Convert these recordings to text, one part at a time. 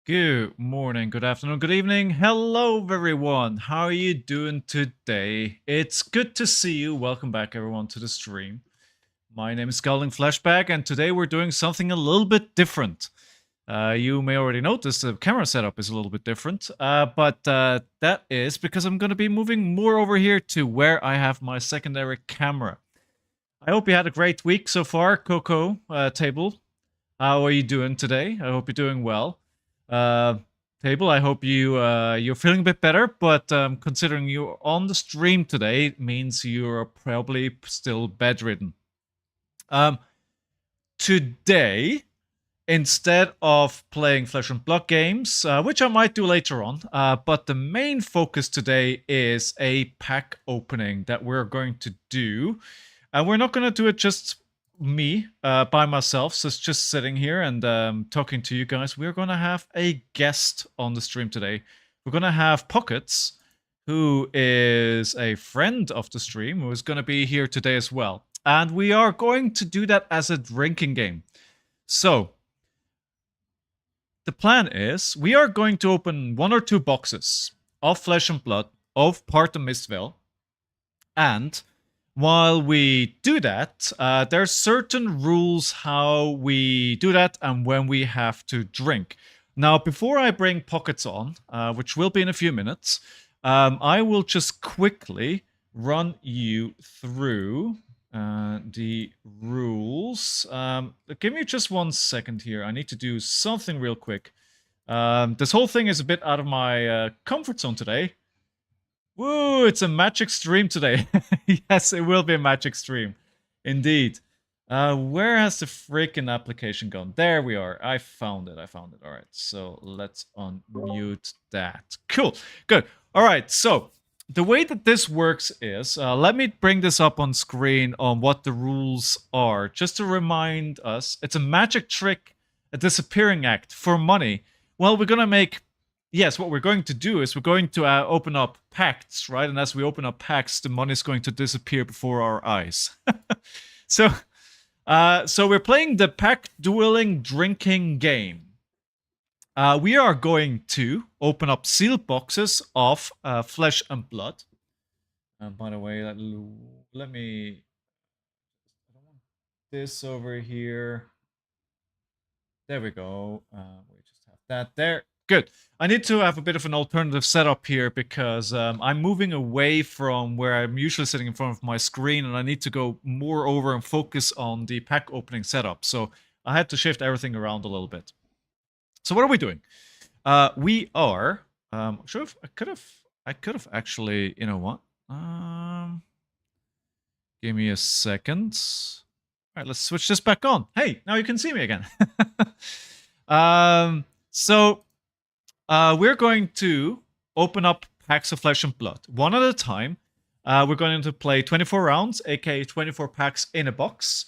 Good morning, good afternoon, good evening. Hello, everyone. How are you doing today? It's good to see you. Welcome back, everyone, to the stream. My name is Scalding Flashback, and today we're doing something a little bit different. You may already notice the camera setup is a little bit different, but that is because I'm going to be moving more over here to where I have my secondary camera. I hope you had a great week so far, Coco Table. How are you doing today? I hope you're doing well. Table, I hope you're feeling a bit better, but considering you're on the stream today, it means you're probably still bedridden. Today, instead of playing Flesh and Blood games, which I might do later on, but the main focus today is a pack opening that we're going to do. And we're not going to do it just me by myself, so it's just sitting here and talking to you guys. We're going to have a guest on the stream today. We're going to have Pockets, who is a friend of the stream, who is going to be here today as well. And we are going to do that as a drinking game. So, the plan is we are going to open 1 or 2 boxes of Flesh and Blood, of Part of Mistvale, and while we do that, there are certain rules how we do that and when we have to drink. Now, before I bring Pockets on, which will be in a few minutes, I will just quickly run you through the rules. Give me just 1 second here. I need to do something real quick. This whole thing is a bit out of my comfort zone today. Woo, it's a Magic stream today. Yes, it will be a Magic stream. Indeed. Where has the freaking application gone? There we are. I found it. All right, so let's unmute that. Cool. Good. All right, so the way that this works is, let me bring this up on screen on what the rules are, just to remind us. It's a magic trick, a disappearing act for money. Well, we're going to make... Yes, what we're going to do is we're going to open up packs, right? And as we open up packs, the money is going to disappear before our eyes. So we're playing the pack dueling drinking game. We are going to open up sealed boxes of Flesh and Blood. By the way, let me... I don't want this over here. There we go. We just have that there. Good. I need to have a bit of an alternative setup here because I'm moving away from where I'm usually sitting in front of my screen, and I need to go more over and focus on the pack opening setup. So I had to shift everything around a little bit. So what are we doing? We are... I could have actually... You know what? Give me a second. All right, let's switch this back on. Hey, now you can see me again. We're going to open up packs of Flesh and Blood, 1 at a time. We're going to play 24 rounds, aka 24 packs in a box.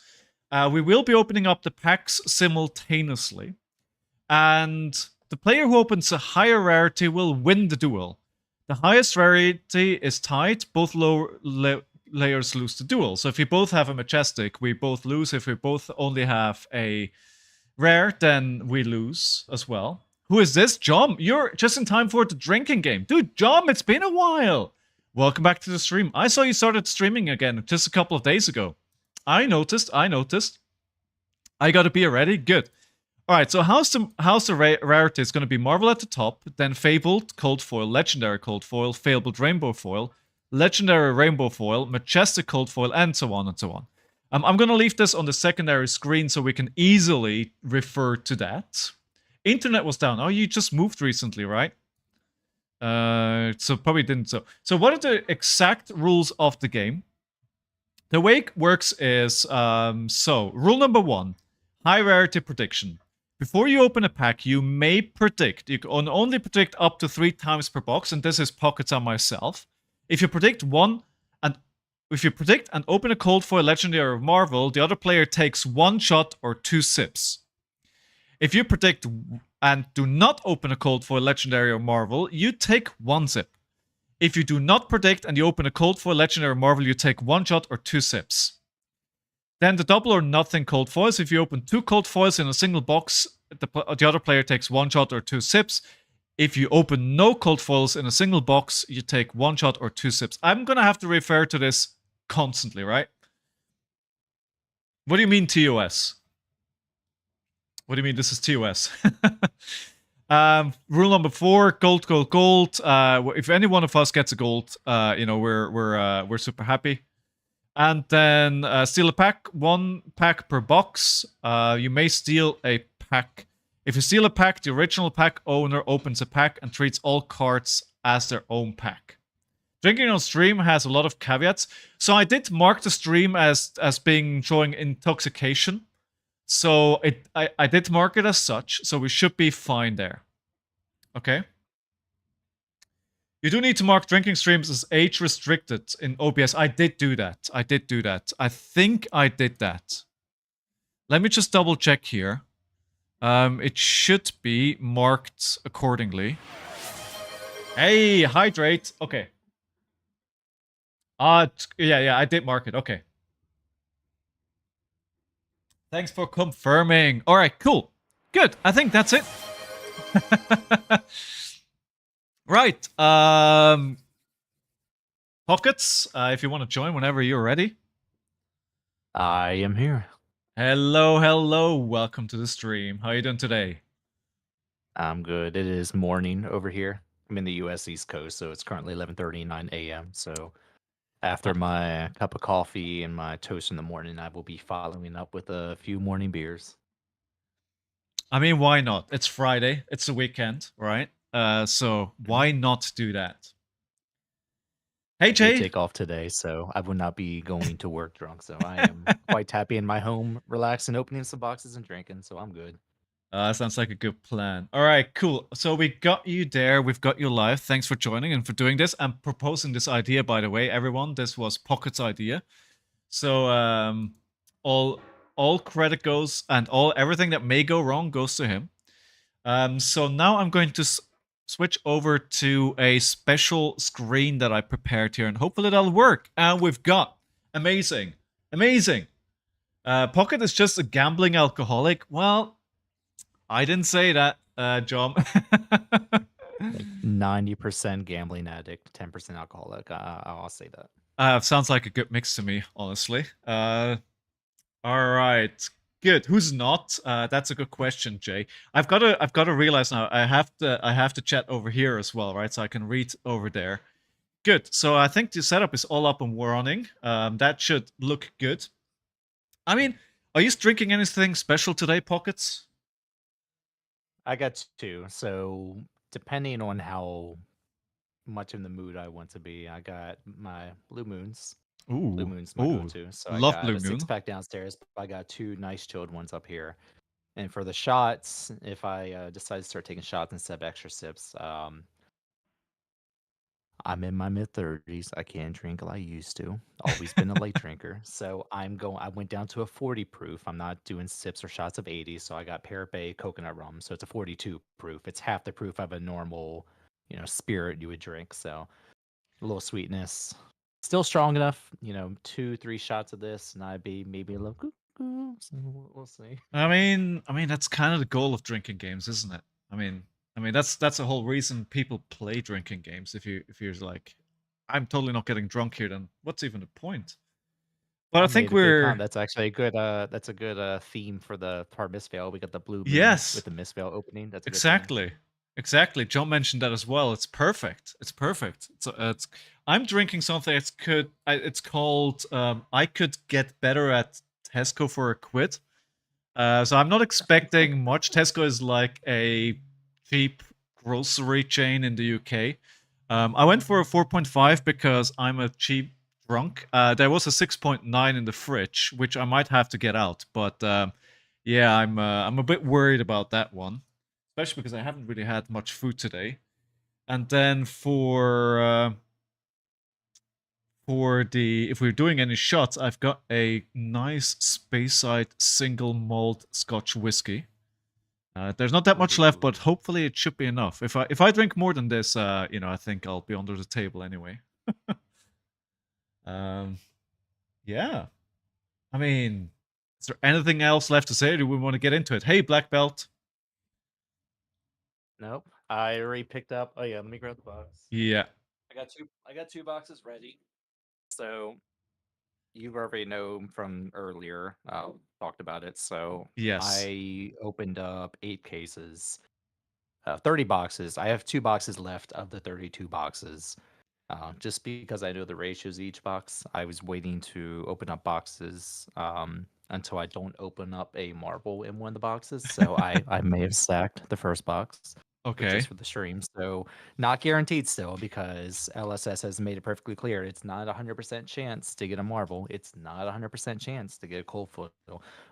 We will be opening up the packs simultaneously. And the player who opens a higher rarity will win the duel. The highest rarity is tied. Both layers lose the duel. So if we both have a majestic, we both lose. If we both only have a rare, then we lose as well. Who is this? Jom, you're just in time for the drinking game. Dude, Jom, it's been a while. Welcome back to the stream. I saw you started streaming again just a couple of days ago. I noticed. I got a beer ready. Good. All right, so how's the rarity? It's going to be Marvel at the top, then Fabled Cold Foil, Legendary Cold Foil, Fabled Rainbow Foil, Legendary Rainbow Foil, Majestic Cold Foil, and so on and so on. I'm going to leave this on the secondary screen so we can easily refer to that. Internet was down. Oh, you just moved recently, right? So probably didn't. So what are the exact rules of the game? The way it works is so rule number 1, high rarity prediction. Before you open a pack, you may predict. You can only predict up to 3 times per box, and this is Pockets on myself. If you predict and open a cold foil, legendary, or Marvel, the other player takes 1 shot or 2 sips. If you predict and do not open a cold foil, legendary, or Marvel, you take 1 sip. If you do not predict and you open a cold foil, legendary, or Marvel, you take 1 shot or 2 sips. Then the double or nothing cold foils. If you open 2 cold foils in a single box, the other player takes 1 shot or 2 sips. If you open no cold foils in a single box, you take 1 shot or 2 sips. I'm going to have to refer to this constantly, right? What do you mean TOS? What do you mean this is TOS? Rule number 4: gold, gold, gold. If any one of us gets a gold, we're super happy. And then steal a pack, 1 pack per box. You may steal a pack. If you steal a pack, the original pack owner opens a pack and treats all cards as their own pack. Drinking on stream has a lot of caveats. So I did mark the stream as being showing intoxication. So I did mark it as such. So we should be fine there. Okay. You do need to mark drinking streams as age restricted in OBS. I did do that. I think I did that. Let me just double check here. It should be marked accordingly. Hey, hydrate. Okay. Yeah, I did mark it. Okay. Thanks for confirming. All right, cool. Good. I think that's it. Right. Pockets, if you want to join whenever you're ready. I am here. Hello. Welcome to the stream. How are you doing today? I'm good. It is morning over here. I'm in the U.S. East Coast, so it's currently 11:39 a.m. So after my cup of coffee and my toast in the morning, I will be following up with a few morning beers. I mean, why not? It's Friday. It's the weekend, right? So why not do that? Hey, Jay. I take off today, so I will not be going to work drunk. So I am quite happy in my home, relaxing, opening some boxes and drinking. So I'm good. Sounds like a good plan. All right, cool. So we got you there. We've got you live. Thanks for joining and for doing this and proposing this idea, by the way, everyone. This was Pocket's idea. So all credit goes and everything that may go wrong goes to him. So now I'm going to switch over to a special screen that I prepared here, and hopefully that'll work. And we've got amazing. Pocket is just a gambling alcoholic. Well, I didn't say that, John. 90% gambling addict, 10% alcoholic. I'll say that. Sounds like a good mix to me, honestly. All right, good. Who's not? That's a good question, Jay. I've got to realize now. I have to chat over here as well, right? So I can read over there. Good. So I think the setup is all up and running. That should look good. I mean, are you drinking anything special today, Pockets? I got 2. So depending on how much in the mood I want to be, I got my Blue Moons. Ooh, Blue Moon's my go-to. So love I got Blue a Moon. 6-pack downstairs. But I got 2 nice chilled ones up here. And for the shots, if I decide to start taking shots instead of extra sips, I'm in my mid-30s. I can't drink like I used to. Always been a late drinker. So I went down to a 40 proof. I'm not doing sips or shots of 80. So I got Parrot Bay coconut rum. So it's a 42 proof. It's half the proof of a normal, spirit you would drink. So a little sweetness. Still strong enough, 2, 3 shots of this, and I'd be maybe a little cuckoo. So we'll see. I mean that's kind of the goal of drinking games, isn't it? I mean that's the whole reason people play drinking games. If you're like, I'm totally not getting drunk here, then what's even the point? But I I think made a good we're comment. That's actually a good theme for the Tar Mistveil. We got the blue moon with yes, the Mistveil opening. That's a good theme. exactly. Exactly. John mentioned that as well. It's perfect. It's perfect. It's I'm drinking something it's called I could get better at Tesco for a quid. So I'm not expecting much. Tesco is like a cheap grocery chain in the UK. I went for a 4.5 because I'm a cheap drunk. There was a 6.9 in the fridge, which I might have to get out. But yeah, I'm a bit worried about that one, especially because I haven't really had much food today. And then for the if we're doing any shots, I've got a nice Speyside single malt Scotch whiskey. There's not that much left, but Ooh. hopefully it should be enough. If I drink more than this, I think I'll be under the table anyway. um, yeah. I mean, is there anything else left to say? Or do we want to get into it? Hey, black belt. Nope. I already picked up. Oh yeah, let me grab the box. Yeah. I got two boxes ready. So you already know from earlier. Talked about it. So Yes. I opened up 8 cases, 30 boxes. I have 2 boxes left of the 32 boxes. Just because I know the ratios of each box, I was waiting to open up boxes until I don't open up a marble in one of the boxes. So I may have stacked the first box just Okay. for the stream. So not guaranteed still because LSS has made it perfectly clear it's not a 100% chance to get a marble. It's not a 100% chance to get a cold foil,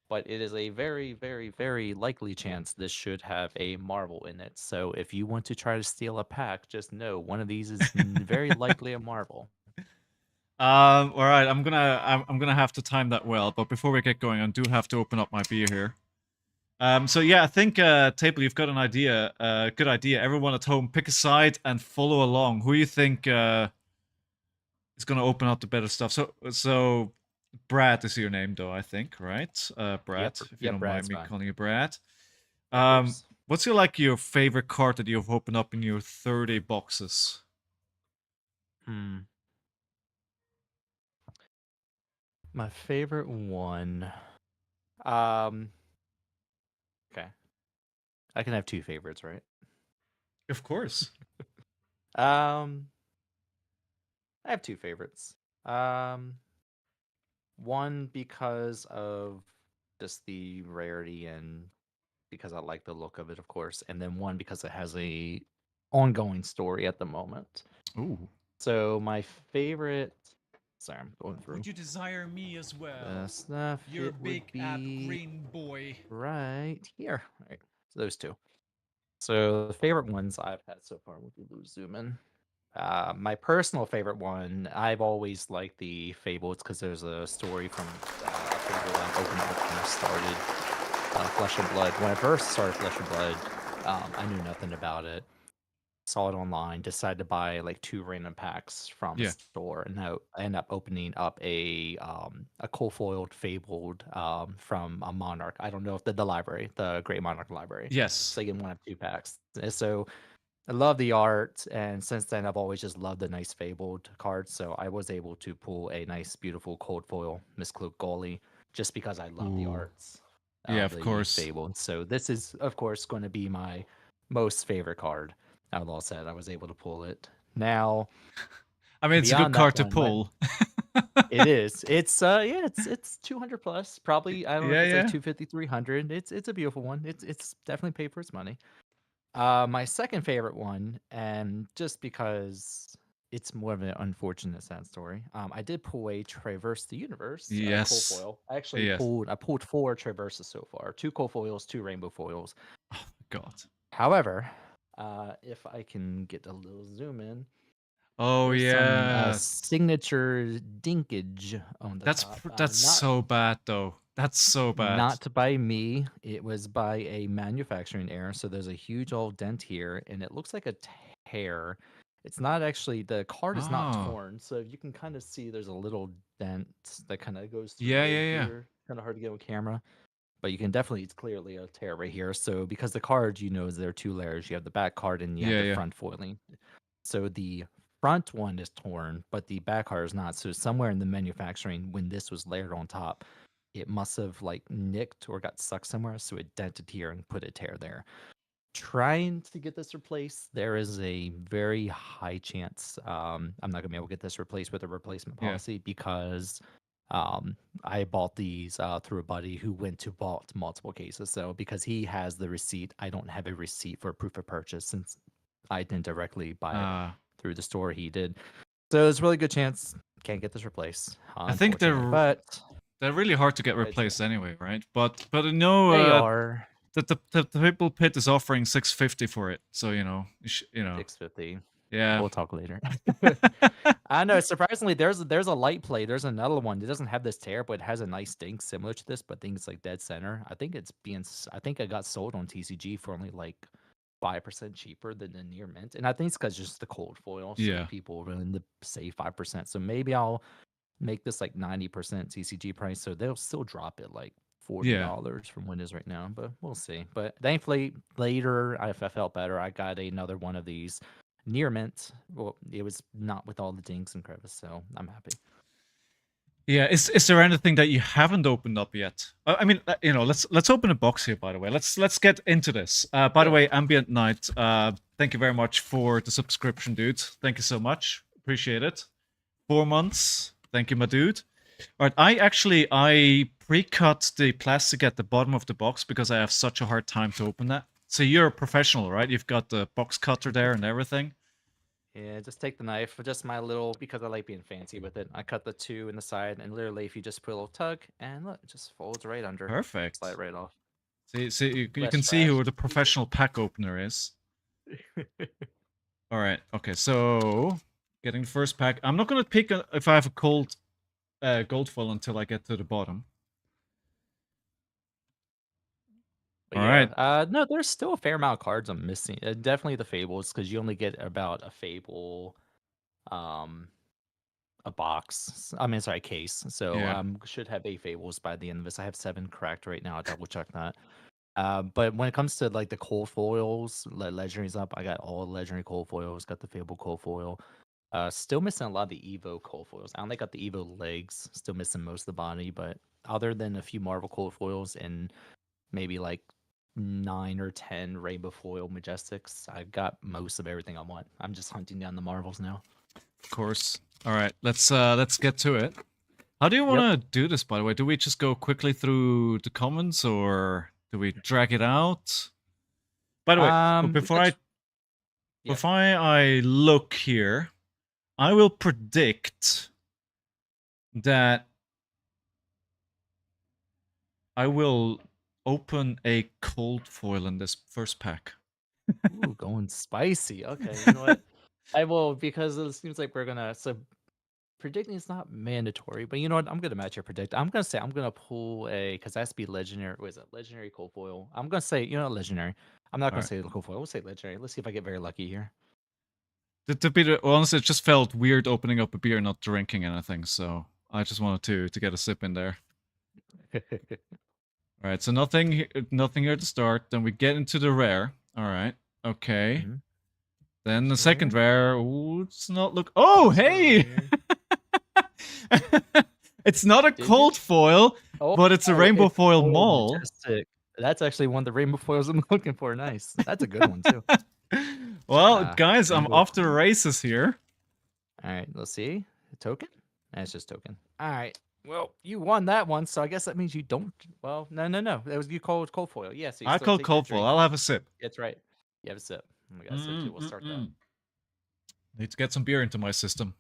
but it is a very, very, very likely chance this should have a marble in it. So if you want to try to steal a pack, just know one of these is very likely a marble. All right. I'm gonna have to time that well. But before we get going, I do have to open up my beer here. So yeah, I think Table, you've got an idea. Good idea. Everyone at home, pick a side and follow along. Who you think is gonna open up the better stuff? So Brad is your name, though. I think, right? Brad, Yep. if you Yep. don't mind Brad's me fine. calling you Brad. Of course. What's your favorite card that you've opened up in your 30 boxes? Hmm. My favorite one. Um. Okay. I can have 2 favorites, right? Of course. Um. I have 2 favorites. Um. One because of just the rarity and because I like the look of it, of course, and then one because it has a ongoing story at the moment. Ooh. So my favorite. Sorry, I'm going through Would you desire me as well? the stuff. You're a It would big app be green boy. right here. All right, so those two. So the favorite ones I've had so far. Would you lose zoom in? My personal favorite one, I've always liked the Fable. It's because there's a story from Fable I've opened up when I started Flesh and Blood. When I first started Flesh and Blood, I knew nothing about it. Saw it online, decided to buy like 2 random packs from a Yeah. store, and now I end up opening up a cold foiled Fabled from a Monarch. I don't know if the library, the Great Monarch Library. Yes. So I get one of 2 packs. And so I love the art, and since then I've always just loved the nice Fabled cards. So I was able to pull a nice, beautiful cold foil Mistcloak Golly just because I love the Ooh. arts Yeah, of of the course. Fabled. So this is, of course, going to be my most favorite card. Outlaw said I was able to pull it. Now, I mean, it's a good beyond that card to one, my pull. it is. It's yeah, it's 200 plus. Probably I don't know if Yeah, it's like yeah. 250, 300. It's a beautiful one. It's definitely paid for its money. My second favorite one, and just because it's more of an unfortunate sad story. I did pull a Traverse the Universe cold Yes. foil. I actually Yes. pulled 4 Traverses so far. 2 cold foils, 2 rainbow foils. Oh, God. However, if I can get a little zoom in, Oh There's some yeah. signature dinkage on the top. That's Not so bad though. That's so bad. not by me. It was by a manufacturing error. So there's a huge old dent here, and it looks like a tear. It's not actually, the card is not Oh. torn. So you can kind of see there's a little dent that kind of goes through Yeah, right yeah, yeah. here. Kind of hard to get on camera, but you can definitely, it's clearly a tear right here. So because the card, there are two layers. You have the back card and you have Yeah, the yeah. front foiling. So the front one is torn, but the back card is not. So somewhere in the manufacturing, when this was layered on top, it must have like nicked or got stuck somewhere. So it dented here and put a tear there. Trying to get this replaced, there is a very high chance I'm not gonna be able to get this replaced with a replacement Yeah. policy because I bought these through a buddy who went to bought multiple cases. So because he has the receipt, I don't have a receipt for proof of purchase since I didn't directly buy it Uh through the store. He did, so it's a really good chance can't get this replaced, I think unfortunately. But they're really hard to get it's replaced anyway, right? But I know they are that the People Pit is offering 650 for it. So, you know. 650. Yeah. We'll talk later. I know. Surprisingly, there's a light plate. There's another one. It doesn't have this tear, but it has a nice dink similar to this. But I think it's like dead center. I think I think it got sold on TCG for only like 5% cheaper than the near mint, and I think it's because just the cold foil. So Yeah. people are willing to save 5%. So maybe I'll make this like 90% TCG price. So they'll still drop it like Yeah. $40 from what it is right now, but we'll see. But thankfully, later, if I felt better, I got another one of these near mint. Well, it was not with all the dinks and crevice, so I'm happy. Yeah, is there anything that you haven't opened up yet? I mean, let's open a box here. By the way, let's get into this. By the way, Ambient Night, thank you very much for the subscription, dude. Thank you so much, appreciate it. 4 months, thank you, my dude. All right, I pre-cut the plastic at the bottom of the box because I have such a hard time to open that. So you're a professional, right? You've got the box cutter there and everything. Yeah, just take the knife, just my little, because I like being fancy with it. I cut the two in the side, and literally, if you just put a little tug, and look, it just folds right under. Perfect. Slide right off. See, you Less can see trash. who the professional pack opener is. All right. Okay. So getting the first pack. I'm not gonna pick if I have a gold foil until I get to the bottom. But All yeah, right. no, there's still a fair amount of cards I'm missing. Definitely the Fables, because you only get about a Fable, a box. I mean, sorry, case. So Yeah. should have 8 Fables by the end of this. I have 7 cracked right now. I'll double check that. But when it comes to like the cold foils, legendary's up. I got all legendary cold foils. Got the Fable cold foil. Still missing a lot of the Evo cold foils. I only got the Evo legs. Still missing most of the body, but other than a few Marvel cold foils and maybe like 9 or 10 rainbow foil majestics, I got most of everything I want. I'm just hunting down the Marvels now. Of course. All right. Let's get to it. How do you want to do this, by the way? Do we just go quickly through the comments, or do we drag it out? By the way, before I look here, I will predict that I will open a cold foil in this first pack. Ooh, going spicy. Okay, you know what? I will, because it seems like we're gonna. So predicting is not mandatory, but you know what? I'm gonna match your predict. I'm gonna say I'm gonna pull a, because that has to be legendary. What is it? Legendary cold foil. I'm gonna say, legendary. I'm not gonna say the cold foil. We'll say legendary. Let's see if I get very lucky here. To be honest, it just felt weird opening up a beer and not drinking anything, so I just wanted to get a sip in there. All right, so nothing here to start. Then we get into the rare. All right, okay. Mm-hmm. Then the second rare. Ooh, it's not look. Oh, hey! It's not a cold foil, but it's a rainbow foil mole. Majestic. That's actually one of the rainbow foils I'm looking for. Nice. That's a good one too. Well, guys, I'm off to the races here. All right, let's see. A token? That's just token. All right. Well, you won that one, so I guess that means you don't. Well, no. That was, you called cold foil. Yeah, so I called cold foil. I'll have a sip. That's right. You have a sip. Oh my God, sip too. We'll start that. Need to get some beer into my system.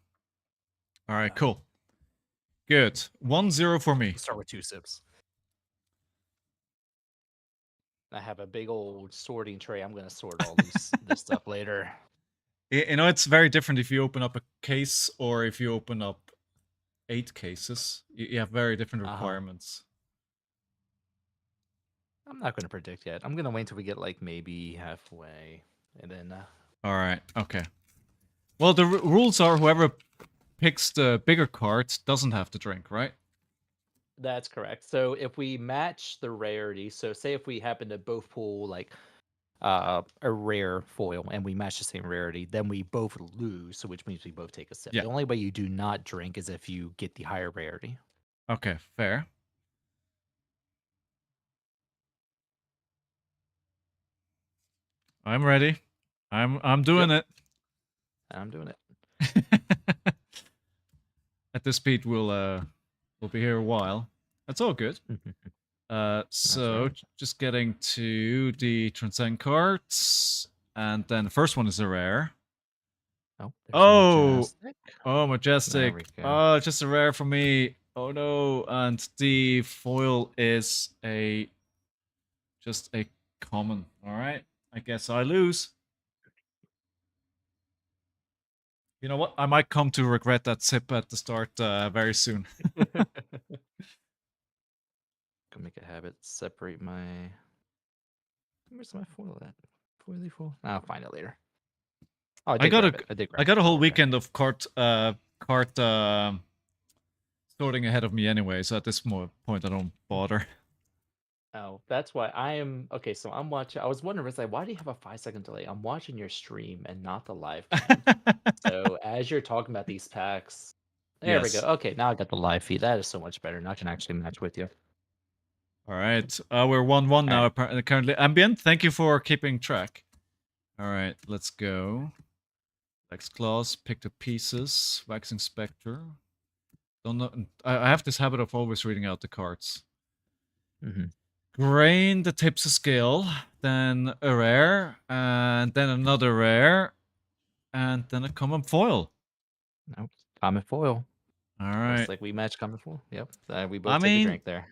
All right, cool. Good. 1-0 for me. Let's start with 2 sips. I have a big old sorting tray. I'm gonna sort all this stuff later. You know, it's very different if you open up a case or if you open up 8 cases. You have very different Uh-huh. requirements. I'm not gonna predict yet. I'm gonna wait until we get like maybe halfway, and then All right. Okay. Well, the rules are whoever picks the bigger cards doesn't have to drink, right? that's correct. So if we match the rarity, so say if we happen to both pull like a rare foil and we match the same rarity, then we both lose, so which means we both take a sip. Yeah. The only way you do not drink is if you get the higher rarity. Okay, fair. I'm ready. I'm doing it. I'm doing it. At this speed, we'll be here a while. That's all good. So right. just getting to the Transcend cards, and then the first one is a rare. Oh, there's Oh, Majestic. oh, There majestic. we go. Oh, just a rare for me. Oh no, and the foil is just a common. All right, I guess I lose. You know what? I might come to regret that sip at the start very soon. Gonna make a habit. Separate my. Where's my foil at? Foily foil. I'll find it later. Oh, I did grab it. I did grab I got a it. whole Okay. weekend of cart sorting ahead of me anyway, so at this point I don't bother. Oh, that's why I am okay. So I'm watching. I was wondering, it's like, why do you have a 5 second delay? I'm watching your stream and not the live feed. So as you're talking about these packs, there we go. Yes. Okay, now I got the live feed. That is so much better. Now I can actually match with you. All right. We're 1-1 now. Alright. Apparently, currently. Ambient, thank you for keeping track. All right, let's go. Lex Claws, pick the pieces. Waxing Spectre. Don't know. I have this habit of always reading out the cards. Grain, the tips a skill, then a rare, and then another rare, and then a common foil. Nope. Common foil. All right. Looks like we match common foil. Yep. We both I take a mean, drink there.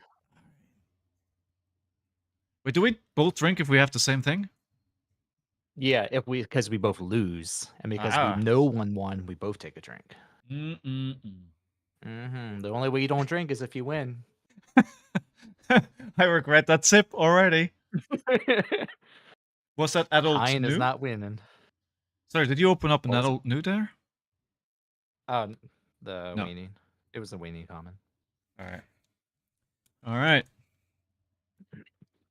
wait, do we both drink if we have the same thing? Yeah, because we both lose, and because Ah. no one won, we both take a drink. Mm-mm-mm. The only way you don't drink is if you win. I regret that sip already. Was that adult Tying is new? not winning. Sorry, did you open up an What was it? adult new there? The No. waning. It was a waning common. All right. All right.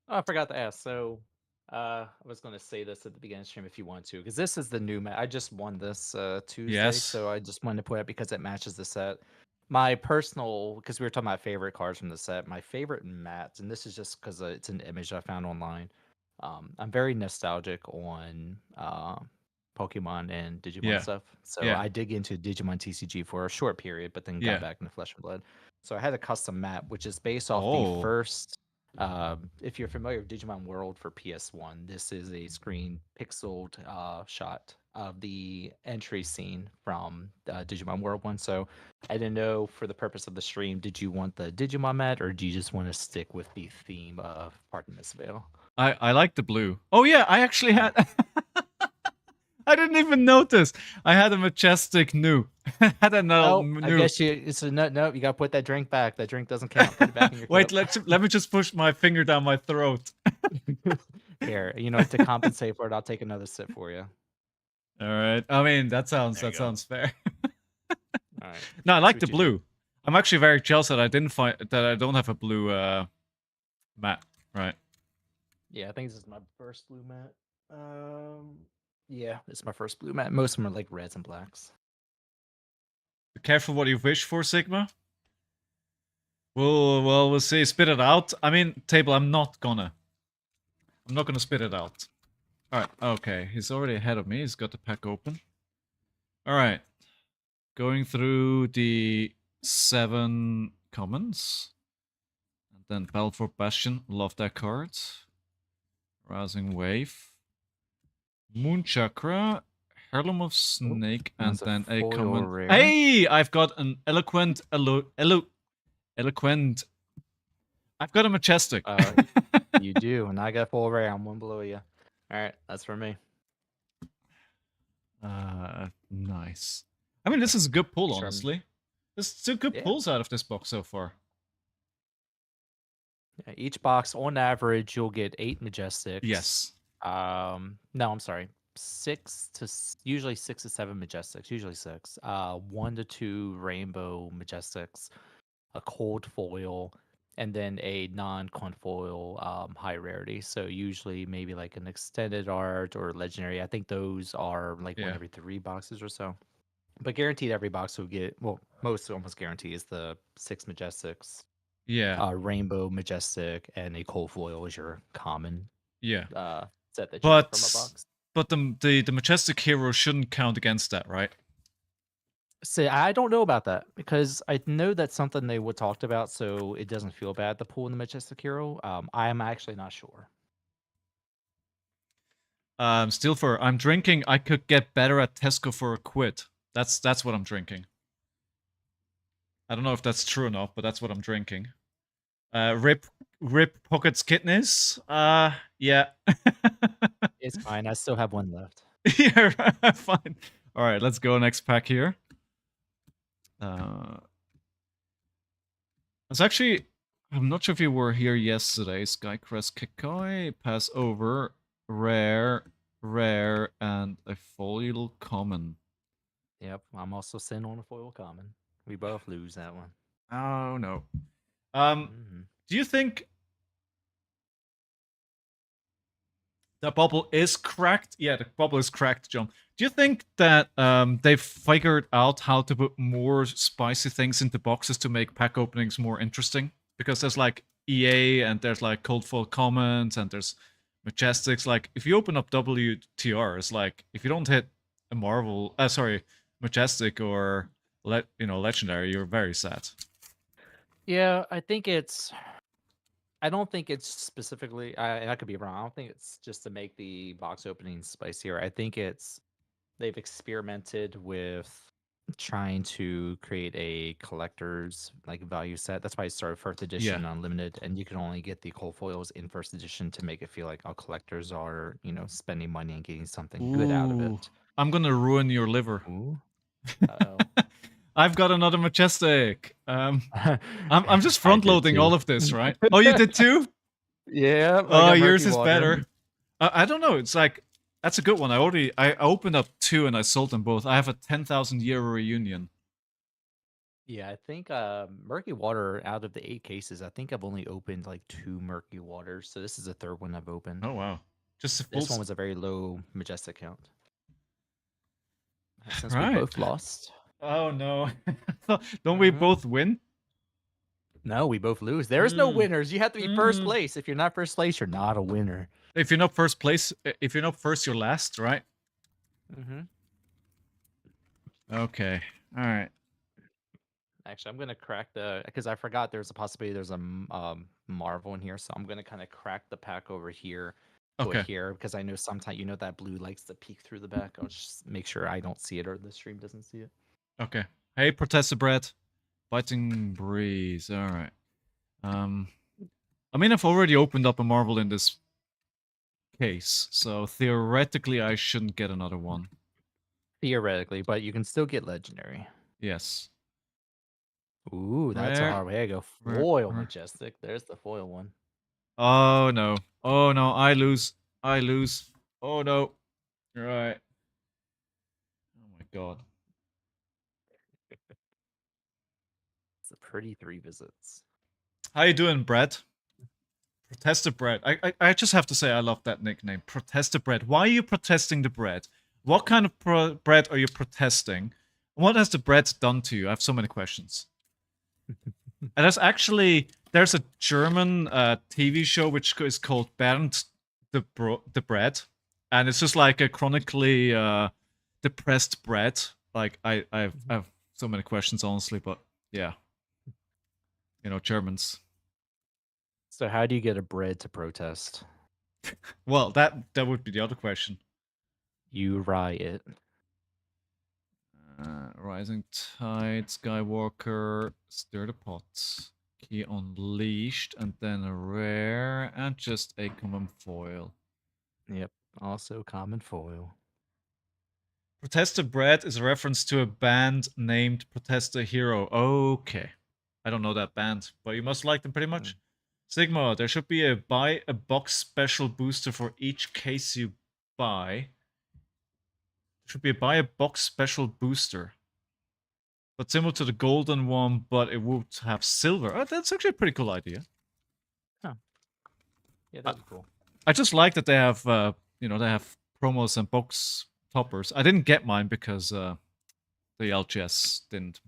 Oh, I forgot to ask. So, I was going to say this at the beginning of the stream if you want to, because this is the new I just won this Tuesday, Yes. so I just wanted to put it because it matches the set. My personal, because we were talking about favorite cards from the set, my favorite mats, and this is just because it's an image I found online. I'm very nostalgic on Pokemon and Digimon Yeah. stuff. So Yeah. I dig into Digimon TCG for a short period, but then Yeah. got back into Flesh and Blood. So I had a custom map, which is based off Oh. the first. If you're familiar with Digimon World for PS1, this is a screen pixeled shot of the entry scene from Digimon World 1. So I didn't know, for the purpose of the stream, did you want the Digimon mat or do you just want to stick with the theme of Pardon Miss Veil? I like the blue. Oh yeah, I actually had. I didn't even notice. I had a majestic new. Had a new. I guess it's a no. You gotta put that drink back. That drink doesn't count. Put it back in your Wait, cup. let me just push my finger down my throat. Here, to compensate for it, I'll take another sip for you. All right. I mean, that sounds fair. All right. No, I like the blue. I'm actually very jealous that I don't have a blue mat. Right. Yeah, I think this is my first blue mat. Yeah, it's my first blue mat. Most of them are like reds and blacks. Be careful what you wish for, Sigma. We'll see. Spit it out. I mean, table. I'm not gonna spit it out. All right. Okay. He's already ahead of me. He's got the pack open. All right. Going through the 7 commons. And then Balfour Bastion. Love that card. Rousing Wave. Moon Chakra. Heirloom of Snake. And then a common. Rare. Hey! I've got an Eloquent. Eloquent. I've got a majestic. You do, and I got full rare. I'm one below you. All right, that's for me. Nice. I mean, this is a good pull, Sure. honestly. There's two good Yeah. pulls out of this box so far. Yeah, each box, on average, you'll get 8 Majestics. Yes. No, I'm sorry. Usually 6 to 7 Majestics, usually 6. 1 to 2 Rainbow Majestics, a cold foil, and then a non-cold foil high rarity. So usually maybe like an extended art or legendary. I think those are like one Yeah. every 3 boxes or so. But guaranteed every box will get, well, most almost guarantee is the 6 Majestics, Yeah. Rainbow Majestic, and a cold foil is your common Yeah. set that you get from a But box. the majestic hero shouldn't count against that, right? See, I don't know about that because I know that's something they would talked about, so it doesn't feel bad to pull in the Majestic Hero. I am actually not sure. Still for I'm drinking. I could get better at Tesco for a quid. That's what I'm drinking. I don't know if that's true or not, but that's what I'm drinking. Rip Pocket's kidneys. Yeah. It's fine. I still have one left. Yeah, fine. All right, let's go next pack here. It's actually, I'm not sure if you were here yesterday. Skycrest Kakoi, pass over, rare, and a foil common. Yep, I'm also sitting on a foil common. We both lose that one. Oh no. Mhm. Do you think the bubble is cracked? Yeah, the bubble is cracked, John. Do you think that they've figured out how to put more spicy things into boxes to make pack openings more interesting? Because there's like EA and there's like Cold Foil Commons and there's Majestics. Like if you open up WTR, it's like if you don't hit a Marvel, Majestic or Legendary, you're very sad. Yeah, I don't think it's specifically, and I could be wrong. I don't think it's just to make the box opening spicier. I think they've experimented with trying to create a collector's like value set. That's why I started first edition Yeah. unlimited, and you can only get the cold foils in first edition to make it feel like all collectors are, spending money and getting something good out of Ooh, it. I'm gonna ruin your liver. Ooh. Uh-oh. I've got another Majestic. I'm just I front did loading too. all of this, right? Oh, you did too? Yeah, I Oh, got yours murky is water. better. I don't know. It's like that's a good one. I opened up 2 and I sold them both. I have a 10,000-year reunion. Yeah, I think murky water out of the 8 cases, I think I've only opened like 2 murky waters. So this is the third one I've opened. Oh wow, just a full This one was a very low majestic count. Since we right. both lost. Oh no, don't we Mhm. both win? No, we both lose. There is no winners. You have to be first Mm. place. If you're not first place, you're not a winner. If you're not first place, if you're not first, you're last, right? Mm-hmm. Okay. All right. Actually, I'm gonna crack because I forgot there's a possibility there's a Marvel in here, so I'm gonna kind of crack the pack over here, put Okay. here because I know sometimes that blue likes to peek through the back. I'll just make sure I don't see it or the stream doesn't see it. Okay. Hey, Protester Bread. Biting Breeze. All right. I mean, I've already opened up a Marvel in this case, so theoretically I shouldn't get another one. Theoretically, but you can still get legendary. Yes. Ooh, that's a hard way to go. Rare, Foil rare. majestic. There's the foil one. Oh no. Oh no, I lose. I lose. Oh no. Right. Oh my god. It's a pretty 3 visits. How you doing, Brett? Protester Bread. I just have to say I love that nickname. Protester Bread. Why are you protesting the bread? What kind of bread are you protesting? What has the bread done to you? I have so many questions. And there's a German TV show which is called Bernd the Bread, and it's just like a chronically depressed bread. Like I have so many questions honestly, but yeah, Germans. So how do you get a bread to protest? Well, that would be the other question. You riot. Rising Tide, Skywalker, Stir the Pot, Key Unleashed, and then a rare, and just a common foil. Yep. Also common foil. Protester Bread is a reference to a band named Protester Hero. Okay. I don't know that band, but you must like them pretty much. Sigma, there should be a buy a box special booster for each case you buy. Should be a buy a box special booster. But similar to the golden one, but it would have silver. Oh, that's actually a pretty cool idea. Yeah, that'd be cool. I just like that they have, they have promos and box toppers. I didn't get mine because the LGS didn't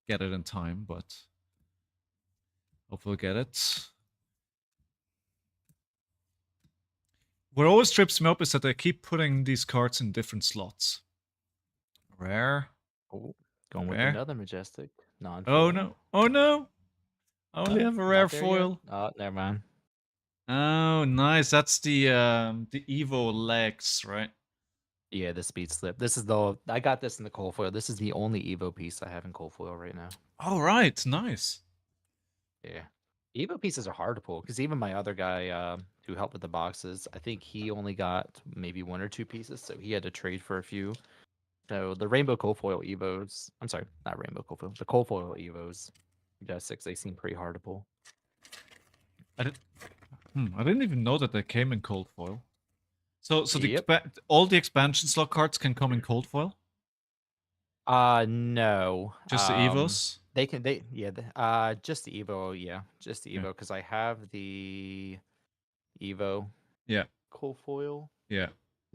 get it in time, but hopefully get it. What always trips me up is that they keep putting these cards in different slots. Rare. Oh, going with Rare. another majestic non. Oh no! Oh no! I only have a rare Not there yet. foil. Oh, never mind. Oh, nice. That's the Evo legs, right? Yeah, the speed slip. This is the I got this in the cold foil. This is the only Evo piece I have in cold foil right now. All right, nice. Yeah, Evo pieces are hard to pull because even my other guy who helped with the boxes, I think he only got maybe 1 or 2 pieces, so he had to trade for a few. So the rainbow cold foil Evos, I'm sorry, not rainbow cold foil, the cold foil Evos, Majesticks, they seem pretty hard to pull. I didn't even know that they came in cold foil. So Yep. all the expansion slot cards can come in cold foil? No. Just the Evos? Just the Evo, just the Evo, Yeah. because I have the Evo. Yeah. Cold foil. Yeah.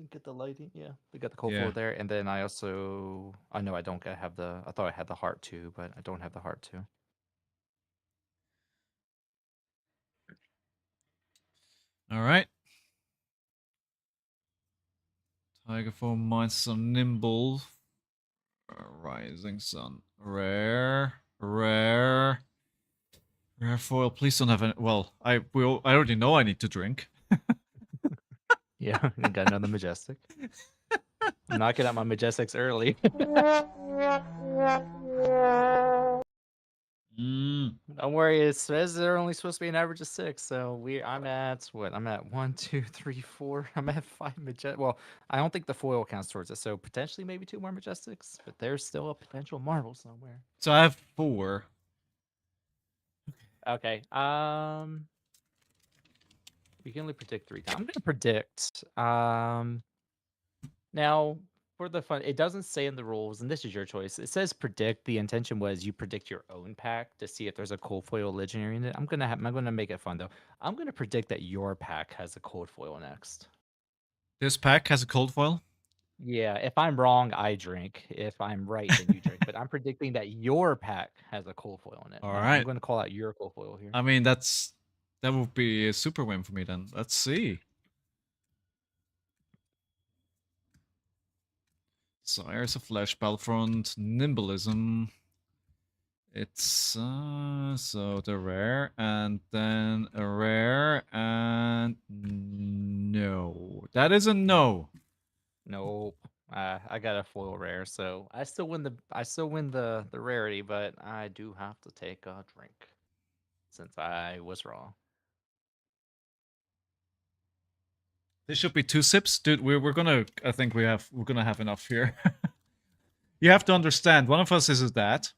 Get the lighting. Yeah, we got the cold Yeah. foil there, and then I also. I know I don't have the. I thought I had the heart too, but I don't have the heart too. All right. Tiger Form, Mind Sun, Nimble, Rising Sun, rare foil. Please don't have any. Well, I already know I need to drink. Yeah, I got another majestic. I'm knocking out my majestics early. Don't worry, it says they're only supposed to be an average of 6, so I'm at what? I'm at 1, 2, 3, 4. I'm at 5 majestic. Well, I don't think the foil counts towards it, so potentially maybe 2 more majestics, but there's still a potential marvel somewhere. So I have 4. Okay. We can only predict 3 times. I'm gonna predict. Now for the fun, it doesn't say in the rules, and this is your choice. It says predict. The intention was you predict your own pack to see if there's a cold foil legendary in it. I'm gonna make it fun though. I'm gonna predict that your pack has a cold foil next. This pack has a cold foil? Yeah, if I'm wrong, I drink. If I'm right, then you drink. But I'm predicting that your pack has a cold foil in it. All I'm right. going to call out your cold foil here. I mean, that would be a super win for me then. Let's see. So Heirs of Flesh, Battlefront, Nimbleism. It's so the rare and then a rare and no. That is a no. Nope. I got a foil rare, so I still win the rarity, but I do have to take a drink since I was wrong. This should be 2 sips, dude. We're gonna. I think we're gonna have enough here. You have to understand. One of us is a dad,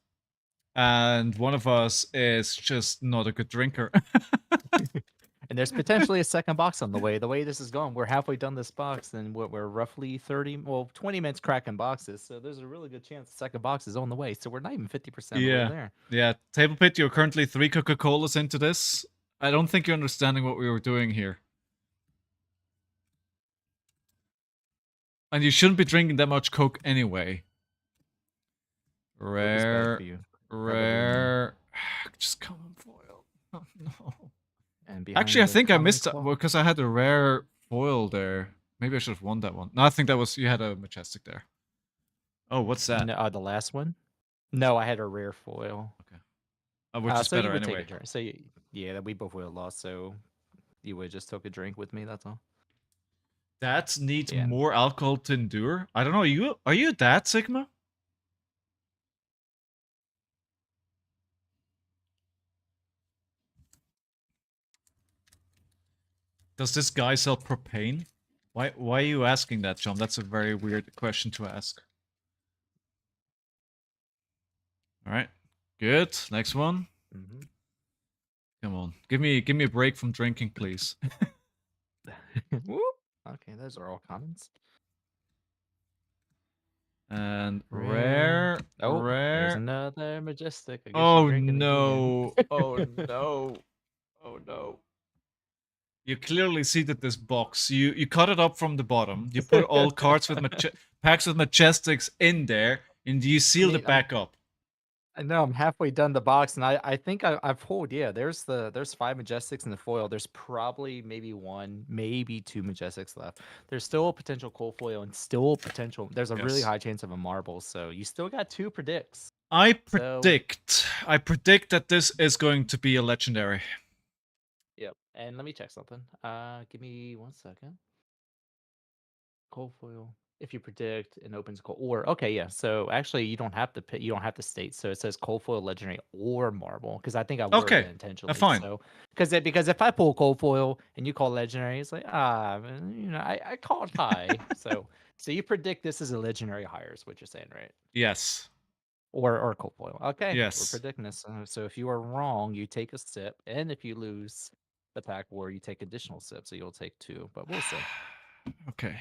and one of us is just not a good drinker. And there's potentially a second box on the way. The way this is going, we're halfway done this box, and we're roughly 20 minutes cracking boxes. So there's a really good chance the second box is on the way. So we're not even 50% of the way there. Yeah. Table Pit, you're currently 3 Coca-Colas into this. I don't think you're understanding what we were doing here. And you shouldn't be drinking that much Coke anyway. Rare. Just common foil. Oh, no. And actually, I think I missed it because I had a rare foil there. Maybe I should have won that one. No, I think that was you had a majestic there. Oh, what's that? No, the last one? No, I had a rare foil. Okay. Which is better anyway. So yeah, we both would have lost. So you would have just took a drink with me. That's all. That needs more alcohol to endure. I don't know. Are you that Sigma? Does this guy sell propane? Why are you asking that, John? That's a very weird question to ask. All right. Good. Next one. Mm-hmm. Come on. Give me a break from drinking, please. Whoop. Okay, those are all commons. And Rare. rare. Oh, there's Rare. another majestic. I guess Oh you're drinking no. again. Oh no. Oh no. You clearly seeded this box. You cut it up from the bottom. You put all cards with packs with majestics in there, and you I sealed mean, it back up. I know I'm halfway done the box, and I think I've pulled. Yeah, there's 5 majestics in the foil. There's probably maybe 1, maybe 2 majestics left. There's still a potential cold foil and still a potential. There's a really Yes. high chance of a marble. So you still got 2 predicts. I So predict that this is going to be a legendary. yep. And let me check something. Give me 1 second. Cold foil. If you predict and opens cold or okay, yeah. So actually, you don't have to you don't have to state. So it says cold foil, legendary, or marble. Because I think I worded Okay, it intentionally. fine. So because if I pull cold foil and you call legendary, it's like I called high. So you predict this is a legendary higher is what you're saying, right? Yes. Or cold foil. Okay, we're Yes. predicting this. So if you are wrong, you take a sip, and if you lose the pack war, you take additional sips. So you'll take 2, but we'll see. Okay.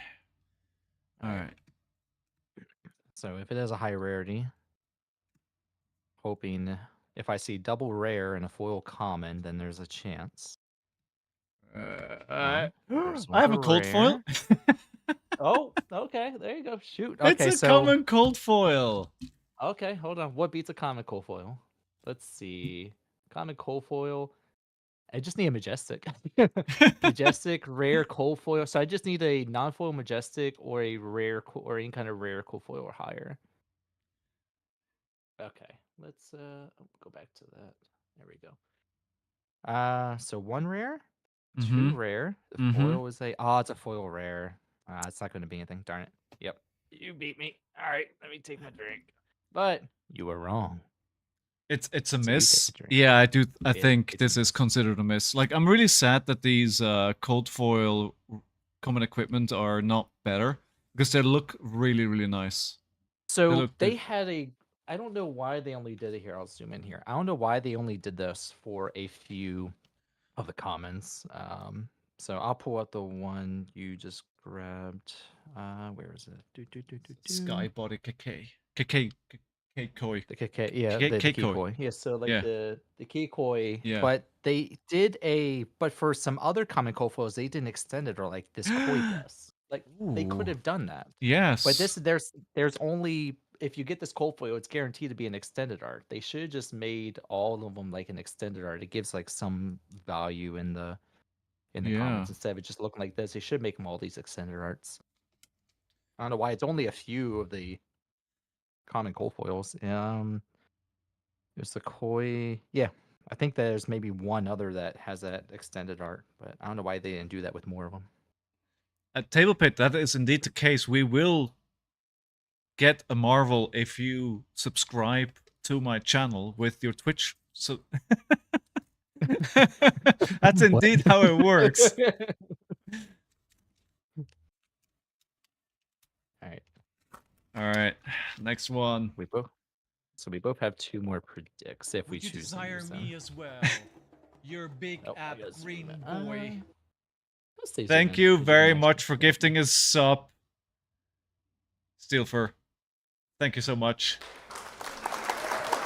All right. So if it has a high rarity, hoping if I see double rare and a foil common, then there's a chance. First I one's have a a cold foil. rare. Oh, okay. There you go. Shoot. It's Okay, a so common cold foil. okay, hold on. What beats a common cold foil? Let's see. Common cold foil. I just need a majestic. Majestic, rare, cold foil. So I just need a non-foil majestic or a rare or any kind of rare cold foil or higher. Okay. Let's go back to that. There we go. So 1 rare, 2 rare. The foil is it's a foil rare. It's not going to be anything. Darn it. Yep. You beat me. All right, let me take my drink. But you were wrong. It's a So you miss. take a drink. Yeah, I do. I think it's a this is considered a miss. Like, I'm really sad that these cold foil common equipment are not better because they look really, really nice. So look they good. had a. I don't know why they only did it here. I'll zoom in here. I don't know why they only did this for a few of the commons. So I'll pull out the one you just grabbed. Where is it? Sky body KK koi. The Kikoi, yeah, the Kikoi. Kikoi. Yeah, so like Yeah. the Kikoi, Yeah. but they did but for some other common cold foils, they didn't extend it or like this koi press. Like they could Ooh. have done that. Yes. But there's only if you get this cold foil, it's guaranteed to be an extended art. They should have just made all of them like an extended art. It gives like some value in the comments instead of it just looking like this. They should make them all these extended arts. I don't know why it's only a few of the common cold foils. There's the koi. Yeah, I think there's maybe one other that has that extended art, but I don't know why they didn't do that with more of them. At Table Pit, that is indeed the case. We will get a Marvel if you subscribe to my channel with your Twitch. So that's indeed how it works. All right. All right. Next one. We both have 2 more predicts if we choose to desire use me them. as well. You're big I gotta green zoom in. boy. Let's stay Thank zoom in, you 'cause very can much actually for see it. gifting us sub. Steelfur. Thank you so much.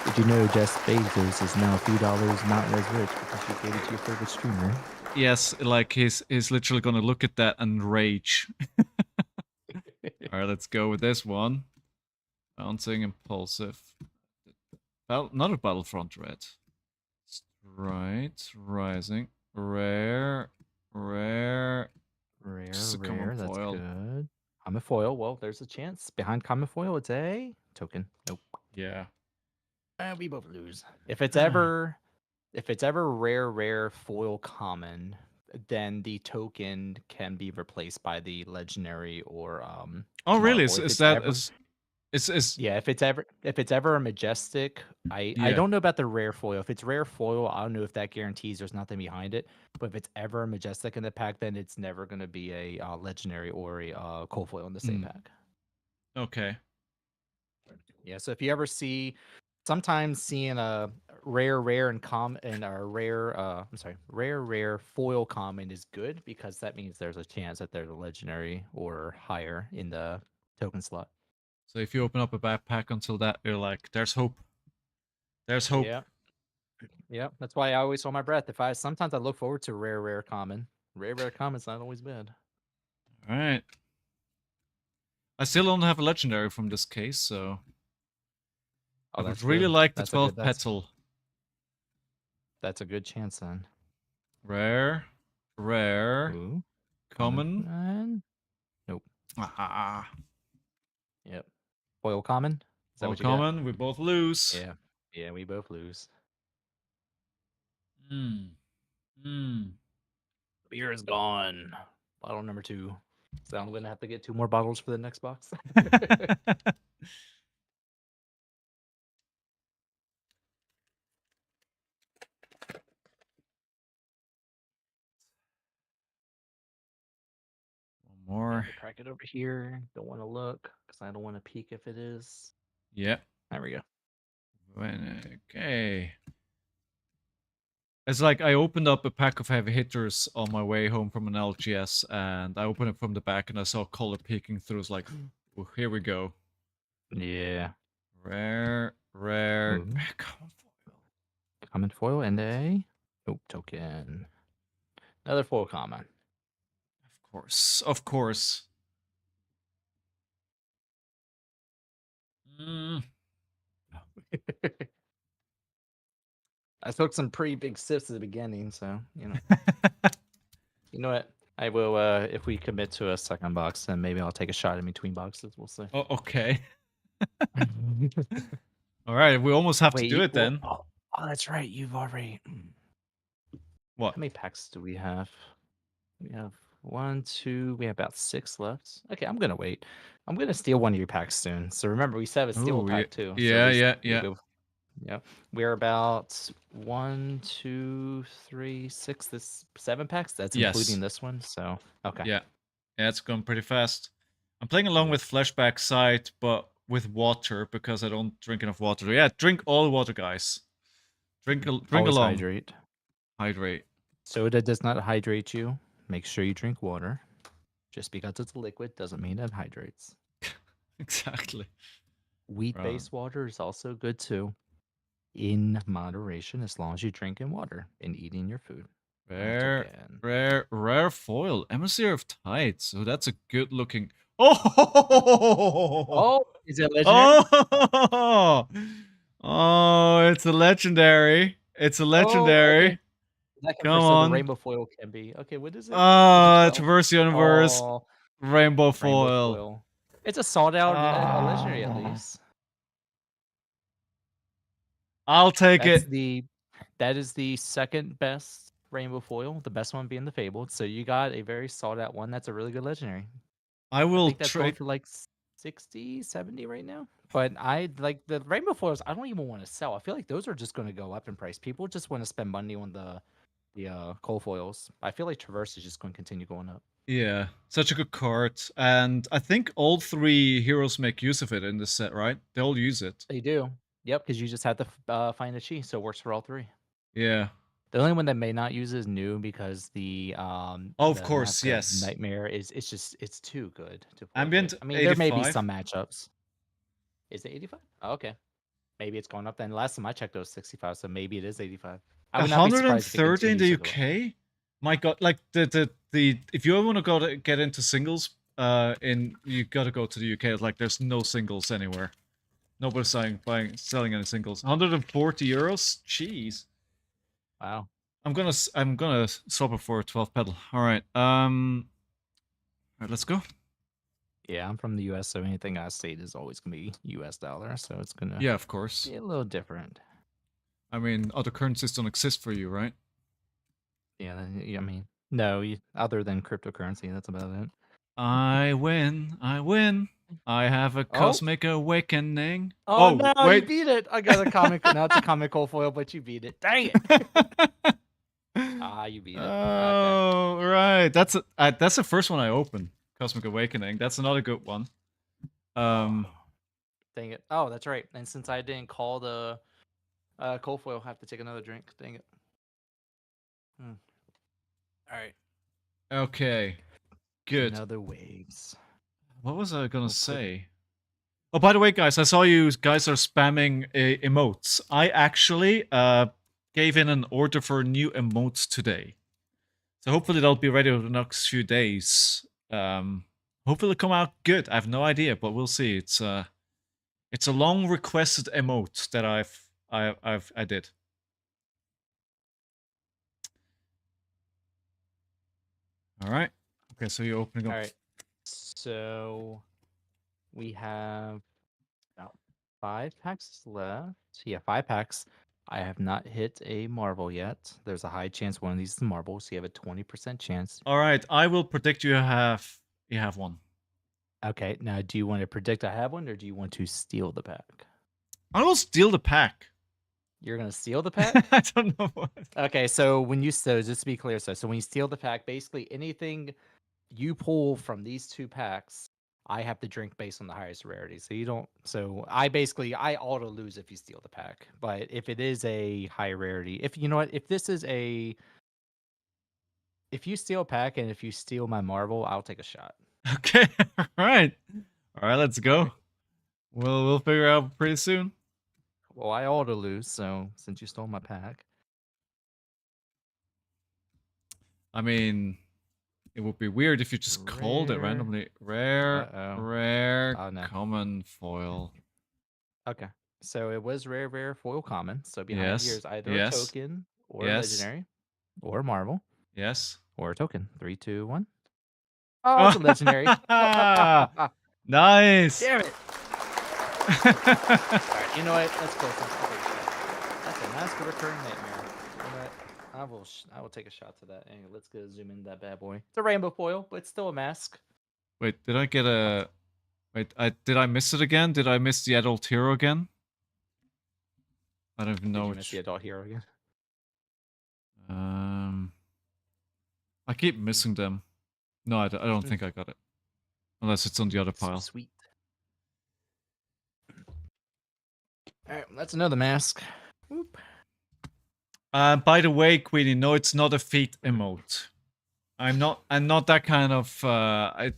Did you know Jeff Bezos is now a few dollars not as rich because you gave it to your favorite streamer? Yes, like he's literally gonna look at that and rage. All right, let's go with this one. Bouncing, impulsive. Not a Battlefront red. Right, rising, rare. Rare, Just a common that's foil. good. Common foil, well, there's a chance. Behind common foil, it's a token. Nope. Yeah. We both lose. If it's ever rare foil common, then the token can be replaced by the legendary or Oh really? marble. Yeah, if it's ever a majestic, I don't know about the rare foil. If it's rare foil, I don't know if that guarantees there's nothing behind it. But if it's ever a majestic in the pack, then it's never going to be a legendary or a cold foil in the same pack. Okay. Yeah. So if you ever see sometimes seeing a rare and common and a rare rare foil common is good because that means there's a chance that there's a legendary or higher in the token slot. So if you open up a backpack until that, you're like, there's hope. There's hope. Yeah. Yep. That's why I always hold my breath. Sometimes I look forward to rare common. Rare common's not always bad. All right. I still don't have a legendary from this case, so I would really like the 12 petal. That's a good chance then. Rare, Ooh, common. Nope. Ah, Yep. Foil common. Is that all what you got? common. We both lose. Yeah. Yeah, we both lose. Beer is gone. Bottle number 2. So I'm gonna have to get 2 more bottles for the next box. One more. Crack it over here. Don't want to look because I don't want to peek if it is. Yeah. There we go. Okay. It's like I opened up a pack of heavy hitters on my way home from an LGS, and I opened it from the back, and I saw color peeking through. It's like, oh, here we go. Yeah. Rare, Ooh. common foil. Common foil and a token. Another foil common. Of course. I took some pretty big sips at the beginning, so you know. You know what? I will. If we commit to a second box, then maybe I'll take a shot in between boxes. We'll see. Oh, okay. All right, we almost have to do it then. Oh, that's right. You've already. What? How many packs do we have? We have 1, 2. We have about 6 left. Okay, I'm gonna wait. I'm gonna steal one of your packs soon. So remember, we still have a steal pack too. Yeah. Yeah, we're about 1, 2, 3, 6, 7 packs. That's including this one. So okay. Yeah, it's going pretty fast. I'm playing along with Flashback Sight, but with water because I don't drink enough water. Yeah, drink all the water, guys. Drink Always along. Hydrate. Soda does not hydrate you. Make sure you drink water. Just because it's a liquid doesn't mean it hydrates. Exactly. Wheat-based water is also good too. In moderation, as long as you drink in water and eating your food. Rare foil. Emissary of Tides. So that's a good looking. Oh, is it legendary? Oh, it's a legendary. It's a legendary. Come on. The rainbow foil can be. Okay, what is it? Traverse Universe. Rainbow foil. It's a sought out legendary at least. I'll take it. That is the second best rainbow foil, the best one being the Fabled. So you got a very sought out one. That's a really good legendary. I think that's going for like 60, 70 right now. But I like the rainbow foils. I don't even want to sell. I feel like those are just going to go up in price. People just want to spend money on the coal foils. I feel like Traverse is just going to continue going up. Yeah, such a good card. And I think all 3 heroes make use of it in this set, right? They all use it. They do. Yep, because you just have to find a chi, so it works for all 3. Yeah. The only one that may not use is New because the of course, yes. Nightmare it's too good to play. Ambient. I mean, 85? There may be some matchups. Is it 85? Oh, okay. Maybe it's going up then. Last time I checked, it was 65, so maybe it is 85. 130 in the UK. My God, like the if you want to get into singles, you got to go to the UK. It's like there's no singles anywhere. Nobody's selling any singles. 140 euros. Jeez. Wow. I'm gonna swap it for a 12 petal. All right. All right, let's go. Yeah, I'm from the US, so anything I state is always gonna be US dollar. So it's gonna of course be a little different. I mean, other currencies don't exist for you, right? Yeah, I mean, no, other than cryptocurrency, that's about it. I win. I have a cosmic awakening. Oh no, wait. You beat it. I got a comic. Now it's a comical foil, but you beat it. Dang it. You beat it. Oh, okay. Right. That's the first one I opened. Cosmic Awakening. That's another good one. Dang it. Oh, that's right. And since I didn't call the cold foil, I have to take another drink. Dang it. Hmm. All right. Okay, good. Another waves. What was I gonna We'll put say? Oh, by the way, guys, I saw you guys are spamming emotes. I actually gave in an order for new emotes today. So hopefully they'll be ready over the next few days. Hopefully it'll come out good. I have no idea, but we'll see. It's a long requested emote that I did. All right. Okay, so you're opening up. All right. So we have about 5 packs left. Yeah, 5 packs. I have not hit a marble yet. There's a high chance one of these is a marble, so you have a 20% chance. All right, I will predict you have one. Okay, now do you want to predict I have one, or do you want to steal the pack? I will steal the pack. You're gonna steal the pack? I don't know what. Okay, so just to be clear, so when you steal the pack, basically anything you pull from these 2 packs, I have to drink based on the highest rarity. So you don't. So I auto lose if you steal the pack. But if it is a high rarity, if you know what, if you steal a pack and if you steal my marble, I'll take a shot. Okay, all right, let's go. We'll figure out pretty soon. Well, I auto lose, so since you stole my pack, I mean, it would be weird if you just called it Rare. randomly. Rare, Uh-oh. rare, Oh, no. common foil. Okay, so it was rare foil common. So behind here Yes. is either a Yes. token or a Yes. legendary or a marble Yes. or a token. 3, 2, 1. Oh, it's a legendary. Nice. Damn it. Alright, you know what? Let's go. That's a mask of recurring nightmare. You know what? I will take a shot to that. Anyway, let's go zoom in that bad boy. It's a rainbow foil, but it's still a mask. Wait, did I get a? Wait, did I miss it again? Did I miss the adult hero again? I don't even know. Did you miss the adult hero again? I keep missing them. No, I don't think I got it. Unless it's on the other pile. Sweet. Alright, that's another mask. Whoop. By the way, Queenie, no, it's not a feet emote. I'm not that kind of.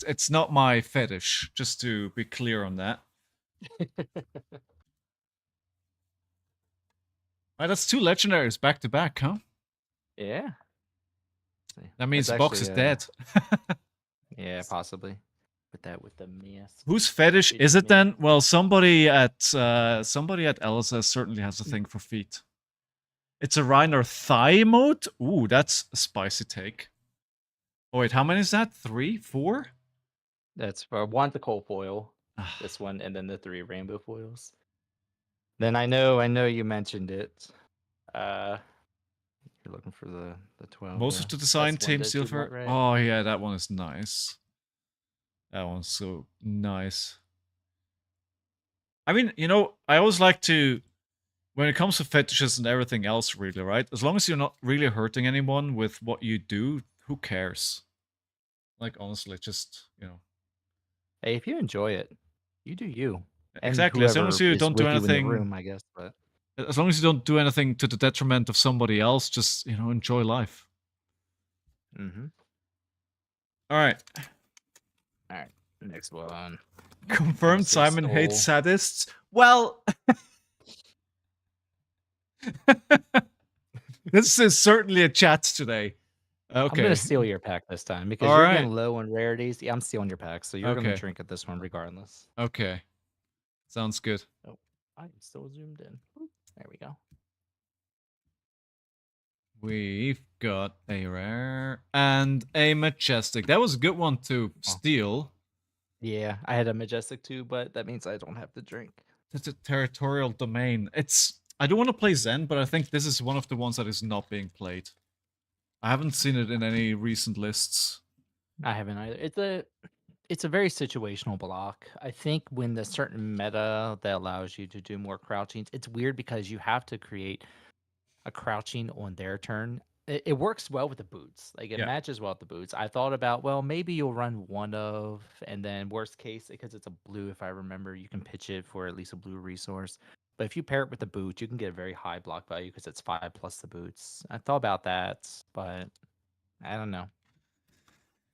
It's not my fetish. Just to be clear on that. Right, that's 2 legendaries back to back, huh? Yeah. That means the box is dead. Yeah, possibly. Put that with the mask. Whose fetish is it then? Well, somebody at LSS certainly has a thing for feet. It's a Reiner thigh mode? Ooh, that's a spicy take. Oh wait, how many is that? 3? 4? That's for 1 the cold foil. This one, and then the 3 rainbow foils. Then I know you mentioned it. You're looking for the 12. Most of the design team silver. Right? Oh yeah, that one is nice. That one's so nice. I mean, you know, I always like to, when it comes to fetishes and everything else, really, right? As long as you're not really hurting anyone with what you do, who cares? Like, honestly, just, you know. Hey, if you enjoy it, you do you. Exactly. As long as you don't do anything. Room, I guess, but as long as you don't do anything to the detriment of somebody else, just, you know, enjoy life. Mm-hmm. All right. Next one. Confirmed Simon hates sadists. Well, this is certainly a chat today. Okay. I'm going to steal your pack this time because you're getting low on rarities. Yeah, I'm stealing your pack, so you're going to drink at this one regardless. Okay. Sounds good. Oh, I'm still zoomed in. There we go. We've got a rare and a majestic. That was a good one to steal. Yeah, I had a majestic too, but that means I don't have to drink. It's a territorial domain. I don't want to play Zen, but I think this is one of the ones that is not being played. I haven't seen it in any recent lists. I haven't either. It's a very situational block. I think when the certain meta that allows you to do more crouching, it's weird because you have to create a crouching on their turn it works well with the boots. Like it Yeah. matches well with the boots. I thought about, well, maybe you'll run one of, and then worst case, because it's a blue, if I remember, you can pitch it for at least a blue resource. But if you pair it with the boot, you can get a very high block value because it's 5 plus the boots. I thought about that, but I don't know.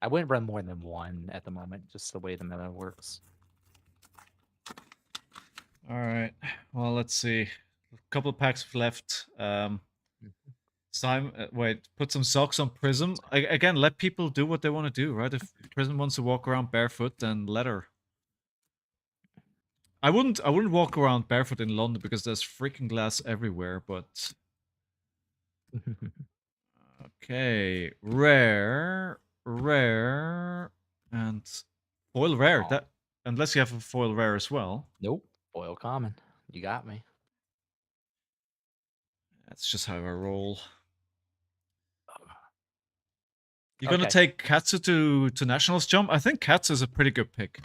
I wouldn't run more than one at the moment, just the way the meta works. All right. Well, let's see. A couple of packs left. It's time. Wait, put some socks on Prism. Again, let people do what they want to do, right? If Prism wants to walk around barefoot, then let her. I wouldn't walk around barefoot in London because there's freaking glass everywhere. But okay, rare, and foil rare. Oh. That unless you have a foil rare as well. Nope. Foil common. You got me. That's just how I roll. You're gonna Okay. take Katsu to Nationals jump? I think Katsu is a pretty good pick.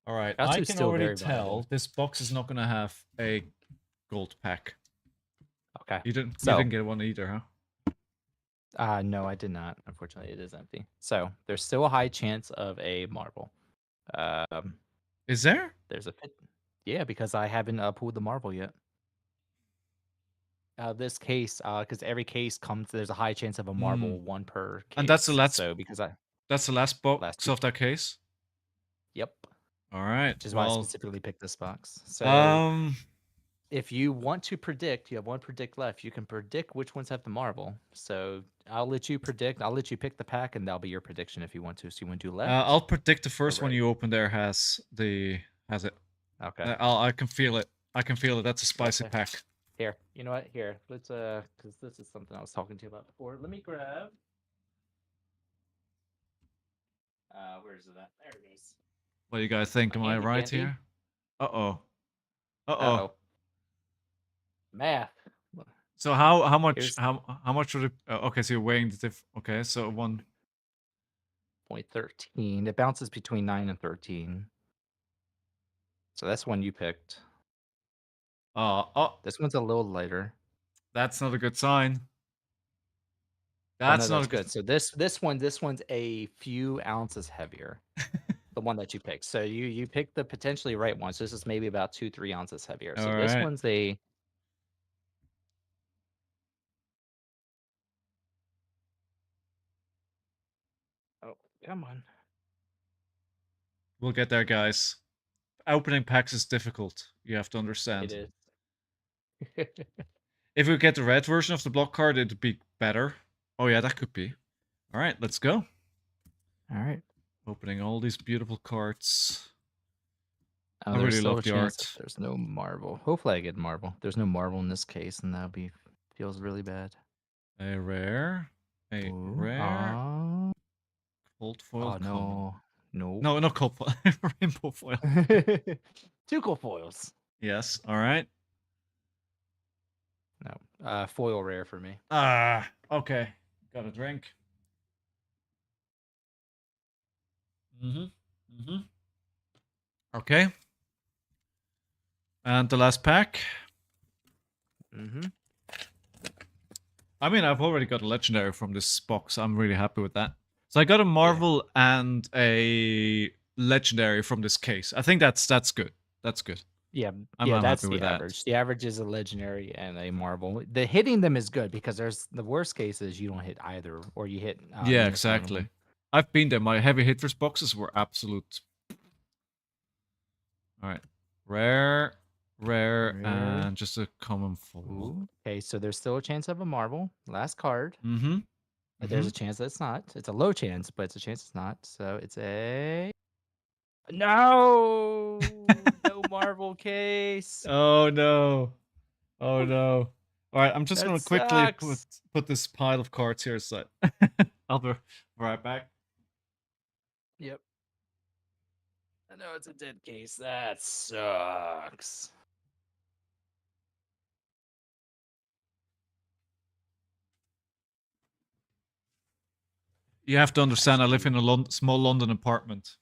All right, I Katsu's can still already very tell viable. this box is not gonna have a gold pack. Okay. You didn't So get one either, huh? no, I did not. Unfortunately, it is empty. So there's still a high chance of a marble. Is there? There's a yeah, because I haven't pulled the marble yet. This case, because every case comes, there's a high chance of a marble, one per case. And that's the last. So because That's the last box Last two. of that case. Yep. All right. Which is why I specifically picked this box. So if you want to predict, you have one predict left. You can predict which ones have the marble. So I'll let you predict. I'll let you pick the pack, and that'll be your prediction if you want to. So you want to do left? I'll predict the first one right? you open there has it. Okay. I can feel it. I can feel it. That's a spicy Okay. pack. Here, you know what? Here, let's because this is something I was talking to you about before. Let me grab. Where is it at? There it is. What do you guys think? Am I right Dandy. here? Uh-oh. Uh-oh. Math. So how much Here's how much would it okay, so you're weighing the okay, so 0.13. It bounces between 9 and 13. So that's one you picked. This one's a little lighter. That's not a good sign. That's That's not a good. So this one's a few ounces heavier. The one that you picked. So you picked the potentially right one. So this is maybe about 2-3 ounces heavier. So this Alright. one's a oh, come on. We'll get there, guys. Opening packs is difficult. You have to understand. It is. If we get the red version of the block card, it'd be better. Oh yeah, that could be. Alright, let's go. Alright. Opening all these beautiful cards. Oh, I really love the art. There's no marble. Hopefully I get marble. There's no marble in this case, and that'll be feels really bad. A rare. A rare. Cold foil. Oh no. No. No, not cold foil. Rainbow foil. 2 cold foils. Yes. Alright. No. Foil rare for me. Okay. Got a drink. Okay. And the last pack. I mean, I've already got a legendary from this box. I'm really happy with that. So I got a Marvel and a legendary from this case. I think that's good. That's good. Yeah, I'm that's happy with the that. average. The average is a legendary and a marble. The hitting them is good because there's the worst case is you don't hit either, or you hit. Yeah, exactly. I've been there. My heavy hitters boxes were absolute. All right, rare, and just a common foil. Okay, so there's still a chance of a marble. Last card. Mm-hmm. But there's a chance that it's not. It's a low chance, but it's a chance it's not. So it's a no, no marble case. Oh no! Oh no! All right, I'm just gonna quickly put this pile of cards here aside. I'll be right back. Yep. I know it's a dead case. That sucks. You have to understand, I live in a small London apartment.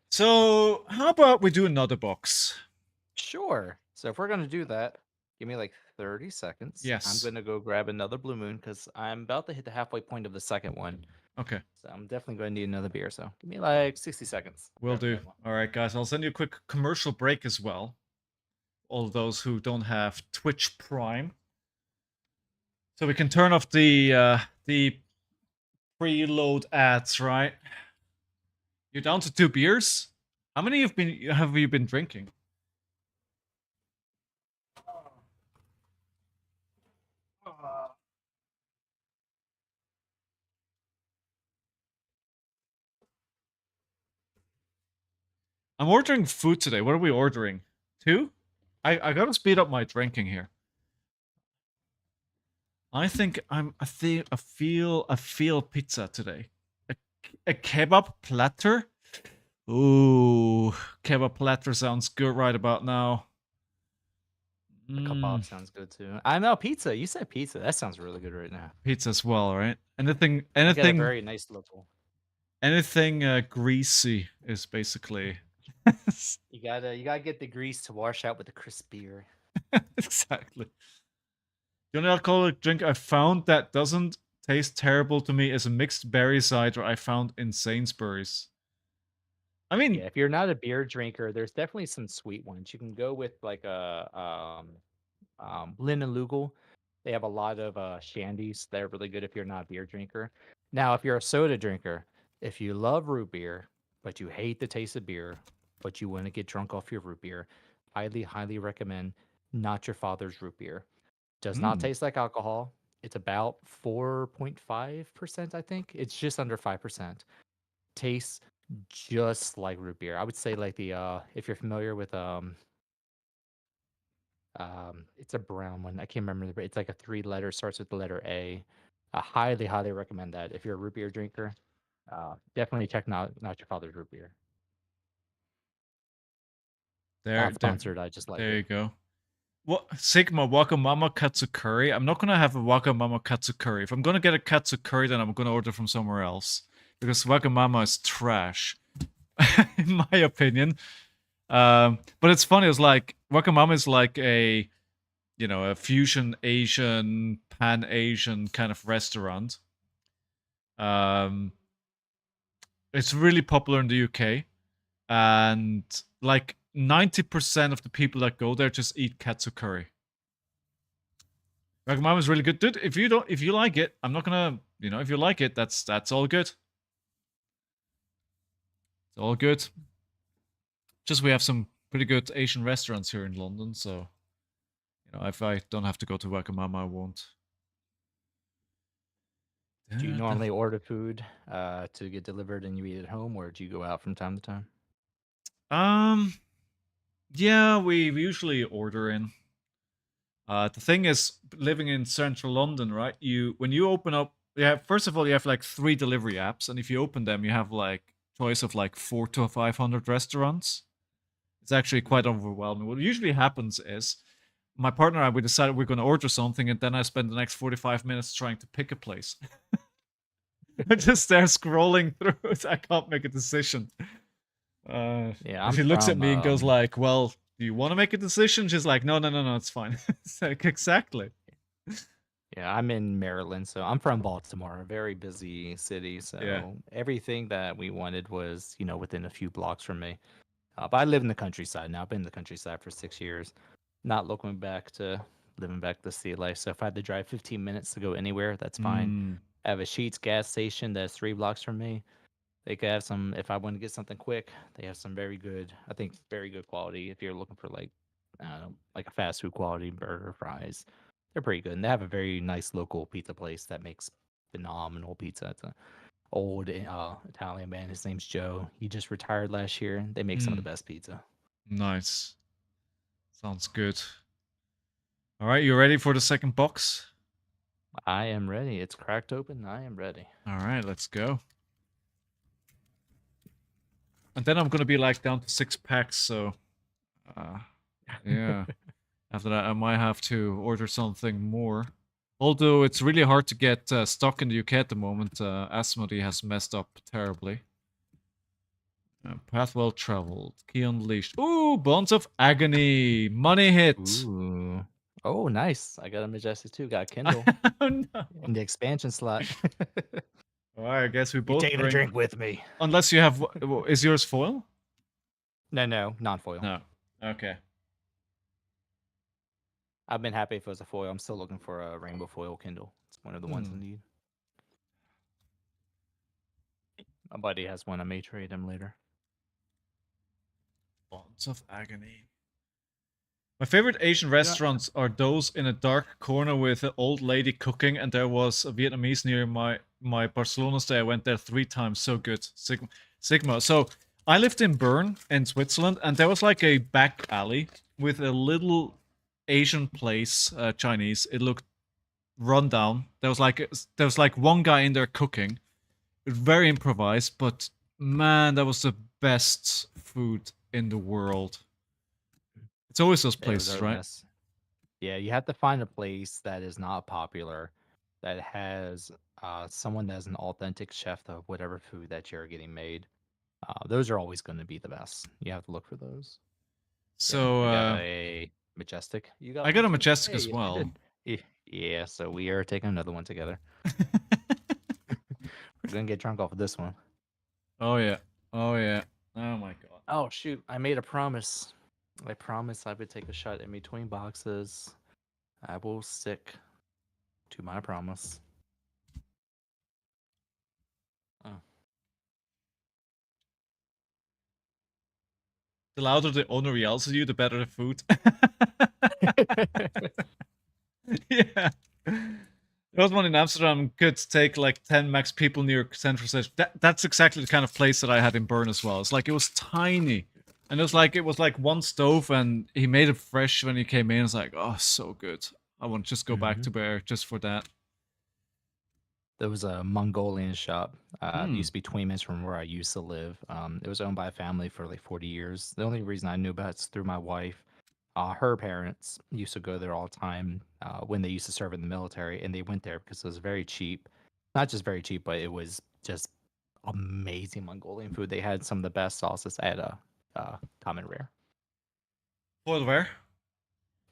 So, how about we do another box? Sure. So if we're gonna do that, give me like 30 seconds. I'm Yes. gonna go grab another Blue Moon because I'm about to hit the halfway point of the second one. Okay. So I'm definitely going to need another beer. So give me like 60 seconds. Will Grab do. another one. All right, guys. I'll send you a quick commercial break as well. All those who don't have Twitch Prime, so we can turn off the preload ads. Right? You're down to 2 beers. How many have you been drinking? I'm ordering food today. What are we ordering? 2? I gotta speed up my drinking here. I think I feel pizza today. A kebab platter. Ooh, kebab platter sounds good right about now. A kebab sounds good too. I know pizza. You said pizza. That sounds really good right now. Pizza as well, right? Anything, I get a anything, very nice local. anything greasy is basically You gotta get the grease to wash out with the crisp beer. exactly. The only alcoholic drink I found that doesn't taste terrible to me is a mixed berry cider I found in Sainsbury's. I mean, Yeah, if you're not a beer drinker, there's definitely some sweet ones. You can go with like a Lynn and Lugal. They have a lot of shandies that are really good if you're not a beer drinker. Now, if you're a soda drinker, if you love root beer, but you hate the taste of beer, but you want to get drunk off your root beer, highly recommend Not Your Father's root beer. Does not taste like alcohol. It's about 4.5%, I think. It's just under 5%. Tastes just like root beer. I would say like the if you're familiar with it's a brown one. I can't remember it's like a 3 letter, starts with the letter A. I highly recommend that if you're a root beer drinker. Definitely check Not Your Father's root beer. Not sponsored. I just like there you it. go. What Sigma Wagamama Katsu Curry? I'm not gonna have a Wagamama Katsu Curry. If I'm gonna get a Katsu Curry, then I'm gonna order from somewhere else because Wagamama is trash, in my opinion. But it's funny. It's like Wagamama is like a, you know, a fusion Asian, Pan Asian kind of restaurant. Um, it's really popular in the UK, and like 90% of the people that go there just eat katsu curry. Wagamama is really good, dude. If you like it, I'm not gonna, you know, if you like it, that's all good. It's all good. Just we have some pretty good Asian restaurants here in London, so you know, if I don't have to go to Wagamama, I won't. Do you normally order food to get delivered and you eat at home, or do you go out from time to time? Yeah, we usually order in. The thing is, living in central London, right? When you open up, yeah, first of all, you have like 3 delivery apps, and if you open them, you have like choice of like 4 to 500 restaurants. It's actually quite overwhelming. What usually happens is my partner and I, we decided we're going to order something, and then I spend the next 45 minutes trying to pick a place. I'm just there scrolling through it. I can't make a decision. Yeah, she looks at me and goes like, "Well, do you want to make a decision?" She's like, "No, it's fine." It's like, exactly. Yeah, I'm in Maryland, so I'm from Baltimore, a very busy city. So everything that we wanted was, you know, within a few blocks from me. But I live in the countryside now. I've been in the countryside for 6 years, not looking back to living back the city life. So if I had to drive 15 minutes to go anywhere, that's fine. I have a Sheetz gas station that's 3 blocks from me. They could have some, if I want to get something quick, they have some very good, I think very good quality. If you're looking for like, I don't know, like a fast food quality burger, fries, they're pretty good. And they have a very nice local pizza place that makes phenomenal pizza. It's an old Italian man. His name's Joe. He just retired last year. They make some of the best pizza. Nice. Sounds good. All right, you ready for the second box? I am ready. It's cracked open. I am ready. All right, let's go. And then I'm gonna be like down to 6 packs, so yeah. After that, I might have to order something more. Although it's really hard to get stock in the UK at the moment. Asmodee has messed up terribly. Path well traveled. Key unleashed. Ooh, Bonds of Agony. Money hit. Ooh. Oh, nice. I got a Majestic too. Got a Kindle Oh no. in the expansion slot. Well, I guess we You're both taking a bring. drink with me. Unless you have. Is yours foil? No, no, non-foil. No. Okay. I've been happy if it was a foil. I'm still looking for a rainbow foil Kindle. It's one of the ones I Hmm. need. My buddy has one. I may trade him later. Bonds of Agony. My favorite Asian Yeah. restaurants are those in a dark corner with an old lady cooking, and there was a Vietnamese near my Barcelona stay. I went there 3 times. So good. Sigma. So I lived in Bern in Switzerland, and there was like a back alley with a little Asian place, Chinese. It looked run down. There was like one guy in there cooking. It was very improvised, but man, that was the best food in the world. It's always those It was places, our right? best. Yeah, you have to find a place that is not popular, that has someone that's an authentic chef of whatever food that you're getting made. Those are always going to be the best. You have to look for those. Yeah, So I got a Majestic. You got I one got a too? Majestic Hey, as yes, you well. did. Yeah, so we are taking another one together. We're gonna get drunk off of this one. Oh yeah. Oh yeah. Oh my god. Oh shoot! I made a promise. I promised I would take a shot in between boxes. I will stick to my promise. Oh. The louder the owner yells at you, the better the food. Yeah. There was one in Amsterdam, could take like 10 max people near Central Station. That's exactly the kind of place that I had in Bern as well. It's like it was tiny. And it was like one stove, and he made it fresh when he came in. It's like, oh, so good. I want to just go back Mhm. to Bear just for that. There was a Mongolian shop. It Hmm. used to be 20 minutes from where I used to live. It was owned by a family for like 40 years. The only reason I knew about it's through my wife. Her parents used to go there all the time when they used to serve in the military, and they went there because it was very cheap. Not just very cheap, but it was just amazing Mongolian food. They had some of the best sauces at Common Rare. Foil where?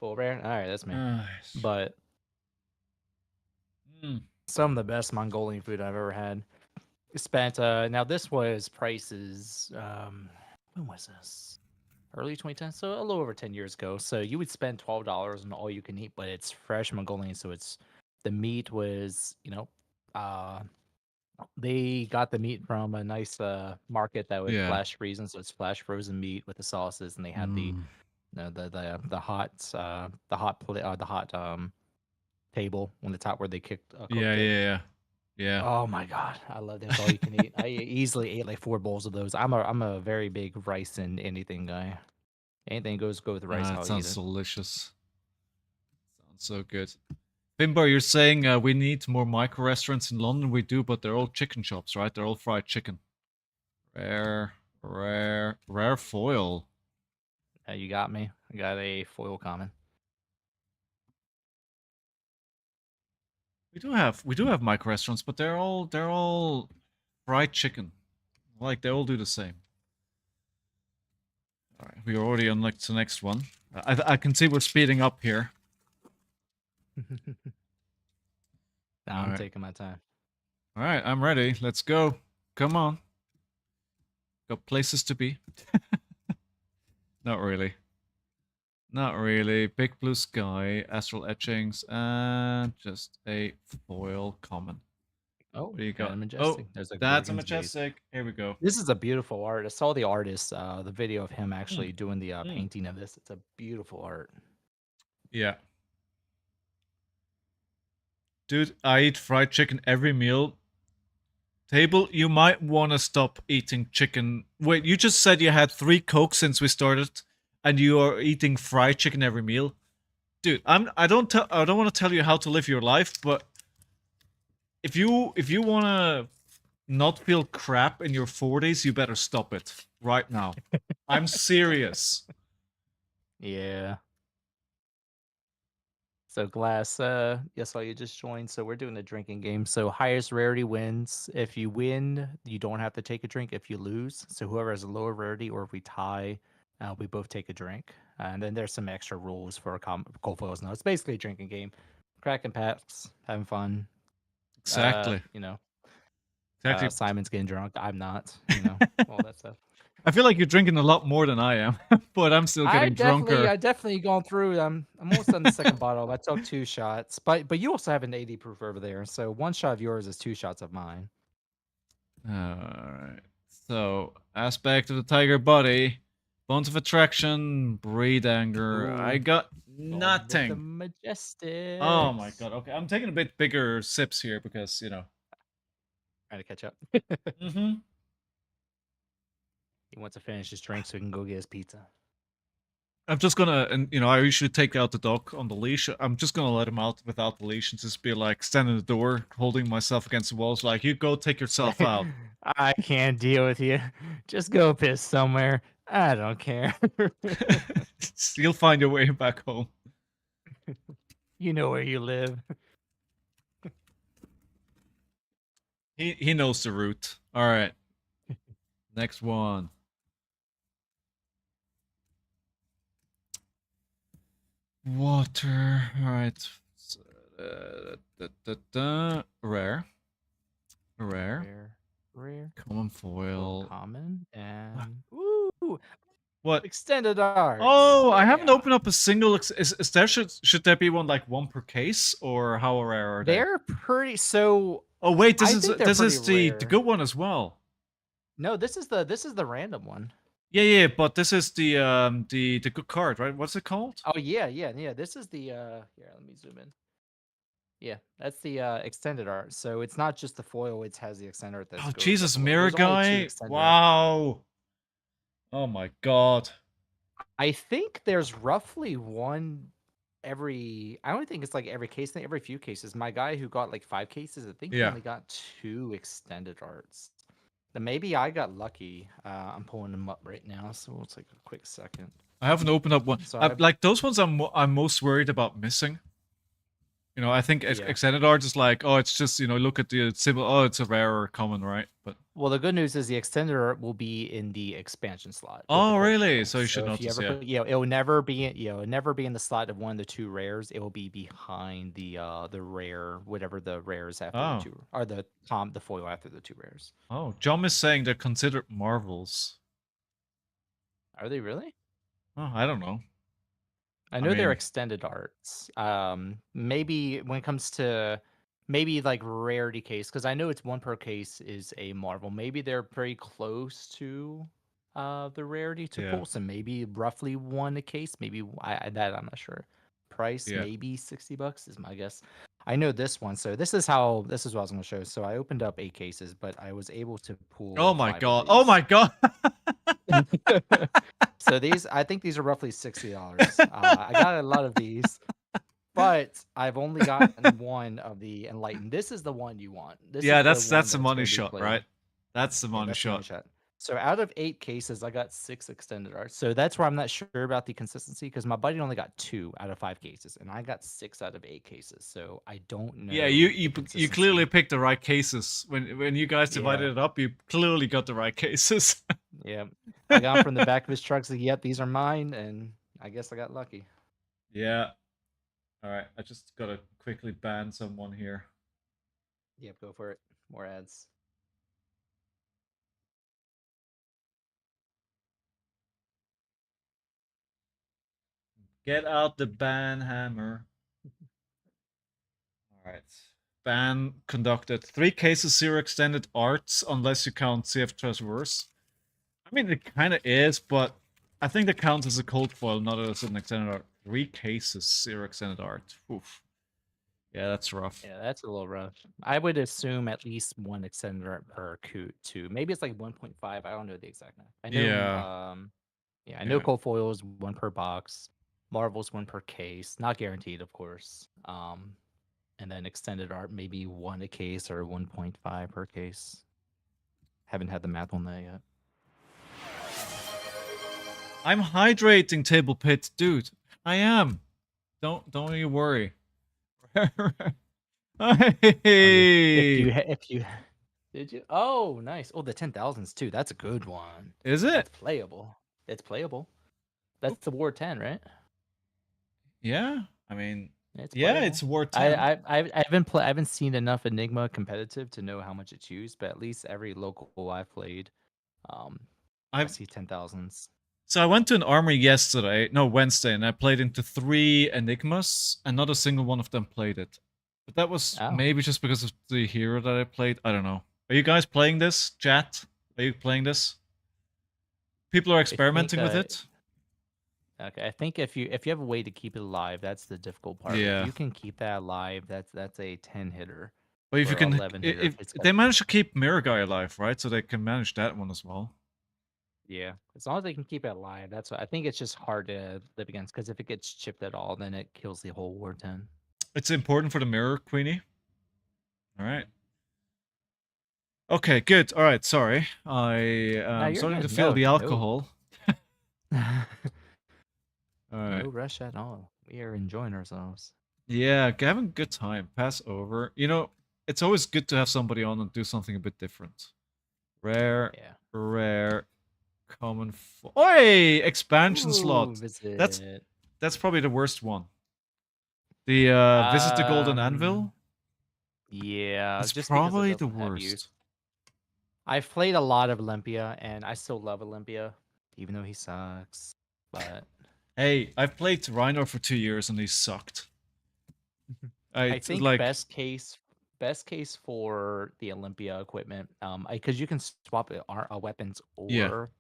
Full Rare? All right, that's me. Nice. But Hmm. some of the best Mongolian food I've ever had. Spent now this was prices when was this? Early 2010, so a little over 10 years ago. So you would spend $12 on all you can eat, but it's fresh Mongolian, so it's the meat was, uh they got the meat from a nice market that would Yeah. flash freeze, and so it's flash frozen meat with the sauces, and they had the Mm. the hot table on the top where they Yeah, cooked it. yeah, yeah. Yeah. Oh my god, I love that. It's all you can eat. I easily ate like 4 bowls of those. I'm a very big rice and anything guy. Anything goes go with rice, That I'll eat sounds it. delicious. Sounds so good. Bimbo, you're saying we need more micro restaurants in London. We do, but they're all chicken shops, right? They're all fried chicken. Rare foil. You got me. I got a foil common. We do have micro restaurants, but they're all fried chicken. Like they all do the same. All right, we already unlocked the next one. I can see we're speeding up here. Nah, All I'm right, taking my time. all right, I'm ready. Let's go. Come on. Got places to be. Not really. Not really. Big blue sky, astral etchings, and just a foil common. Oh, What do you got a got? Oh, majestic. There's a that's a Gorgon's base. majestic. Here we go. This is a beautiful art. I saw the artist, the video of him Mm, actually doing the mm. painting of this. It's a beautiful art. Yeah. Dude, I eat fried chicken every meal. Table, you might want to stop eating chicken. Wait, you just said you had 3 Cokes since we started, and you are eating fried chicken every meal? Dude, I don't want to tell you how to live your life, but if you want to not feel crap in your 40s, you better stop it right now. I'm serious. Yeah. So Glass, yes, all you just joined. So we're doing a drinking game. So highest rarity wins. If you win, you don't have to take a drink. If you lose, so whoever has a lower rarity, or if we tie, We both take a drink, and then there's some extra rules for cold foils. Now it's basically a drinking game, cracking packs, having fun. Exactly. You know, Exactly. Simon's getting drunk. I'm not. All that stuff. I feel like you're drinking a lot more than I am, but I'm still getting drunker. I definitely gone through. I'm almost on the second bottle. I took 2 shots, but you also have an 80 proof over there. So 1 shot of yours is 2 shots of mine. Alright. So, aspect of the tiger body, bones of attraction, breed anger. I Ooh, got gone with the nothing. majestic. Oh my god. Okay, I'm taking a bit bigger sips here because, Trying to catch up. Mm-hmm. He wants to finish his drink so he can go get his pizza. I'm just gonna, and I usually take out the dog on the leash. I'm just gonna let him out without the leash and just be like, stand in the door, holding myself against the walls, like, you go take yourself out. I can't deal with you. Just go piss somewhere. I don't care. You'll find your way back home. You know where you live. He knows the route. All right. Next one. Water. All right. Rare. Rare. Rare. Common foil. Common and ooh, What? extended arts. Oh, I haven't Yeah. opened up a single. Is there should there be one like one per case, or how rare are they? They're pretty. So Oh wait, I think they're this is pretty the rare. good one as well. No, this is the random one. Yeah, but this is the good card, right? What's it called? Oh yeah. This is the here. Let me zoom in. Yeah, that's the extended art. So it's not just the foil; it has the extended art. That Oh goes Jesus, with the foil. mirror There's only 2 guy! extended art. Wow. Oh my god. I think there's roughly one every. I don't think it's like every case. I think every few cases. My guy who got like 5 cases, I think he Yeah. only got 2 extended arts. Then maybe I got lucky. I'm pulling them up right now, so we'll take a quick second. I haven't opened up one. So Like those ones, I'm most worried about missing. I think Yeah. extended art is like, oh, it's just look at the symbol. Oh, it's a rare or common, right? But Well, the good news is the extended art will be in the expansion slot. with the oh, cold really? foil. So you should if you notice, ever yeah. put, it'll never be in, it'll never be in the slot of one of the 2 rares. It will be behind the rare, whatever the rares after Oh. the 2, or the foil after the 2 rares. Oh, John is saying they're considered marvels. Are they really? Oh, I don't know. I know they're mean- extended arts. Maybe when it comes to maybe like rarity case, because I know it's 1 per case is a marvel. Maybe they're very close to the rarity to Yeah. pull, so maybe roughly 1 a case. Maybe that I'm not sure. Price Yeah. maybe $60 is my guess. I know this one, so this is what I was going to show. So I opened up 8 cases, but I was able to pull. Oh my 5 of god! Oh my god! So I think these are roughly $60. I got a lot of these, but I've only gotten 1 of the enlightened. This is the one you want. This Yeah, is that's the gonna money be shot, played. right? That's the Yeah, money that's the money shot. shot. So out of 8 cases, I got 6 extended arts. So that's where I'm not sure about the consistency, because my buddy only got 2 out of 5 cases, and I got 6 out of 8 cases. So I don't know. Yeah, you clearly picked the right cases. When you guys divided it up, you clearly got the right cases. Yeah, I got 'em from the back of his truck. Like, yep, these are mine, and I guess I got lucky. Yeah. All right, I just gotta quickly ban someone here. Yep, go for it. More ads. Get out the ban hammer. All right. Ban conducted. 3 cases, 0 extended arts, unless you count CF Traverse. I mean, it kind of is, but I think that counts as a cold foil, not as an extended art. 3 cases, 0 extended art. Oof. Yeah, that's rough. Yeah, that's a little rough. I would assume at least 1 extended art per coot too. Maybe it's like 1.5. I don't know the exact number. I know. Yeah. I know cold foils 1 per box. Marvels 1 per case. Not guaranteed, of course. And then extended art maybe 1 a case or 1.5 per case. Haven't had the math on that yet. I'm hydrating, Table Pit, dude. I am. Don't you worry. Hey. If you did you? Oh, nice. Oh, the 10,000s too. That's a good one. Is it? That's playable. It's playable. That's the War 10, right? Yeah, I mean, It's yeah, playable. it's War 10. I haven't seen enough Enigma competitive to know how much it's used, but at least every local I've played, I I've see 10,000s. So I went to an armory yesterday, no, Wednesday, and I played into 3 Enigmas, and not a single one of them played it. But that was Oh, maybe just because of the hero that I played. I don't know. Are you guys playing this, chat? Are you playing this? People are I think experimenting with it. okay. I think if you have a way to keep it alive, that's the difficult part. If Yeah. you can keep that alive, that's a 10 hitter But if you or can, 11 hitter. if they manage to keep Mirror Guy alive, right? So they can manage that one as well. Yeah, as long as they can keep it alive, that's what I think. It's just hard to live against because if it gets chipped at all, then it kills the whole War 10. It's important for the Mirror Queenie. All right. Okay, good. All right, sorry. I No, am you're starting to good. feel No, the no, alcohol. All right. no rush at all. We are enjoying ourselves. Yeah, having a good time. Pass over. You know, it's always good to have somebody on and do something a bit different. Rare, Yeah. rare, common. Oi, expansion Ooh, slot. That's visit. that's probably the worst one. The visit the golden anvil. Yeah, It's just because it probably the doesn't have use. worst. I've played a lot of Olympia, and I still love Olympia, even though he sucks. But Hey, I've played Rhino for 2 years and he sucked. I think like best case for the Olympia equipment, because you can swap weapons Yeah. or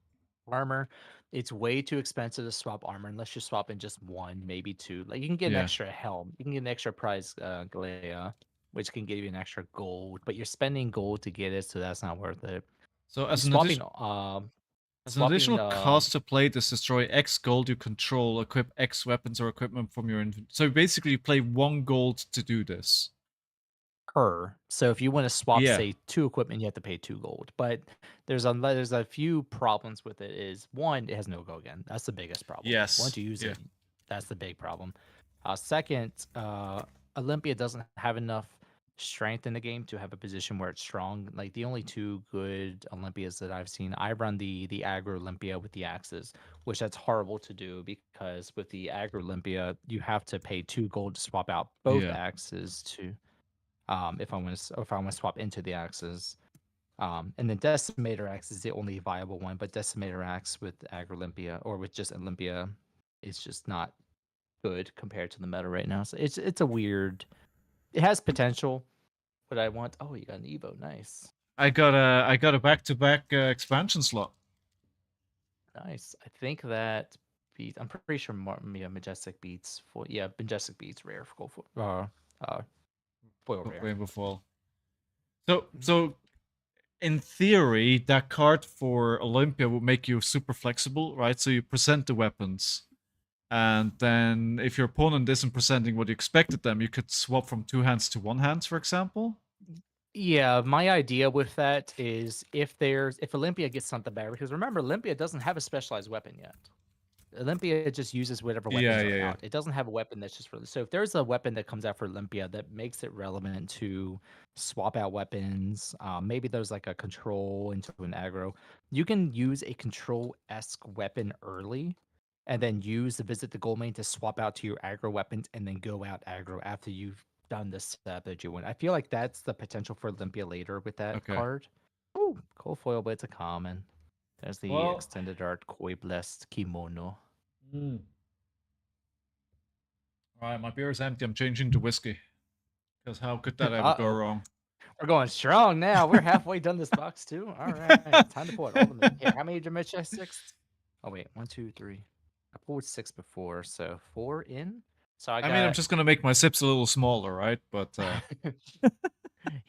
armor. It's way too expensive to swap armor unless you're swapping just one, maybe two. Like you can get an Yeah. extra helm, you can get an extra prize Galea, which can give you an extra gold, but you're spending gold to get it, so that's not worth it. So And as an additional cost to play this, destroy X gold you control, equip X weapons or equipment from your inventory. So basically, you play 1 gold to do this. per. So if you want to swap, Yeah. say, 2 equipment, you have to pay 2 gold. But there's a few problems with it. Is one, it has no go again. That's the biggest problem. Yes. Once you use Yeah. it, that's the big problem. Second, Olympia doesn't have enough strength in the game to have a position where it's strong. Like the only 2 good Olympias that I've seen, I run the aggro Olympia with the axes, which that's horrible to do because with the aggro Olympia, you have to pay 2 gold to swap out both Yeah. axes to if I want to swap into the axes. And then Decimator Axe is the only viable one, but Decimator Axe with Agro Olympia or with just Olympia is just not good compared to the meta right now. So it's a weird. It has potential, but I want. Oh, you got an Evo, nice, I got a back-to-back expansion slot. nice. I think that beat. I'm pretty sure Majestic beats for Majestic beats rare for foil rare. Rainbow Fall. So in theory, that card for Olympia would make you super flexible, right? So you present the weapons, and then if your opponent isn't presenting what you expected them, you could swap from 2 hands to 1 hand, for example. Yeah, my idea with that is if Olympia gets something better, because remember Olympia doesn't have a specialized weapon yet. Olympia just uses whatever weapons are out. It doesn't have a weapon that's just for. So if there's a weapon that comes out for Olympia that makes it relevant to swap out weapons, maybe there's like a control into an aggro. You can use a control-esque weapon early, and then use the visit the gold main to swap out to your aggro weapons, and then go out aggro after you've done the step that you want. I feel like that's the potential for Olympia later with that card. Ooh, cold foil, but it's a common. There's the extended art Koi Blessed Kimono. Alright, my beer is empty. I'm changing to whiskey. Because how could that ever go wrong? We're going strong now. We're halfway done this box too. All right, time to pour it all in. Here, how many did I miss? 6? Oh wait, 1, 2, 3. I poured 6 before, so 4 in. So I mean, I'm just gonna make my sips a little smaller, right? But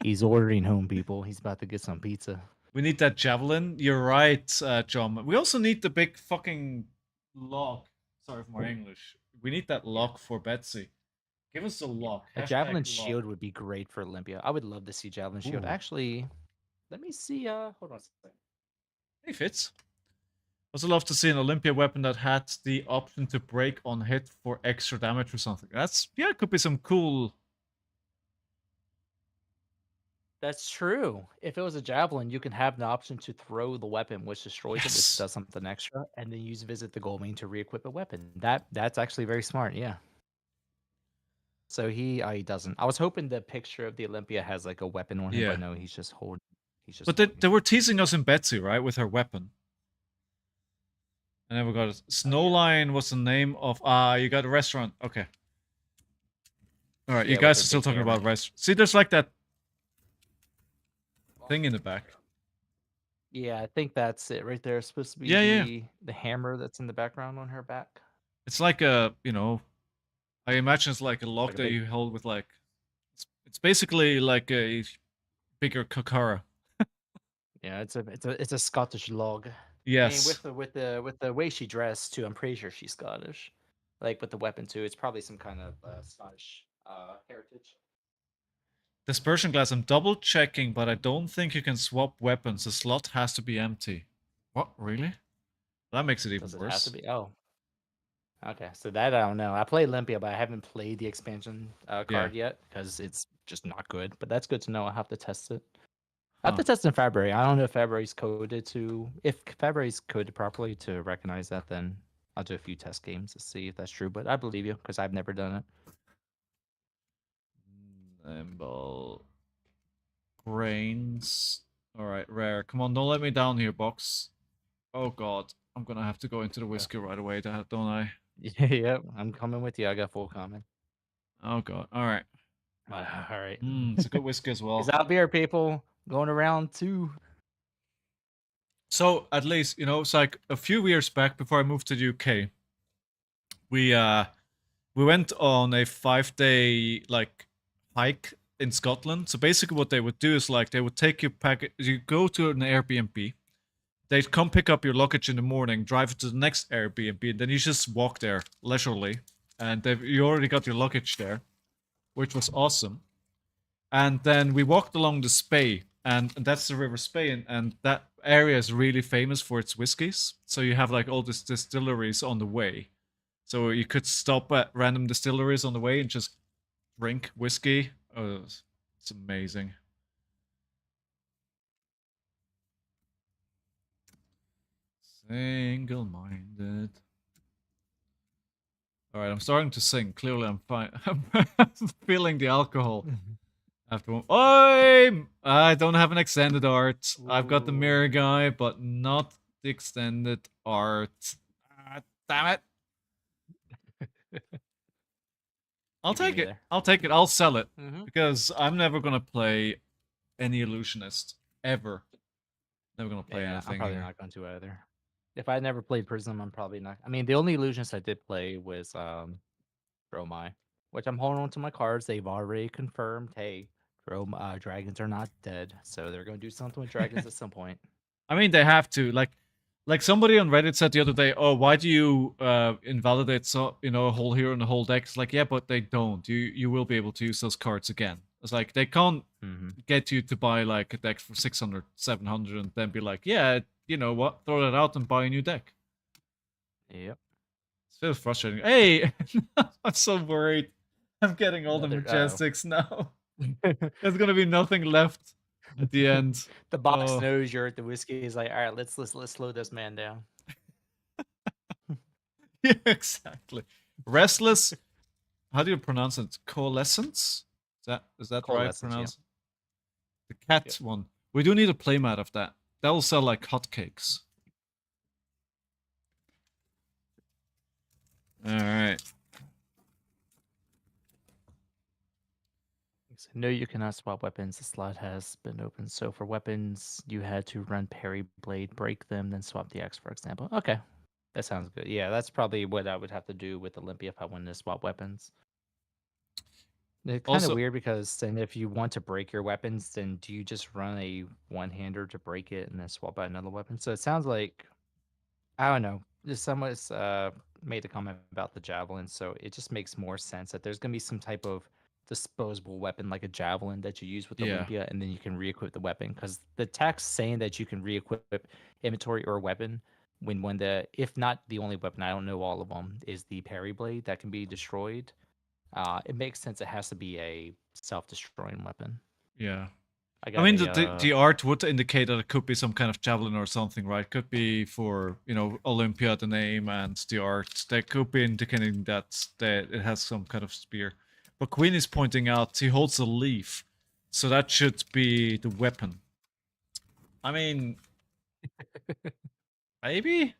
he's ordering home, people. He's about to get some pizza. We need that javelin. You're right, John. We also need the big fucking lock. Sorry for my English. We need that lock for Betsy. Give us a lock. A javelin shield would be great for Olympia. I would love to see javelin shield. Actually, let me see. Hold on a second. Hey, Fitz. Also love to see an Olympia weapon that had the option to break on hit for extra damage or something. It could be some cool. That's true. If it was a javelin, you can have the option to throw the weapon, which destroys it, which Yes. does something extra, and then use visit the goal main to re-equip the weapon. That's actually very smart. Yeah. So he doesn't. I was hoping the picture of the Olympia has like a weapon on him, Yeah. but no, he's just holding. He's just But they, holding they it. were teasing us in Betsy, right, with her weapon. And then we got Yeah. Snowline was the name of you got a restaurant. Okay. All right, you Yeah, with guys her are still big talking hammer. about restaurant. See, there's like that thing in the back. Yeah, I think that's it right there. It's supposed to be Yeah, yeah. the hammer that's in the background on her back. It's like a, I imagine it's like a lock Like a that big. you hold with like it's basically like a bigger kakara. Yeah, it's a Scottish log. I mean, Yes. with the way she dressed too, I'm pretty sure she's Scottish. Like with the weapon too, it's probably some kind of Scottish heritage. Dispersion glass, I'm double checking, but I don't think you can swap weapons. The slot has to be empty. What, really? That makes it even Does it have to worse. be? Oh, okay. So that I don't know. I played Olympia, but I haven't played the expansion Yeah. card yet because it's just not good. But that's good to know. I have to test it. I have Huh. to test in February. I don't know if February's coded to. If February's coded properly to recognize that, then I'll do a few test games to see if that's true. But I believe you because I've never done it. Nimble. Brains. Alright, rare. Come on, don't let me down here, box. Oh god. I'm gonna have to go into the whiskey right away, don't I? Yep, I'm coming with you. I got full comment. Oh god. Alright. All right. It's a good whiskey as It's well. out there, people. Going around too. So at least, it's like a few years back before I moved to the UK, we went on a 5-day like hike in Scotland. So basically what they would do is like they would take you you go to an Airbnb, they'd come pick up your luggage in the morning, drive to the next Airbnb, and then you just walk there leisurely. And you already got your luggage there, which was awesome. And then we walked along the Spey, and that's the River Spey, and that area is really famous for its whiskies. So you have like all these distilleries on the way. So you could stop at random distilleries on the way and just drink whiskey. Oh, it's amazing. Single-minded. All right, I'm starting to sing. Clearly, I'm fine. I'm feeling the alcohol. After one, I don't have an extended art. I've got the mirror guy, but not the extended art. Damn it! I'll You beat take me it. there. I'll take it. I'll sell it Mm-hmm. because I'm never gonna play any illusionist ever. Never gonna play Yeah, I'm anything probably here. not going to either. If I never played Prism, I'm probably not. I mean, the only illusions I did play was Dromai, which I'm holding on to my cards. They've already confirmed, hey, dragons are not dead, so they're going to do something with dragons at some point. I mean, they have to. Like somebody on Reddit said the other day, "Oh, why do you invalidate a whole hero and a whole deck?" It's like, yeah, but they don't. You will be able to use those cards again. It's like they can't Mm-hmm. get you to buy like a deck for 600, 700, and then be like, yeah, you know what? Throw that out and buy a new deck. Yep. It's feels frustrating. Hey, I'm so worried. I'm getting all the Another. Majestics now. There's gonna be nothing left at the end. The box Oh, knows you're at the whiskey. He's like, all right, let's slow this man down. yeah, exactly. Restless. How do you pronounce it? Coalescence? Is that right? Coalescence, yeah. Pronounce the cat Yep. one. We do need a playmat of that. That'll sell like hotcakes. All right. No, you cannot swap weapons. The slot has been open. So for weapons, you had to run parry blade, break them, then swap the X, for example. Okay. That sounds good. Yeah, that's probably what I would have to do with Olympia if I wanted to swap weapons. It's kind of Also, weird because then if you want to break your weapons, then do you just run a one-hander to break it and then swap out another weapon? So it sounds like I don't know. Just someone's made a comment about the javelin, so it just makes more sense that there's gonna be some type of disposable weapon like a javelin that you use with yeah, Olympia, and then you can re-equip the weapon. Because the text saying that you can re-equip inventory or weapon when the if not the only weapon, I don't know all of them, is the parry blade that can be destroyed. It makes sense. It has to be a self-destroying weapon. yeah. I I got mean, a the art would indicate that it could be some kind of javelin or something, right? Could be for, Olympia, the name, and the art. That could be indicating that it has some kind of spear. But Queen is pointing out he holds a leaf, so that should be the weapon. I mean, maybe.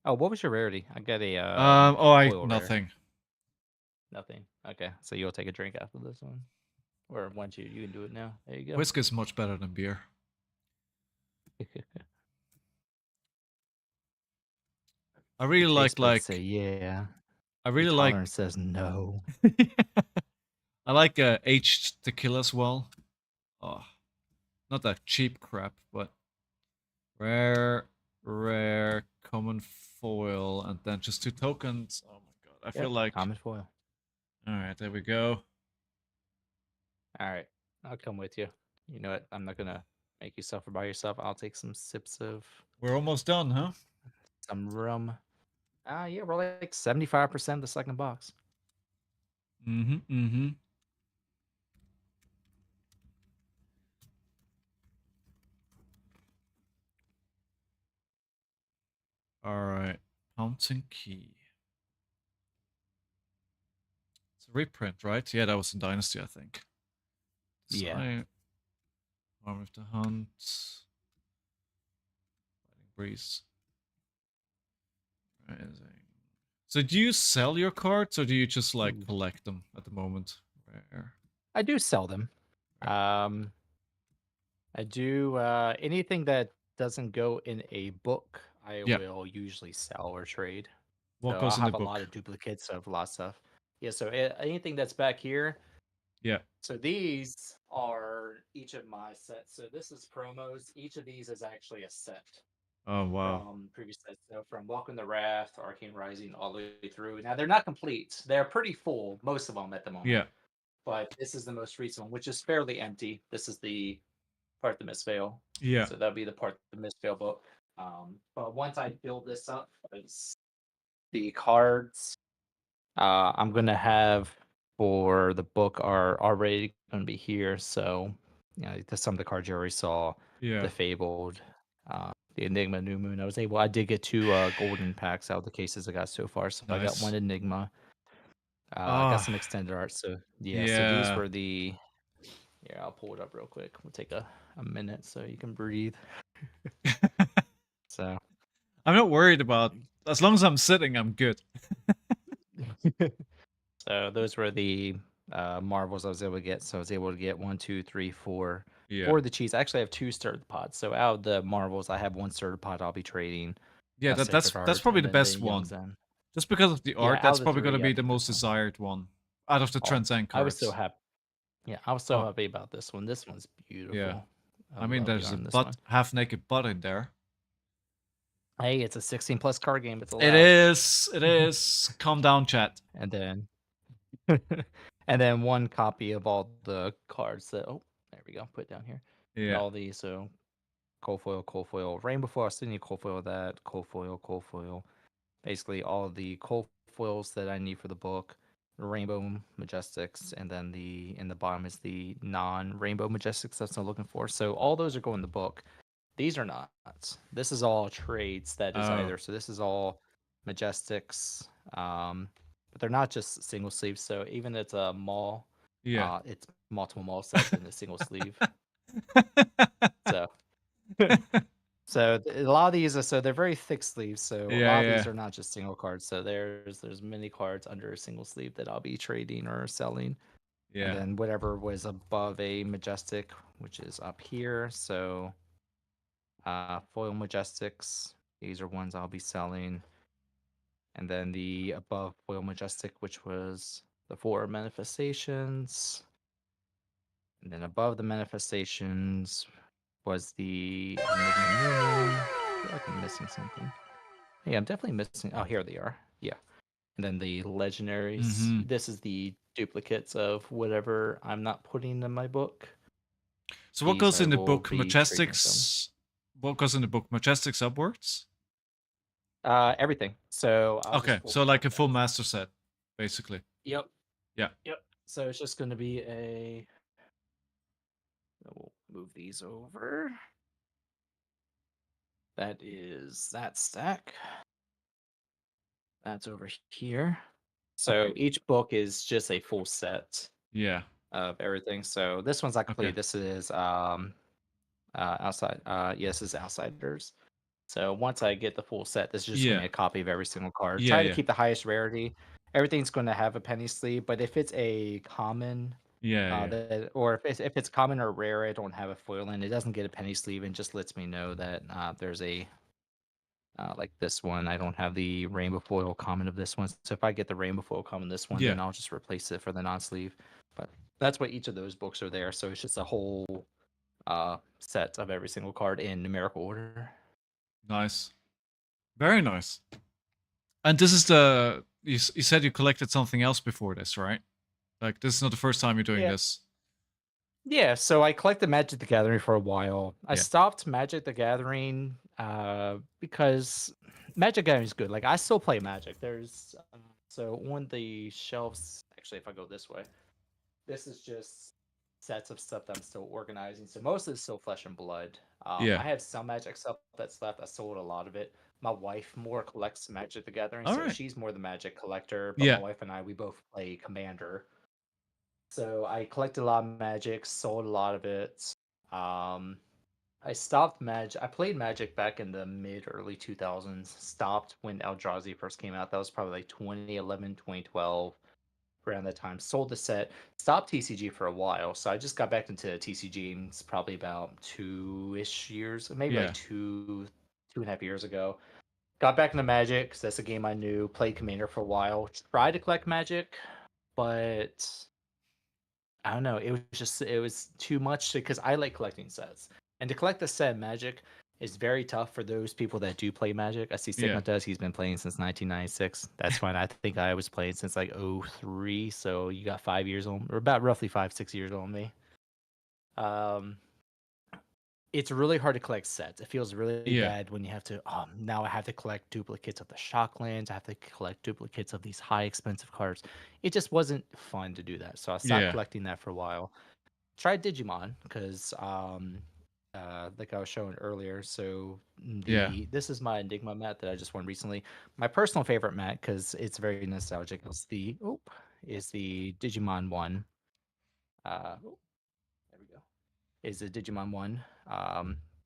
Oh, what was your rarity? I got a foil rare. Nothing. Nothing. Okay, so you'll take a drink after this one, or once you can do it now. There you go. Whiskey is much better than beer. I really Taste buds like. say yeah. I Your really like. tolerance says no. I like aged tequila as well. Oh, not that cheap crap, but rare, common foil, and then just 2 tokens. Oh my god, I feel like. Common foil. All right, there we go. All right, I'll come with you. You know what? I'm not gonna make you suffer by yourself. I'll take some sips of We're almost done, huh? some rum. Yeah, we're like 75% the second box. Mm-hmm. All right, Fountain Key. It's a reprint, right? Yeah, that was in Dynasty, I think. Yeah. Arm of the Hunt. Fighting Breeze. Amazing. So do you sell your cards or do you just like collect them at the moment? Rare. I do sell them. I do anything that doesn't go in a book, I will usually sell or trade. What So goes I'll in the have a book? lot of duplicates of a lot of stuff. Yeah, so anything that's back here. Yeah. So these are each of my sets. So this is promos. Each of these is actually a set. Oh wow. From previous sets. So from Welcome to Wrath, Arcane Rising, all the way through. Now they're not complete. They're pretty full, most of them at the moment. Yeah. But this is the most recent one, which is fairly empty. This is the part the Mistveil. Yeah. So that'll be the part the Mistveil book. But once I build this up, the cards I'm gonna have for the book are already gonna be here. So some of the cards you already saw. Yeah. The Fabled, the Enigma New Moon. I did get 2 golden packs out of the cases I got so far. So I got Nice. one Enigma. I got some extended art. So so these were the. Yeah, I'll pull it up real quick. We'll take a minute so you can breathe. So I'm not worried about, as long as I'm sitting, I'm good. So those were the marvels I was able to get. So I was able to get 1, 2, 3, 4. Yeah. 4 of the cheese. I actually have 2 starter pods. So out of the marvels, I have 1 starter pod I'll be trading. Yeah, that's probably the best one. Just because of the art, that's probably going to be the most desired one out of the Transcend cards. I was so happy. Yeah, I was so happy about this one. This one's beautiful. Yeah. I mean, there's a half-naked butt in there. Hey, it's a 16 plus card game. It's allowed. It is. It is. Calm down, chat. And then 1 copy of all the cards that. Oh, there we go. Put it down here. Yeah. And all these. So cold foil, rainbow foil. I still need cold foil. That cold foil. Basically, all the cold foils that I need for the book. Rainbow Majestics, and then in the bottom is the non-rainbow Majestics that's I'm looking for. So all those are going in the book. These are not. This is all trades that is either. So this is all Majestics, but they're not just single sleeves. So even if it's a mall, it's multiple mall sets in a single sleeve. So a lot of these are they're very thick sleeves. So a lot of these are not just single cards. So there's many cards under a single sleeve that I'll be trading or selling. Yeah. And then whatever was above a Majestic, which is up here. So foil Majestics, these are ones I'll be selling. And then the above foil Majestic, which was the 4 manifestations. And then above the manifestations was the I feel like I'm missing something. Yeah, I'm definitely missing. Oh, here they are. Yeah. And then the legendaries. Mm-hmm. This is the duplicates of whatever I'm not putting in my book. So what goes in the book? Majestics? What goes in the book? Majestics upwards? Everything. So okay, so like a full master set, basically. Yep. Yeah. Yep. So it's just going to be a So we'll move these over. That is that stack. That's over here. So Okay. each book is just a full set Yeah. of everything. So this one's actually Okay. this is outside yes, this is Outsiders. So once I get the full set, this is just gonna Yeah. be a copy of every single card. Yeah. Try to Yeah. keep the highest rarity. Everything's going to have a penny sleeve, but if it's a common, Yeah. Yeah. or if it's common or rare, I don't have a foil in. It doesn't get a penny sleeve and just lets me know that there's a like this one. I don't have the rainbow foil common of this one. So if I get the rainbow foil common this one, Yeah. then I'll just replace it for the non-sleeve. But that's what each of those books are there. So it's just a whole set of every single card in numerical order. Nice. Very nice. And this is the you said you collected something else before this, right? Like this is not the first time you're doing Yeah. this. Yeah, so I collected Magic the Gathering for a while. I Yeah. stopped Magic the Gathering because Magic Gathering is good. Like I still play Magic. There's so on the shelves. Actually, if I go this way, this is just sets of stuff that I'm still organizing. So most of it's still Flesh and Blood. Yeah. I have some Magic stuff that's left. I sold a lot of it. My wife more collects Magic the Gathering, All so right. she's more the Magic collector. But my Yeah. wife and I, we both play Commander. So I collected a lot of Magic, sold a lot of it. Um, I stopped Magic. I played Magic back in the mid early 2000s. Stopped when Eldrazi first came out. That was probably like 2011, 2012, around that time. Sold the set. Stopped TCG for a while. So I just got back into TCG. And it's probably about 2-ish years, maybe Yeah. like 2.5 years ago. Got back into Magic because that's a game I knew. Played Commander for a while. Tried to collect Magic, but I don't know. It was too much because I like collecting sets, and to collect a set of Magic is very tough for those people that do play Magic. I see Yeah. Sigma does. He's been playing since 1996. That's fine. I think I was playing since like '03. So you got 5 years on, or about roughly 5-6 years on me. Um, it's really hard to collect sets. It feels really Yeah. bad when you have to. Now I have to collect duplicates of the Shocklands. I have to collect duplicates of these high expensive cards. It just wasn't fun to do that. So I stopped Yeah. collecting that for a while. Tried Digimon because like I was showing earlier. So Yeah. this is my Enigma mat that I just won recently. My personal favorite mat because it's very nostalgic is the Digimon one. There we go. Is the Digimon one,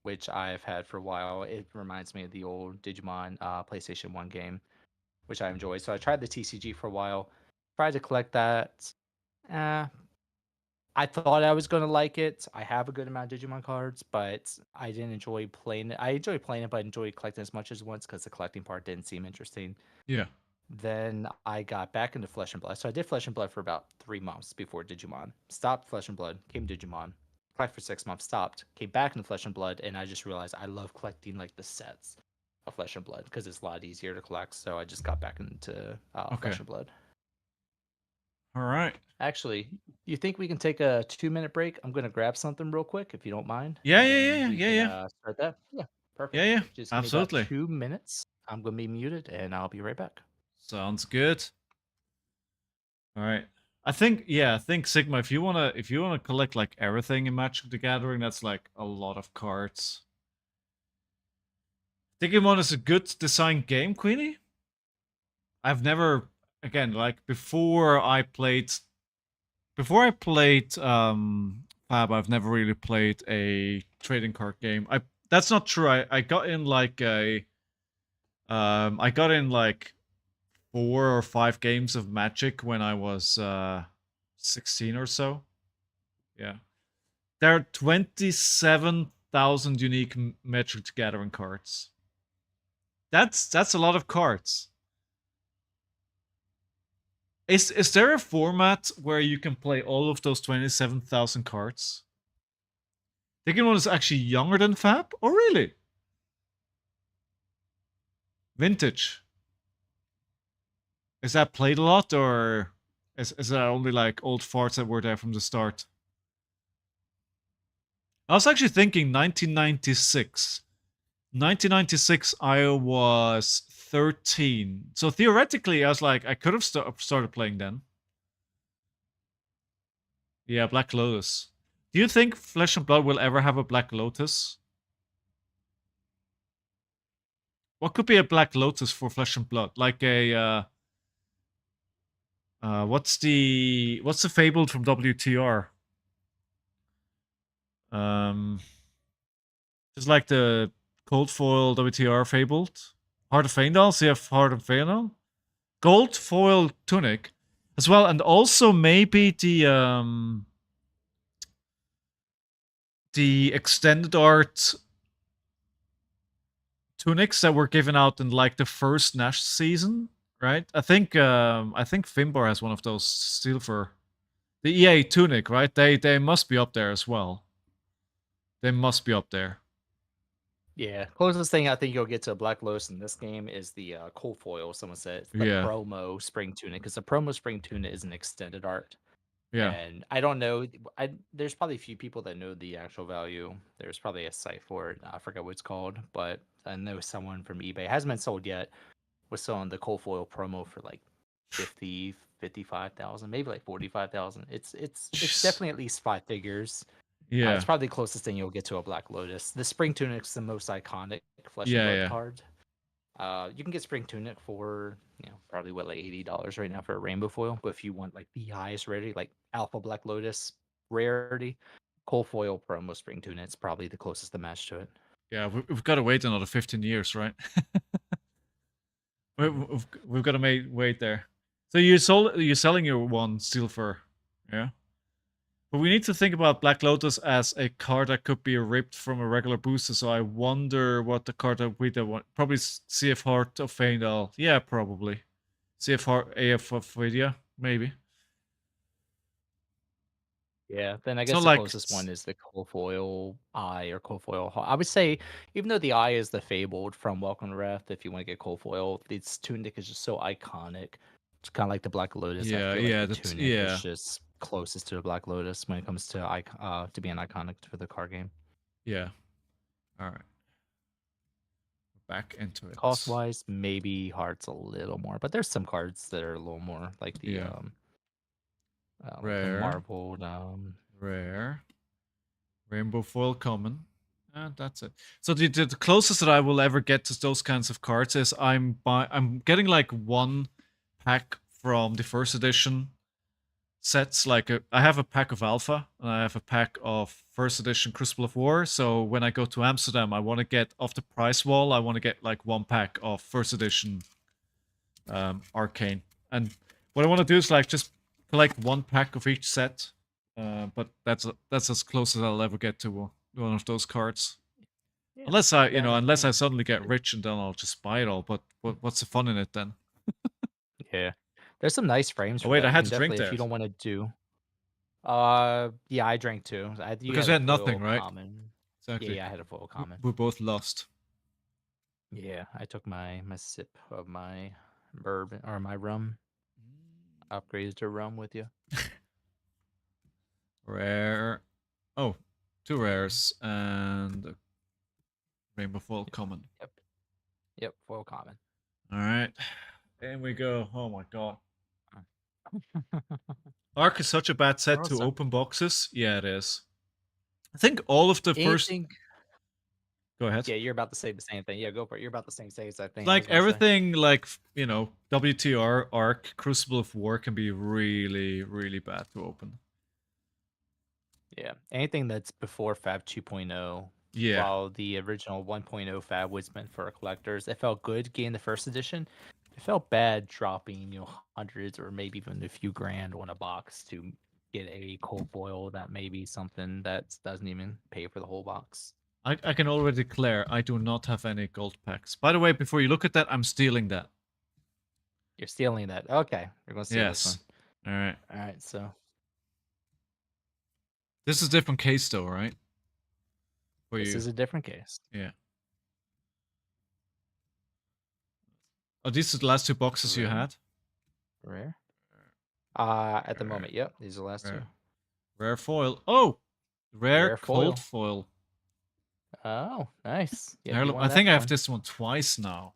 which I've had for a while. It reminds me of the old Digimon PlayStation 1 game, which I enjoy. So I tried the TCG for a while, tried to collect that. Uh, I thought I was gonna like it. I have a good amount of Digimon cards, but I didn't enjoy playing it. I enjoy playing it, but I enjoyed collecting as much as once because the collecting part didn't seem interesting. Yeah. Then I got back into Flesh and Blood. So I did Flesh and Blood for about 3 months before Digimon. Stopped Flesh and Blood, came Digimon. Collected for 6 months, stopped, came back into Flesh and Blood, and I just realized I love collecting like the sets of Flesh and Blood because it's a lot easier to collect. So I just got back into Okay. Flesh and Blood. All right. Actually, you think we can take a 2-minute break? I'm gonna grab something real quick if you don't mind. Yeah. And Yeah. then Yeah. we Yeah. can Yeah. start that. Yeah, Yeah. perfect. Yeah. Just give me about Absolutely. 2 minutes. I'm gonna be muted and I'll be right back. Sounds good. All right. I think Sigma, if you wanna collect like everything in Magic the Gathering, that's like a lot of cards. Digimon is a good design game, Queenie. I've never again like before I played Fab, I've never really played a trading card game. That's not true. I got in like I got in like 4 or 5 games of Magic when I was 16 or so. Yeah. There are 27,000 unique Magic the Gathering cards. That's a lot of cards. Is there a format where you can play all of those 27,000 cards? Digimon is actually younger than Fab? Oh, really? Vintage. Is that played a lot, or is that only like old farts that were there from the start? I was actually thinking 1996. 1996, I was 13. So theoretically, I was like, I could have started playing then. Yeah, Black Lotus. Do you think Flesh and Blood will ever have a Black Lotus? What could be a Black Lotus for Flesh and Blood? Like a what's the Fabled from WTR? Just like the Cold Foil WTR Fabled. Heart of Faendal, so you have Heart of Faendal. Gold Foil Tunic as well, and also maybe the extended art tunics that were given out in like the first Nash season, right? I think Finbar has one of those silver. The EA tunic, right? They must be up there as well. They must be up there. Yeah, closest thing I think you'll get to a Black Lotus in this game is the cold foil. Someone said it's the Yeah. promo spring tunic, because the promo spring tunic is an extended art. Yeah. And I don't know. There's probably a few people that know the actual value. There's probably a site for it. I forget what it's called, but I know someone from eBay, hasn't been sold yet, was selling the cold foil promo for like 50, 55,000, maybe like 45,000. It's Jeez. definitely at least 5 figures. Yeah. It's probably the closest thing you'll get to a Black Lotus. The Spring Tunic's the most iconic Flesh and Yeah, Blood yeah. card. You can get Spring Tunic for probably what, like $80 right now for a rainbow foil. But if you want like the highest rarity, like Alpha Black Lotus rarity, cold foil promo Spring Tunic's probably the closest to match to it. Yeah, we've got to wait another 15 years, right? We've got to wait there. So you're selling your one Steel Fur, yeah? But we need to think about Black Lotus as a card that could be ripped from a regular booster. So I wonder what the card that we want. Probably CF Heart of Faendal. Yeah, probably. CF Heart AF of Vidya, maybe. Yeah, then I It's guess not the like closest one is the cold foil eye or cold foil. I would say, even though the eye is the fabled from Welcome to Wrath, if you want to get cold foil, its tunic is just so iconic. It's kind of like the Black Lotus. Yeah, I feel yeah, like the that's tunic yeah. is just closest to the Black Lotus when it comes to being iconic for the card game. Yeah. All right. Back into it. Cost wise, maybe Heart's a little more, but there's some cards that are a little more, like the Yeah. the Rare. marbled Rare. Rainbow foil common. And that's it. So the closest that I will ever get to those kinds of cards is I'm getting like one pack from the first edition sets. Like I have a pack of Alpha and I have a pack of first edition Crucible of War. So when I go to Amsterdam, I want to get off the price wall. I want to get like one pack of first edition Arcane. And what I want to do is like just collect one pack of each set. But that's as close as I'll ever get to one of those cards. Yeah, unless I suddenly get rich and then I'll just buy it all. But what's the fun in it then? Yeah, there's some nice frames. Oh wait, that. I had to drink if there. you don't want to do. Yeah, I drank too. Because we had nothing, right? Common. Exactly. Yeah, I had a full common. We both lost. Yeah, I took my sip of my bourbon or my rum. Upgraded to rum with you. Rare. Oh, 2 rares and a rainbow foil common. Yep, foil common. All right. In we go. Oh my god. Arc is such a bad set to open boxes. Yeah, it is. I think all of the first. Go ahead. Yeah, you're about to say the same thing. Yeah, go for it. You're about the same thing as I think. Like everything, like WTR, Arc, Crucible of War can be really, really bad to open. Yeah, anything that's before Fab 2.0. Yeah. While the original 1.0 Fab was meant for collectors, it felt good getting the first edition. It felt bad dropping, hundreds or maybe even a few grand on a box to get a cold foil that may be something that doesn't even pay for the whole box. I can already declare I do not have any gold packs. By the way, before you look at that, I'm stealing that. You're stealing that. Okay, we're gonna steal this one. All right. All right. So this is a different case, though, right? This is a different case. Yeah. Oh, these are the last 2 boxes you had? Rare? At the moment, yep. These are the last 2. Rare foil. Oh! Rare cold foil. Oh, nice. Yeah, I think I have this one twice now.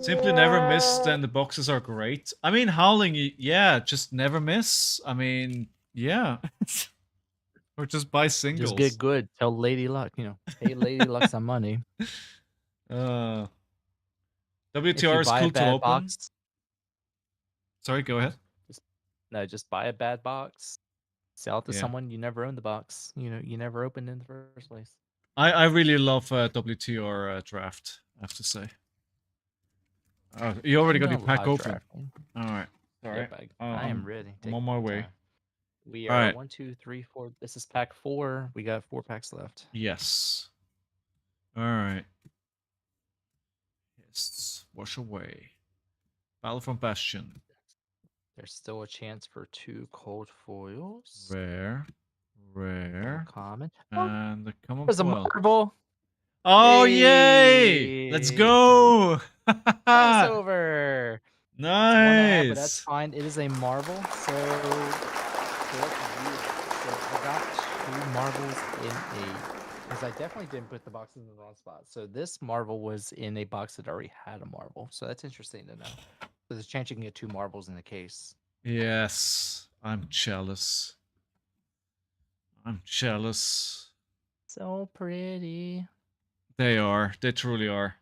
Simply never miss, then the boxes are great. I mean, Howling, yeah, just never miss. I mean, yeah. Or just buy Just get singles. good. Tell Lady Luck, pay Lady Luck some money. Uh, If you WTR is buy a cool to bad open. box, Sorry, go ahead. just buy a bad box, sell it to Yeah. someone you never owned the box. You never opened in the first place. I really love WTR draft, I have to say. You already I'm got your doing pack live open. drafting. Alright. Alright. Yep, I am ready. I'm Take on my your way. time. We are Alright. 1, 2, 3, 4. This is pack 4. We got 4 packs left. Yes. Alright. Yes. Wash away. Battle from Bastion. There's still a chance for 2 cold foils. Rare. Rare. Common. And the common There's a foil. marble. Oh, yay! Let's Yay! go! Crossover. It's 1 ad, but that's Nice! fine. It is a marble, so let's view it. So I got 2 marbles in a because I definitely didn't put the boxes in the wrong spot. So this marble was in a box that already had a marble. So that's interesting to know. So there's a chance you can get 2 marbles in the case. Yes, I'm jealous. I'm jealous. So pretty. They are. They truly are.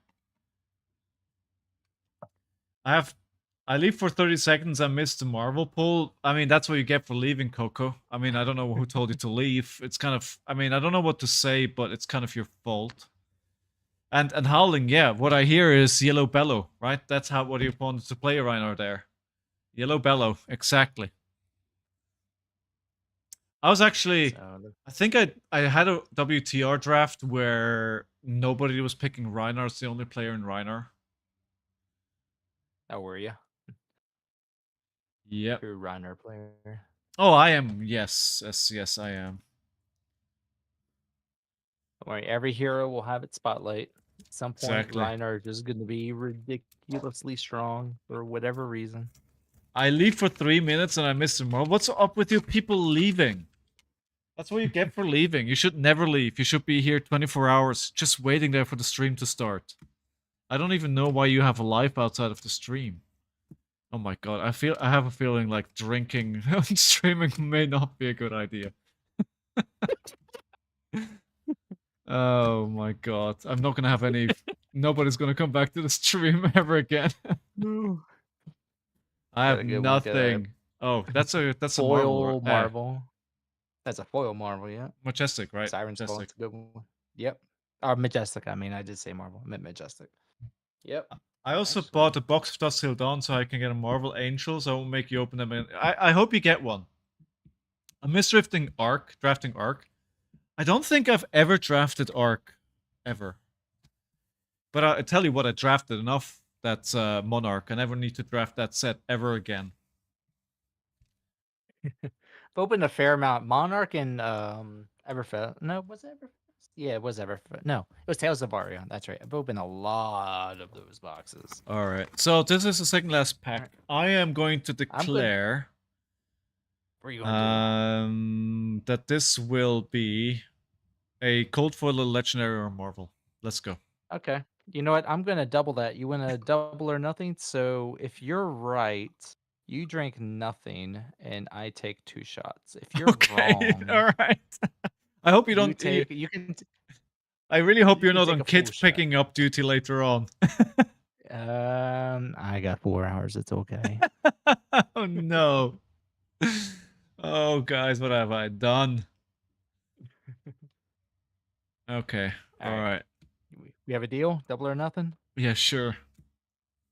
I leave for 30 seconds. I missed the Marvel pull. I mean, that's what you get for leaving, Coco. I mean, I don't know who told you to leave. It's kind of, I mean, I don't know what to say, but it's kind of your fault. And Howling, yeah, what I hear is Yellow Bellow, right? That's how what your opponent to play Rhino there. Yellow Bellow, exactly. I was actually, I think I had a WTR draft where nobody was picking Reiner as the only player in Reiner. How were you? Yep. True Reiner player. Oh, I am. Yes, yes, I am. Don't worry, every hero will have its spotlight. At some point, Exactly. Reiner is going to be ridiculously strong for whatever reason. I leave for 3 minutes and I miss them. Well, what's up with you people leaving? That's what you get for leaving. You should never leave. You should be here 24 hours just waiting there for the stream to start. I don't even know why you have a life outside of the stream. Oh my god, I have a feeling like drinking and streaming may not be a good idea. Oh my god, I'm not gonna have any. Nobody's gonna come back to the stream ever again. I have nothing. Oh, that's a foil marble. Marble. That's a foil marble, yeah. Majestic, right? Siren's Majestic. Call, a good one. Yep. Or Majestic, I mean, I did say marble. I meant Majestic. Yep. I also bought a box of Dust Till Dawn so I can get a Marvel Angel, so I won't make you open them. I hope you get one. A Misdrifting Arc, drafting Arc. I don't think I've ever drafted Arc, ever. But I tell you what, I drafted enough. That's Monarch. I never need to draft that set ever again. I've opened a fair amount. Monarch and Everfest. No, was it Everfest? Yeah, it was Everfest. No, it was Tales of Aria. That's right. I've opened a lot of those boxes. All right. So this is the second last pack. Right. I am going to declare that this will be a cold foil, legendary, or Marvel. Let's go. Okay. You know what? I'm gonna double that. You win a double or nothing. So if you're right, you drink nothing, and I take 2 shots. If you're wrong, all right. I hope you don't take. You can. I really hope you're can not take on a full kid shot. picking up duty later on. I got 4 hours. It's okay. Oh no. Oh guys, what have I done? Okay. All right. We have a deal? Double or nothing? Yeah, sure.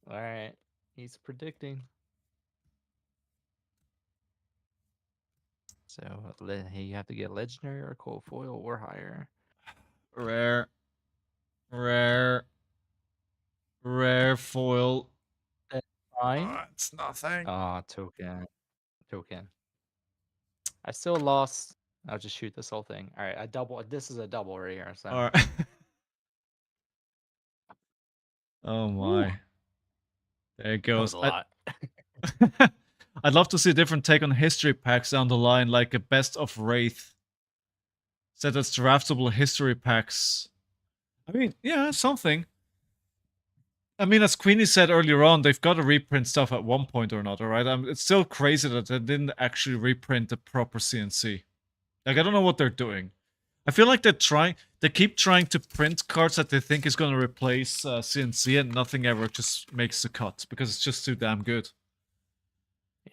All right. He's predicting. So you have to get legendary or cold foil or higher. Rare. Rare. Rare foil. That's fine. Oh, it's nothing. Ah, token. Token. I still lost. I'll just shoot this whole thing. All right, I double. This is a double right here. So. All right. Oh my. Ooh. There it goes. That was a lot. I'd love to see a different take on history packs down the line, like a best of Wraith. Set as draftable history packs. I mean, yeah, something. I mean, as Queenie said earlier on, they've got to reprint stuff at one point or another, right? It's still crazy that they didn't actually reprint the proper CNC. Like, I don't know what they're doing. I feel like they keep trying to print cards that they think is going to replace CNC, and nothing ever just makes the cut because it's just too damn good.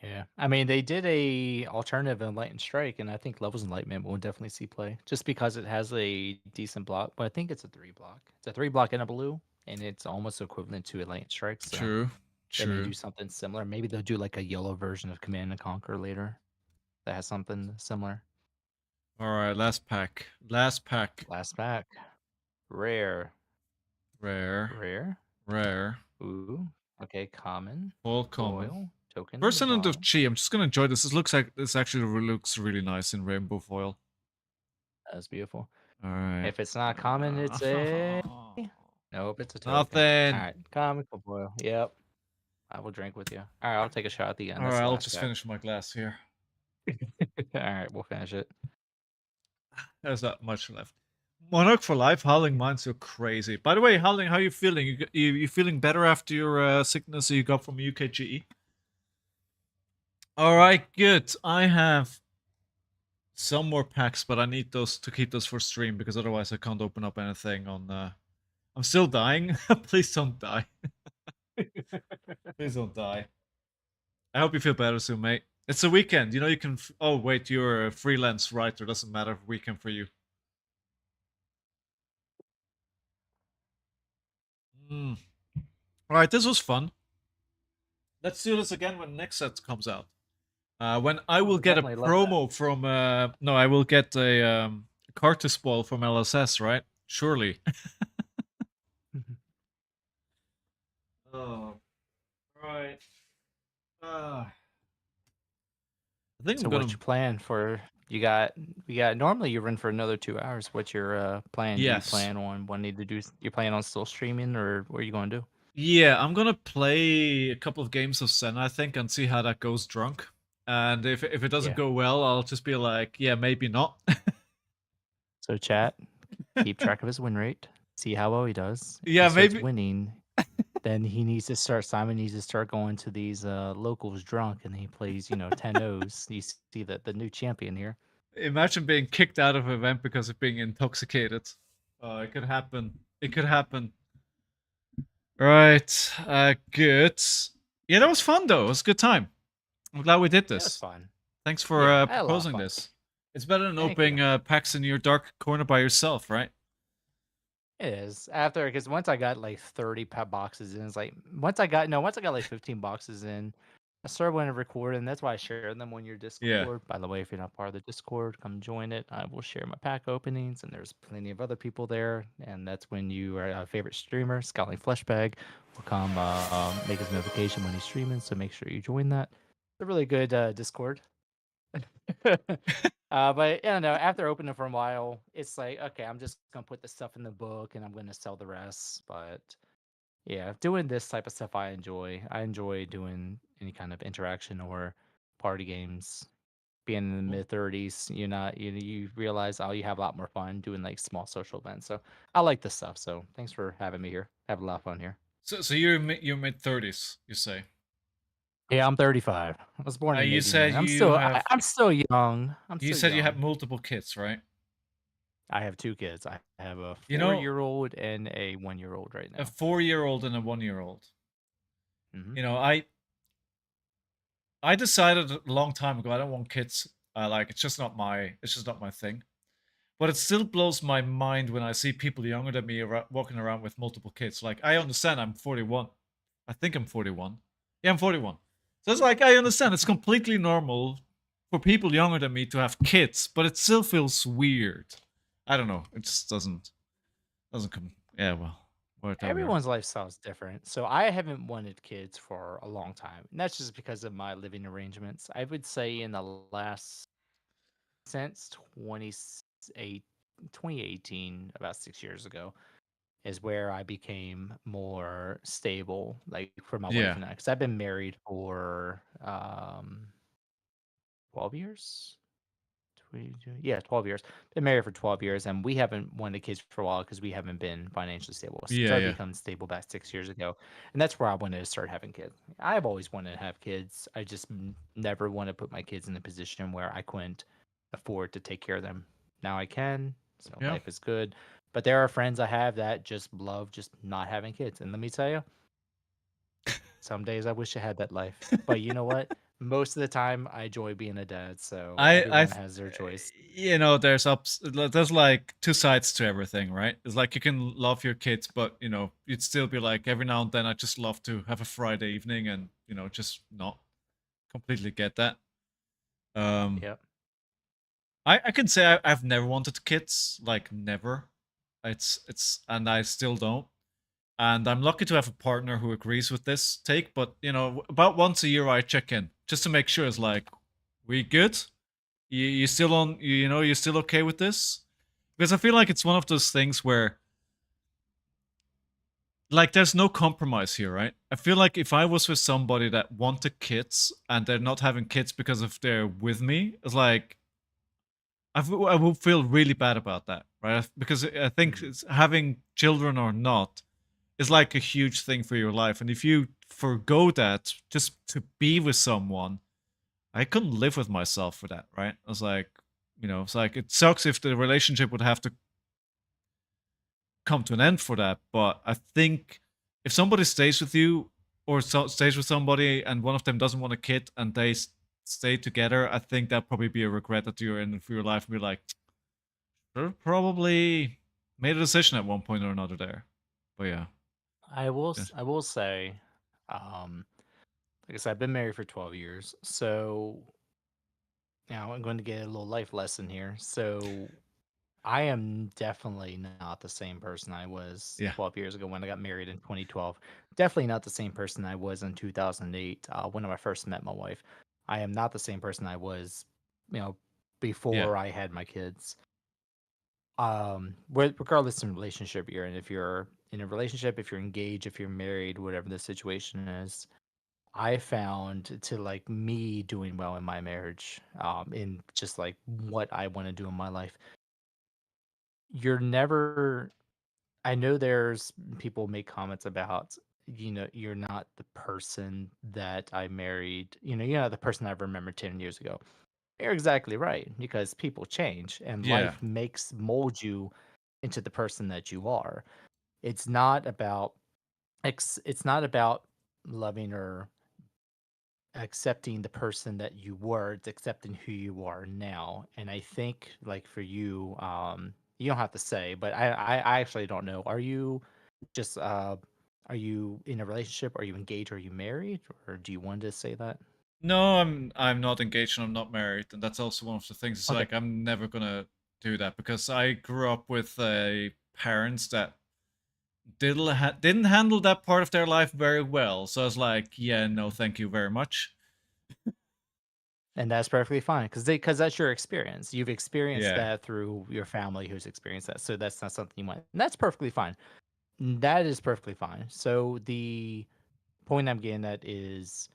Yeah, I mean they did a alternative in Light and Strike, and I think Levels Enlightenment will definitely see play just because it has a decent block. But I think it's a 3 block. It's a 3 block and a blue, and it's almost equivalent to a Light and Strike. So True, they may true. do something similar. Maybe they'll do like a yellow version of Command and Conquer later that has something similar. All right, last pack. Last pack. Last pack, rare, Rare, rare. rare, Ooh, okay, common, full common. foil, token in the Percent of bottom. Chi. I'm just gonna enjoy this. This actually looks really nice in rainbow foil. That's beautiful. All right. If it's not common, it's a nope, it's a token. All Nothing. right, comical foil. Yep, I will drink with you. All right, I'll take a shot at the end. All That's right, the I'll last just pack. finish my glass here. All right, we'll finish it. There's not much left. Monarch for life. Howling minds are crazy. By the way, Howling, how you feeling? You feeling better after your sickness you got from UKGE? All right, good. I have some more packs, but I need those to keep those for stream because otherwise I can't open up anything on. I'm still dying. Please don't die. Please don't die. I hope you feel better soon, mate. It's a weekend. You know you can. Oh wait, you're a freelance writer. Doesn't matter. Weekend for you. Mm. All right, this was fun. Let's do this again when next set comes out. When I will would get a definitely love that. promo from no, I will get a card to spoil from LSS, right? Surely. Oh, right. I think So I'm what's gonna. your plan for we got normally you run for another 2 hours. What's your plan? Do you Yes. plan on wanting to do you plan on still streaming or what are you gonna do? Yeah, I'm gonna play a couple of games of Senna, I think, and see how that goes drunk. And if it doesn't Yeah. go well, I'll just be like, yeah, maybe not. So chat, keep track of his win rate. See how well he does. If he Yeah, starts maybe. winning, then he needs to start Simon needs to start going to these locals drunk and he plays, 10 O's. You see the new champion here. Imagine being kicked out of an event because of being intoxicated. It could happen. It could happen. Right. Good. Yeah, that was fun though. It was a good time. I'm glad we did That was this. fun. Thanks for Yeah, I had a lot of proposing fun. this. It's better than Thank opening you. packs in your dark corner by yourself, right? It is after because once I got like 30 boxes in, it's like once I got like 15 boxes in, I started wanting to record, and that's why I share them on your Yeah. Discord. By the way, if you're not part of the Discord, come join it. I will share my pack openings, and there's plenty of other people there. And that's when you are a favorite streamer, Scotling Fleshbag, will come make his notification when he's streaming. So make sure you join that. It's a really good Discord. But yeah, no, after opening for a while, it's like, okay, I'm just gonna put the stuff in the book and I'm gonna sell the rest. But yeah, doing this type of stuff I enjoy. I enjoy doing any kind of interaction or party games. Being in the Cool. mid 30s, you realize you have a lot more fun doing like small social events. So I like this stuff. So thanks for having me here. Have a lot of fun here. So you're mid-30s, you say? Yeah, I'm 35. I was born in You said '89. you have I'm still young. I'm you still said you have young. multiple kids, right? I have 2 kids. I have a You know, 4-year-old and a 1-year-old right a now. 4-year-old and a 1-year-old. Mhm. You know, I decided a long time ago I don't want kids. Like it's just not my thing. But it still blows my mind when I see people younger than me walking around with multiple kids. Like I understand I'm 41. I think I'm 41. Yeah, I'm 41. So it's like I understand it's completely normal for people younger than me to have kids, but it still feels weird. I don't know. It just doesn't come. Yeah, well, whatever. Everyone's lifestyle is different. So I haven't wanted kids for a long time. And that's just because of my living arrangements. I would say in the last since 2018, about 6 years ago, is where I became more stable, like for my wife Yeah. and I, because I've been married for 12 years. yeah, 12 years. Been married for 12 years, and we haven't wanted kids for a while because we haven't been financially stable. Yeah, Started yeah. becoming stable about 6 years ago, and that's where I wanted to start having kids. I've always wanted to have kids. I just never want to put my kids in a position where I couldn't afford to take care of them. Now I can, so Yeah. life is good. But there are friends I have that just love just not having kids, and let me tell you, some days I wish I had that life. But you know what? Most of the time, I enjoy being a dad, so everyone I've has their choice. there's like two sides to everything, right? It's like you can love your kids, but you'd still be like every now and then I just love to have a Friday evening and just not completely get that. Um Yep. I can say I've never wanted kids, like never. It's and I still don't. And I'm lucky to have a partner who agrees with this take, but about once a year I check in just to make sure it's like we good? You still on you're still okay with this? Because I feel like it's one of those things where like there's no compromise here, right? I feel like if I was with somebody that wanted kids and they're not having kids because if they're with me, it's like I would feel really bad about that, right? Because I think Mhm. having children or not is like a huge thing for your life, and if you forgo that just to be with someone, I couldn't live with myself for that, right? I was like, it's like it sucks if the relationship would have to come to an end for that. But I think if somebody stays with you or stays with somebody and one of them doesn't want a kid and they stay together, I think that'd probably be a regret that you're in for your life and be like, "Should've probably made a decision at one point or another there." But yeah. Yeah. I will say, um, like I said, I've been married for 12 years, so now I'm going to get a little life lesson here. So I am definitely not the same person I was Yeah. 12 years ago when I got married in 2012. Definitely not the same person I was in 2008 when I first met my wife. I am not the same person I was, you know, Yeah. before I had my kids. Regardless of relationship you're in, if you're in a relationship, if you're engaged, if you're married, whatever the situation is, I found to like me doing well in my marriage, in just like what I want to do in my life. You're never I know there's people make comments about, you're not the person that I married, you're not the person I remember 10 years ago. You're exactly right, because people change and Yeah. life makes mold you into the person that you are. It's not about it's not about loving or accepting the person that you were, it's accepting who you are now. And I think like for you, you don't have to say, but I actually don't know. Just are you in a relationship? Are you engaged? Are you married? Or do you want to say that? No, I'm not engaged and I'm not married, and that's also one of the things. It's Okay. like I'm never gonna do that because I grew up with parents that didn't handle that part of their life very well. So I was like, yeah, no, thank you very much. And that's perfectly fine because that's your experience. You've experienced Yeah. that through your family who's experienced that. So that's not something you want. And that's perfectly fine. That is perfectly fine. So the point I'm getting at is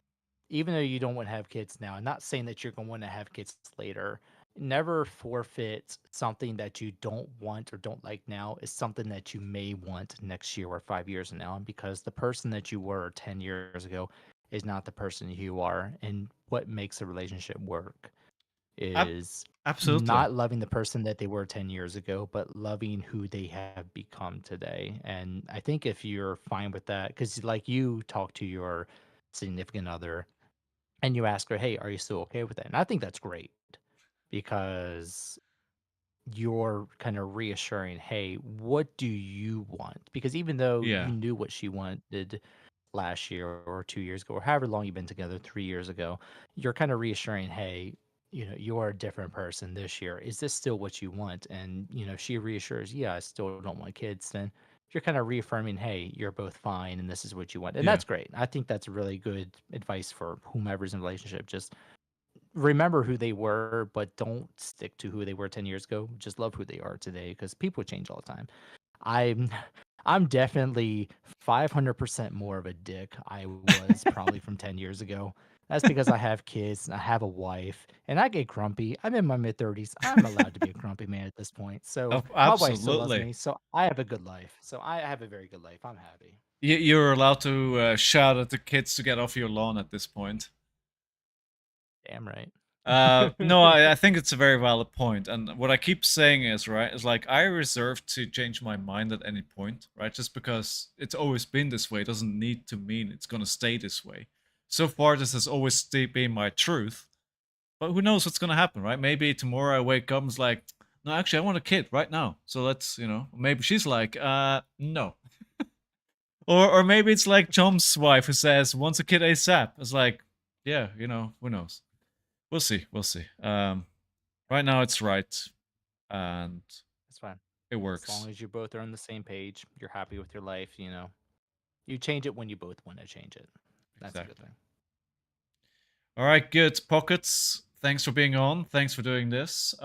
even though you don't want to have kids now, I'm not saying that you're going to want to have kids later. Never forfeit something that you don't want or don't like now is something that you may want next year or 5 years from now, because the person that you were 10 years ago is not the person you are. And what makes a relationship work Ab- is Absolutely. not loving the person that they were 10 years ago, but loving who they have become today. And I think if you're fine with that, because like you talk to your significant other and you ask her, "Hey, are you still okay with that?" And I think that's great because you're kind of reassuring, "Hey, what do you want?" Because even though you Yeah. knew what she wanted last year or 2 years ago or however long you've been together, 3 years ago, you're kind of reassuring, "Hey, you're a different person this year. Is this still what you want?" And, she reassures, "Yeah, I still don't want kids." Then you're kind of reaffirming, "Hey, you're both fine and this is what you want." And Yeah. that's great. I think that's really good advice for whomever's in a relationship. Just remember who they were, but don't stick to who they were 10 years ago. Just love who they are today because people change all the time. I'm I'm definitely 500% more of a dick I was probably from 10 years ago. That's because I have kids and I have a wife and I get grumpy. I'm in my mid-30s. I'm allowed to be a grumpy man at this point. So my wife still loves Absolutely. me. So I have a good life. So I have a very good life. I'm happy. You're allowed to shout at the kids to get off your lawn at this point. Damn right. No, I think it's a very valid point, and what I keep saying is right is like I reserve to change my mind at any point, right? Just because it's always been this way doesn't need to mean it's gonna stay this way. So far, this has always been my truth, but who knows what's gonna happen, right? Maybe tomorrow I wake up and it's like, no, actually, I want a kid right now. So let's, maybe she's like, no, or maybe it's like Tom's wife who says wants a kid ASAP. It's like, yeah, who knows? We'll see. We'll see. Right now it's right, and It's fine. it As long works. as you both are on the same page, you're happy with your life, you change it when you both want to change it. That's a good Exactly. thing. All right, good. Pockets, thanks for being on. Thanks for doing this.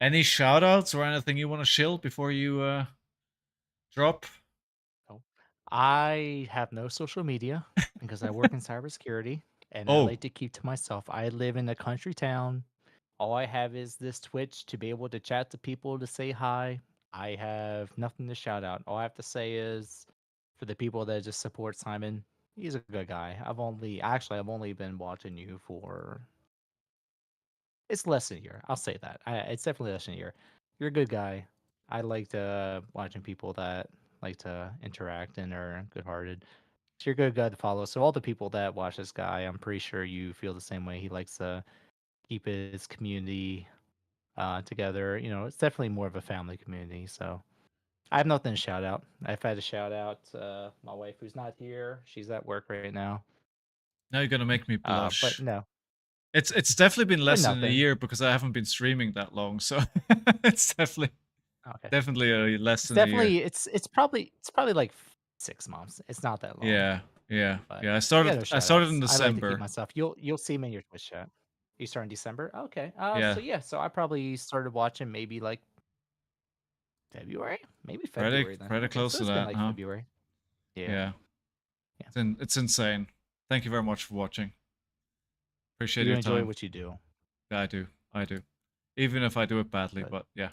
Any shout outs or anything you want to shill before you drop? Oh, I have no social media because I work in cybersecurity and I Oh, like to keep to myself. I live in a country town. All I have is this Twitch to be able to chat to people to say hi. I have nothing to shout out. All I have to say is for the people that just support Simon, he's a good guy. I've only been watching you for it's less than a year. I'll say that. It's definitely less than a year. You're a good guy. I like to watching people that like to interact and are good-hearted. So you're a good guy to follow. So all the people that watch this guy, I'm pretty sure you feel the same way. He likes to keep his community together. It's definitely more of a family community. So I have nothing to shout out. I've had to shout out my wife who's not here. She's at work right now. now you're gonna make me But blush. no, It's definitely been but less than a nothing. year because I haven't been streaming that long, so it's Okay. definitely less It's than a year. definitely it's probably like 6 months. It's not that long, Yeah, yeah, but yeah. I yeah, started no I shout started in outs. I like to keep December. myself. You'll see me in your Twitch chat. You start in December? Okay. So Yeah, yeah, so I probably started watching maybe like February, maybe pretty February then. pretty Okay, close so to it's been that, like huh? February. Yeah, Yeah, yeah. it's insane. Thank you very much for watching. Appreciate You your enjoy time. what you do. Yeah, I do. Even if I do it badly, Good. but yeah.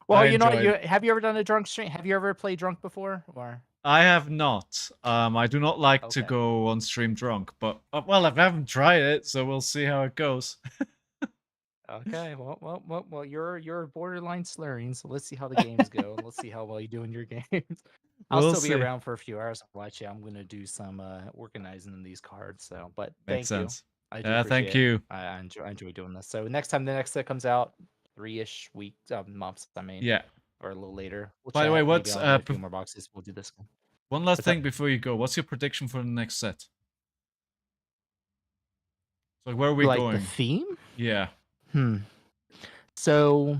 Well, I you know what? enjoyed. Have you ever done a drunk stream? Have you ever played drunk before? Or I have not. I do not like to okay. go on stream drunk, but well, I haven't tried it, so we'll see how it goes. Okay, well, you're borderline slurring, so let's see how the games go, and let's see how well you do in your games. I'll We'll still be see. around for a few hours to watch you. I'm gonna do some organizing in these cards, so but Makes thank you. sense. I do Yeah, thank appreciate it. you. I enjoy doing this. So next time the next set comes out, 3-ish weeks, months, I mean, Yeah. or a little later, we'll By the way, chat. Maybe what's I'll get a few more boxes. We'll do this one. one last What's up? thing before you go? What's your prediction for the next set? So where are we Like the going? theme? Yeah. Hmm. So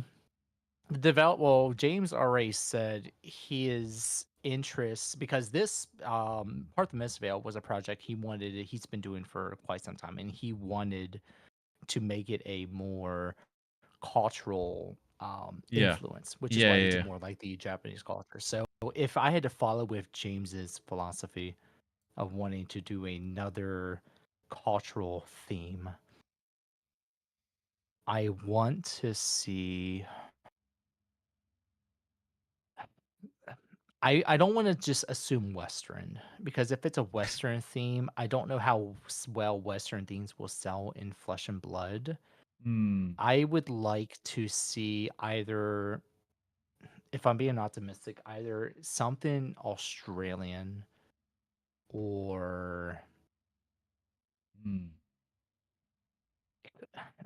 well, James already said his interest because this Part of the Mistveil was a project he's been doing for quite some time, and he wanted to make it a more cultural Yeah. influence, which is Yeah, why he yeah, did yeah. more like the Japanese culture. So if I had to follow with James's philosophy of wanting to do another cultural theme, I want to see I don't want to just assume Western because if it's a Western theme, I don't know how well Western themes will sell in Flesh and Blood. Hmm. I would like to see either, if I'm being optimistic, either something Australian or Hmm.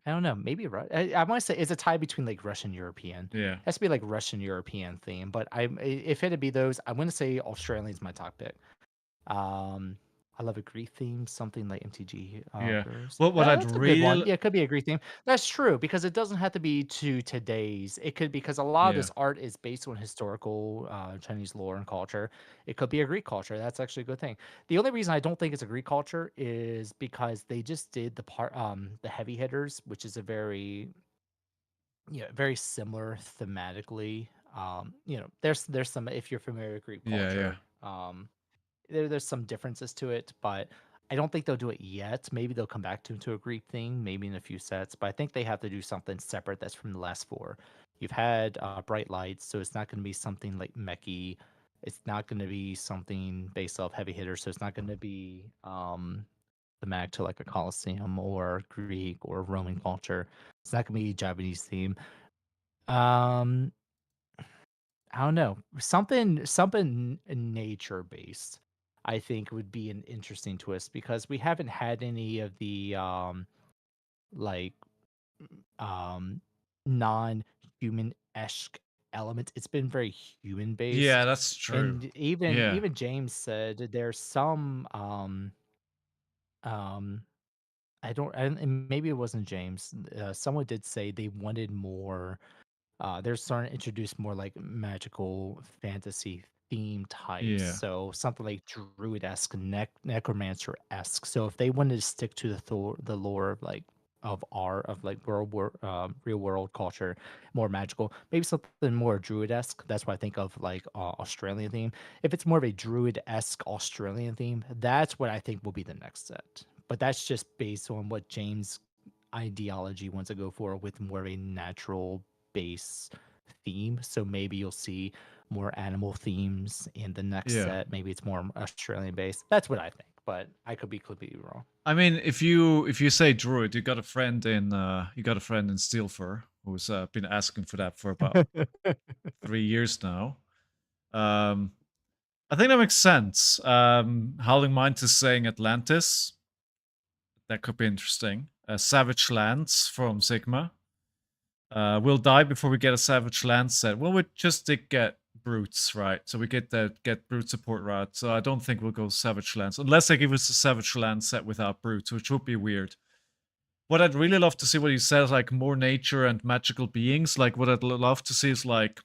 I don't know, maybe I want to say it's a tie between like Russian European. It Yeah. has to be like Russian European theme, but if it'd be those, I want to say Australian's my top pick. Um, I love a Greek theme, something like MTG Yeah. Verse. What Yeah, I'd that's a good one. really Yeah, it could be a Greek theme. That's true because it doesn't have to be to today's. It could because a lot of yeah. this art is based on historical Chinese lore and culture. It could be a Greek culture. That's actually a good thing. The only reason I don't think it's a Greek culture is because they just did the heavy hitters, which is a very very similar thematically. There's some if you're familiar with Greek Yeah, yeah. culture. there's some differences to it, but I don't think they'll do it yet. Maybe they'll come back to a Greek theme, maybe in a few sets, but I think they have to do something separate that's from the last four. You've had bright lights, so it's not going to be something like mechy. It's not going to be something based off heavy hitters, so it's not going to be thematic to like a Colosseum or Greek or Roman culture. It's not going to be Japanese theme. Um, I don't know. Something nature based, I think would be an interesting twist because we haven't had any of the like um non-human esque elements. It's been very human Yeah, based. that's true. And even Yeah. even James said there's some um and maybe it wasn't James. Someone did say they wanted more. They're starting to introduce more like magical fantasy theme types. Yeah. So something like druid-esque, necromancer-esque. So if they wanted to stick to the lore of like of like real world culture, more magical, maybe something more druid-esque. That's what I think of like Australian theme. If it's more of a druid-esque Australian theme, that's what I think will be the next set. But that's just based on what James ideology wants to go for with more of a natural base theme. So maybe you'll see more animal themes in the next Yeah. set. Maybe it's more Australian based. That's what I think, but I could be completely wrong. I mean, if you say druid, you got a friend in Steelfur who's been asking for that for about 3 years now. Um, I think that makes sense. Howling Mind is saying Atlantis. That could be interesting. Savage Lands from Sigma. We'll die before we get a Savage Land set. Well, we just did get Brutes, right? So we get Brute support, right? So I don't think we'll go Savage Lands. Unless they give us a Savage Land set without Brutes, which would be weird. What I'd really love to see what you said, like more nature and magical beings. Like what I'd love to see is like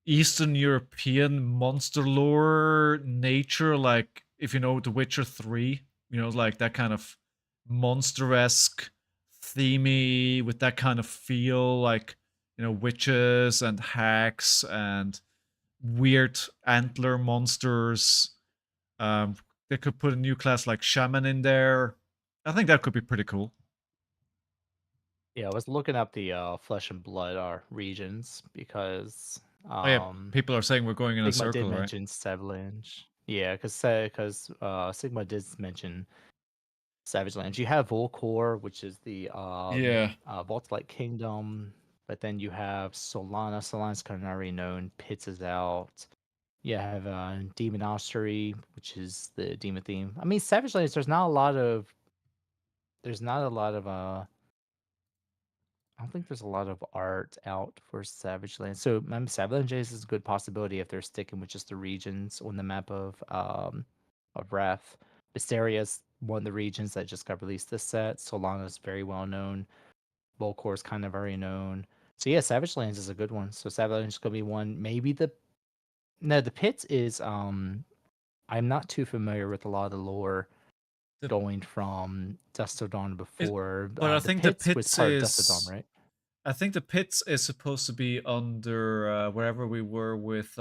Eastern European monster lore nature, like if you know The Witcher 3, like that kind of monster-esque themey with that kind of feel, like witches and hacks and weird antler monsters. They could put a new class like shaman in there. I think that could be pretty cool. Yeah, I was looking up the flesh and blood regions because Oh yeah, people are saying we're going in a Sigma did circle, right? mention Savage. Yeah, because Sigma did mention Savage Lands. You have Volcor, which is the Yeah. Vault-like Kingdom, but then you have Solana. Solana's kind of already known. Pits is out. You have Demon Ossuary, which is the demon theme. I mean, Savage Lands. There's not a lot of. There's not a lot of. I don't think there's a lot of art out for Savage Lands. So Savage Lands is a good possibility if they're sticking with just the regions on the map of Wrath. Vistaria's one of the regions that just got released this set. Solana's very well known. Volcor's kind of already known. So yeah, Savage Lands is a good one. So Savage Lands is gonna be one. Maybe the Pits is I'm not too familiar with a lot of the lore The, going from Dust to Dawn it, before. but I The think the Pits was pits part of Dust to Dawn, is right? I think the pits is supposed to be under wherever we were with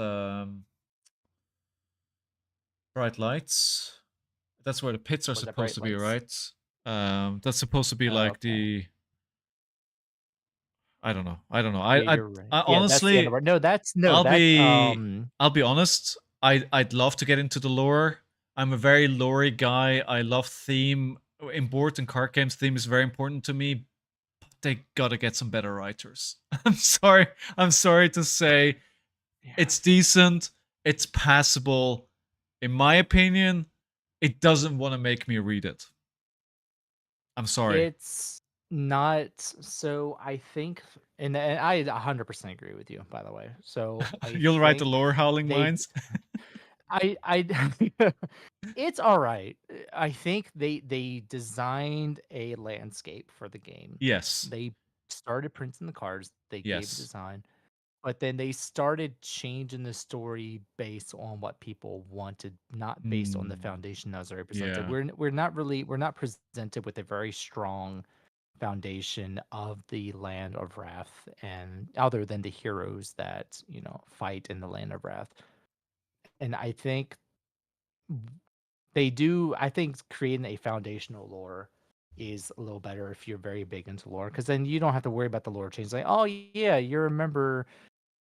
bright lights. That's where the pits are Was that supposed Bright to be, Lights? right? That's supposed to be like Okay. the I don't know. I don't know. Yeah, I I, you're right. I Yeah, that's the end honestly of our. No, I'll that's be I'll be honest. I'd love to get into the lore. I'm a very lore guy. I love theme. In board and card games, theme is very important to me. They gotta get some better writers. I'm sorry. I'm sorry to say yeah. it's decent. It's passable. In my opinion, it doesn't want to make me read it. I'm sorry. It's not so I think and I 100% agree with you, by the way. So I You'll write the think lore, Howling they Minds. I it's all right. I think they designed a landscape for the game. Yes. They started printing the cards, they gave a Yes. design, but then they started changing the story based on what people wanted, not based on the Mm, foundation that was already presented. yeah. We're not presented with a very strong foundation of the Land of Wrath, and other than the heroes that fight in the Land of Wrath. And I think they do. I think creating a foundational lore is a little better if you're very big into lore, because then you don't have to worry about the lore change. Like, oh yeah, you remember,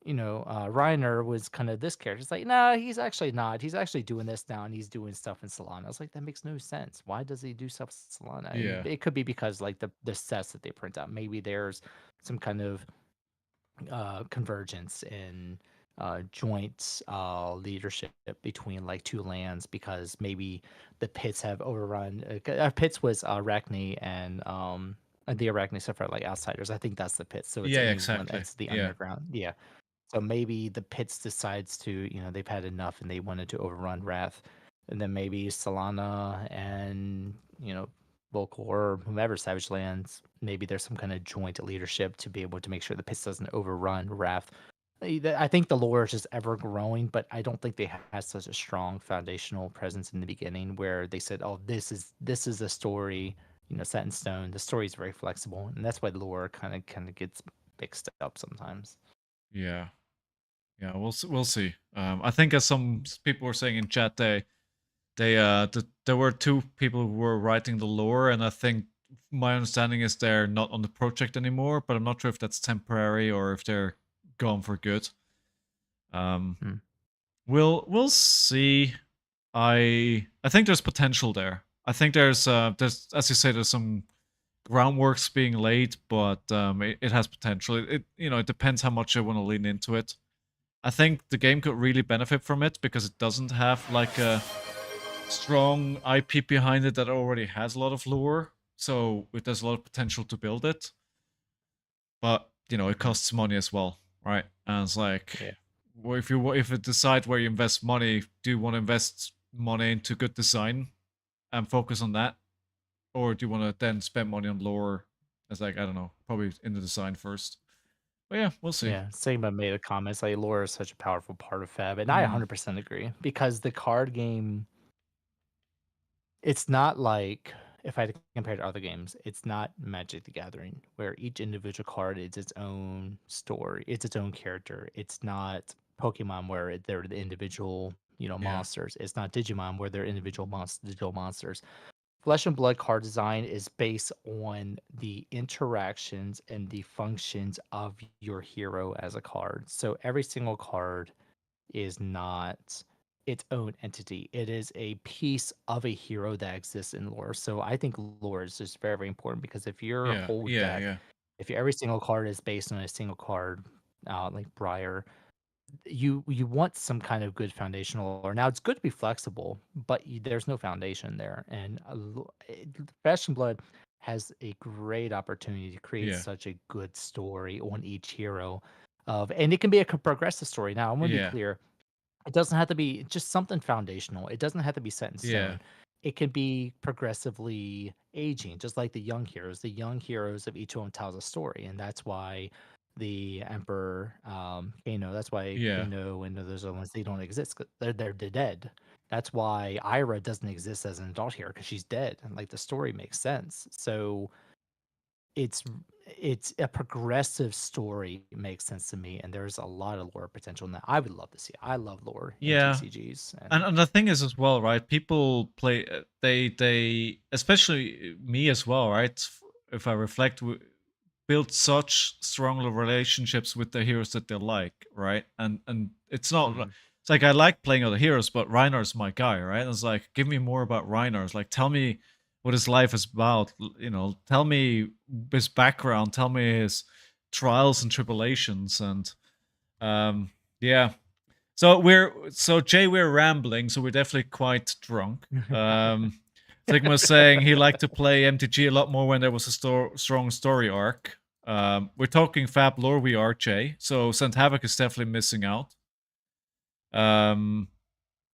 Reiner was kind of this character. It's like, no, he's actually not. He's actually doing this now, and he's doing stuff in Solana. I was like, that makes no sense. Why does he do stuff in Solana? And Yeah. it could be because like the sets that they print out. Maybe there's some kind of convergence in joint leadership between like two lands, because maybe the pits have overrun. Pits was Arachne and the Arachne stuff are like outsiders. I think that's the pits. So it's Yeah, anyone exactly. that's the Yeah. underground. Yeah. So maybe the pits decides to, they've had enough and they wanted to overrun Wrath. And then maybe Solana and, local or whomever Savage Lands, maybe there's some kind of joint leadership to be able to make sure the pits doesn't overrun Wrath. I think the lore is just ever growing, but I don't think they had such a strong foundational presence in the beginning where they said, "Oh, this is a story, set in stone." The story is very flexible, and that's why the lore kind of gets mixed up sometimes. Yeah. Yeah, we'll see. I think as some people were saying in chat, there were two people who were writing the lore, and I think my understanding is they're not on the project anymore. But I'm not sure if that's temporary or if they're gone for good. Hmm. We'll see. I think there's potential there. I think there's as you say, there's some groundworks being laid, but it has potential. It depends how much I want to lean into it. I think the game could really benefit from it because it doesn't have like a strong IP behind it that already has a lot of lore. So there's a lot of potential to build it. But it costs money as well, right? And it's like, Yeah. well, if you decide where you invest money, do you want to invest money into good design and focus on that, or do you want to then spend money on lore? As like, I don't know, probably in the design first. But yeah, we'll see. Yeah, Sigma made a comment, like lore is such a powerful part of Fab, and I Mm, 100% agree because the card game, it's not like, if I had to compare to other games, it's not Magic the Gathering where each individual card is its own story, it's its own character. It's not Pokemon where they're the individual, yeah, monsters. It's not Digimon where they're individual digital monsters. Flesh and Blood card design is based on the interactions and the functions of your hero as a card. So every single card is not its own entity. It is a piece of a hero that exists in lore. So I think lore is just very, very important because if your yeah, whole yeah, deck, yeah, if every single card is based on a single card, like Briar, you want some kind of good foundational lore. Now it's good to be flexible, but there's no foundation there. And Flesh and Blood has a great opportunity to create yeah, such a good story on each hero, and it can be a progressive story. Now I'm going to be yeah, clear, it doesn't have to be just something foundational. It doesn't have to be set in yeah, stone. It can be progressively aging, just like the young heroes. The young heroes of each one tells a story, and that's why the Emperor, Kano. That's why yeah, Kano and those other ones, they don't exist. 'Cause they're dead. That's why Ira doesn't exist as an adult hero because she's dead, and like the story makes sense. So it's it's a progressive story, makes sense to me, and there's a lot of lore potential in that. I would love to see. I love lore in yeah. TCGs, And and and the thing is as well, right? People play they especially me as well, right? If I reflect, build such strong relationships with the heroes that they like, right? And it's not Mhm. it's like I like playing other heroes, but Reiner's my guy, right? And it's like, give me more about Reiner. It's like, tell me what his life is about. Tell me his background. Tell me his trials and tribulations, and yeah. So Jay, we're rambling, so we're definitely quite drunk. Sigma's saying he liked to play MTG a lot more when there was a strong story arc. We're talking Fab lore, we are, Jay. So St. Havoc is definitely missing out. Um,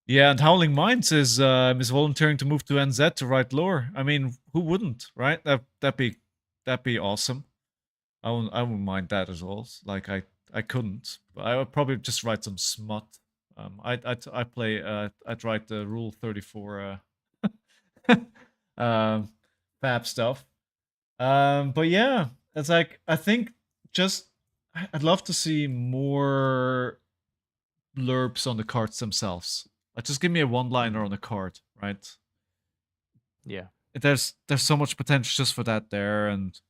yeah, and Howling Minds is volunteering to move to NZ to write lore. I mean, who wouldn't, right? That'd be awesome. I wouldn't mind that at all. Like I couldn't. But I would probably just write some smut. I play I'd write the Rule 34 um fab stuff. But yeah, it's like I think just I'd love to see more blurbs on the cards themselves. Like, just give me a one-liner on a card, right? Yeah. There's so much potential just for that there, and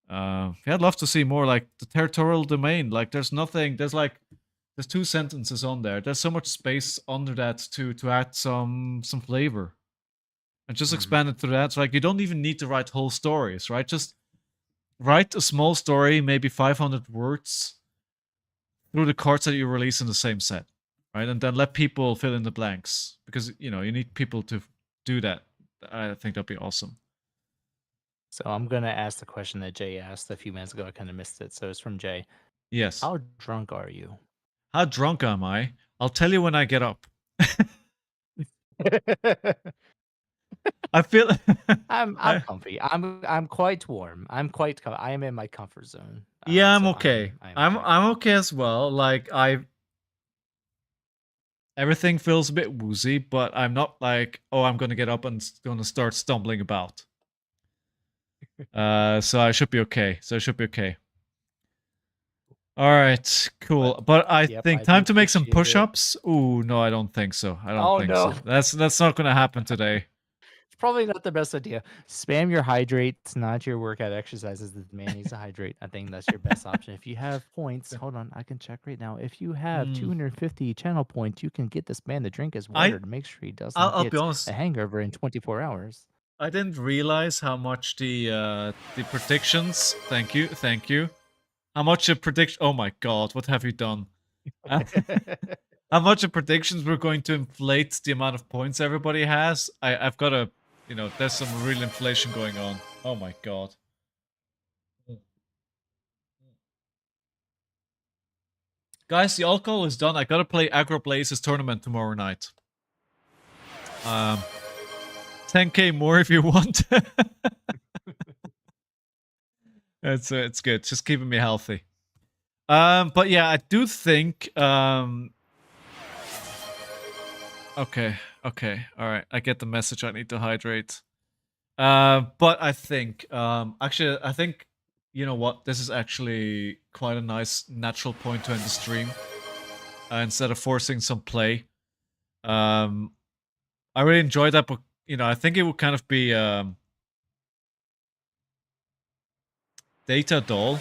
yeah, I'd love to see more like the territorial domain. Like, there's nothing. There's 2 sentences on there. There's so much space under that to add some flavor, and just expand it through that. So, like, you don't even need to write whole stories, right? Just write a small story, maybe 500 words, through the cards that you release in the same set, right? And then let people fill in the blanks, because you need people to do that. I think that'd be awesome. So I'm gonna ask the question that Jay asked a few minutes ago. I kind of missed it. So it's from Jay. Yes. How drunk are you? How drunk am I? I'll tell you when I get up. I feel I'm I, comfy. I'm quite warm. I am in my comfort zone. yeah, I'm So okay. I'm I'm quite I'm okay as well. Like, everything feels a bit woozy, but I'm not like, oh, I'm gonna get up and gonna start stumbling about. So I should be okay. All right, cool. But I Yep, think I do time to make some appreciate it. push-ups. Ooh, no, I don't think so. Oh no, That's not gonna happen today. it's probably not the best idea. Spam your hydrates, not your workout exercises. The man needs to hydrate. I think that's your best option. If you have points, hold on, I can check right now. If you have Mm. 250 channel points, you can get this man to drink his I water to make sure he doesn't I'll get be honest. a hangover in 24 hours. I didn't realize how much the predictions. Thank you. How much the prediction? Oh my god, what have you done? How much the predictions were going to inflate the amount of points everybody has? I've got a, there's some real inflation going on. Oh my god. Guys, the alcohol is done. I gotta play Agro Blazes tournament tomorrow night. 10k more if you want. It's good. Just keeping me healthy. But yeah, I do think okay, all right. I get the message. I need to hydrate. But I think actually I think, you know what? This is actually quite a nice natural point to end the stream. Instead of forcing some play. I really enjoyed that, but I think it would kind of be Data Doll.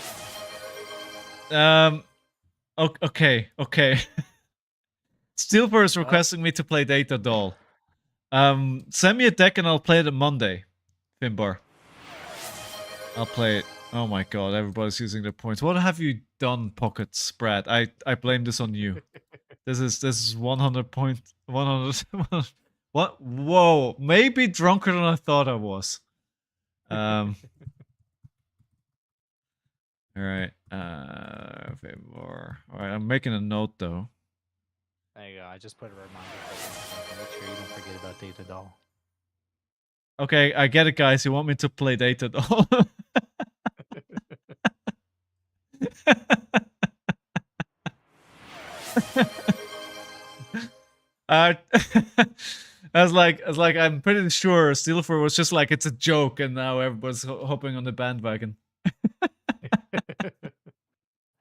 Okay. Steelfur is requesting me to play Data Doll. Send me a deck and I'll play it on Monday, Finbar. I'll play it. Oh my god, everybody's using their points. What have you done, Pockets, Brad? I blame this on you. This is 100 point 100 what? Whoa, maybe drunker than I thought I was. All right. Finbar. All right, I'm making a note though. There you go. I just put a reminder for you. Make sure you don't forget about Data Doll. Okay, I get it, guys. You want me to play Data Doll? I was like, I'm pretty sure Steelfur was just like, it's a joke, and now everybody's hopping on the bandwagon.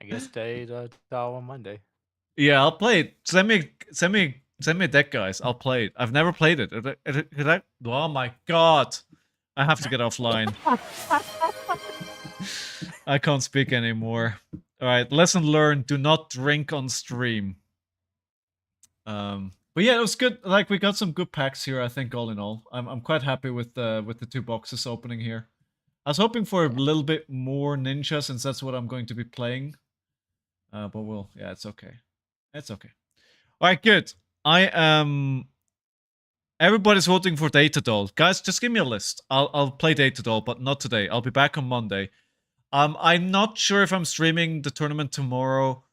I guess Data Doll on Monday. Yeah, I'll play it. Send me a deck, guys. I'll play it. I've never played it. Oh my god. I have to get offline. I can't speak anymore. Alright, lesson learned. Do not drink on stream. But yeah, it was good. Like, we got some good packs here, I think, all in all. I'm quite happy with the 2 boxes opening here. I was hoping for a little bit more Ninja, since that's what I'm going to be playing. But yeah, it's okay. It's okay. Alright, good. I am... Everybody's voting for Data Doll. Guys, just give me a list. I'll play Data Doll, but not today. I'll be back on Monday. I'm not sure if I'm streaming the tournament tomorrow.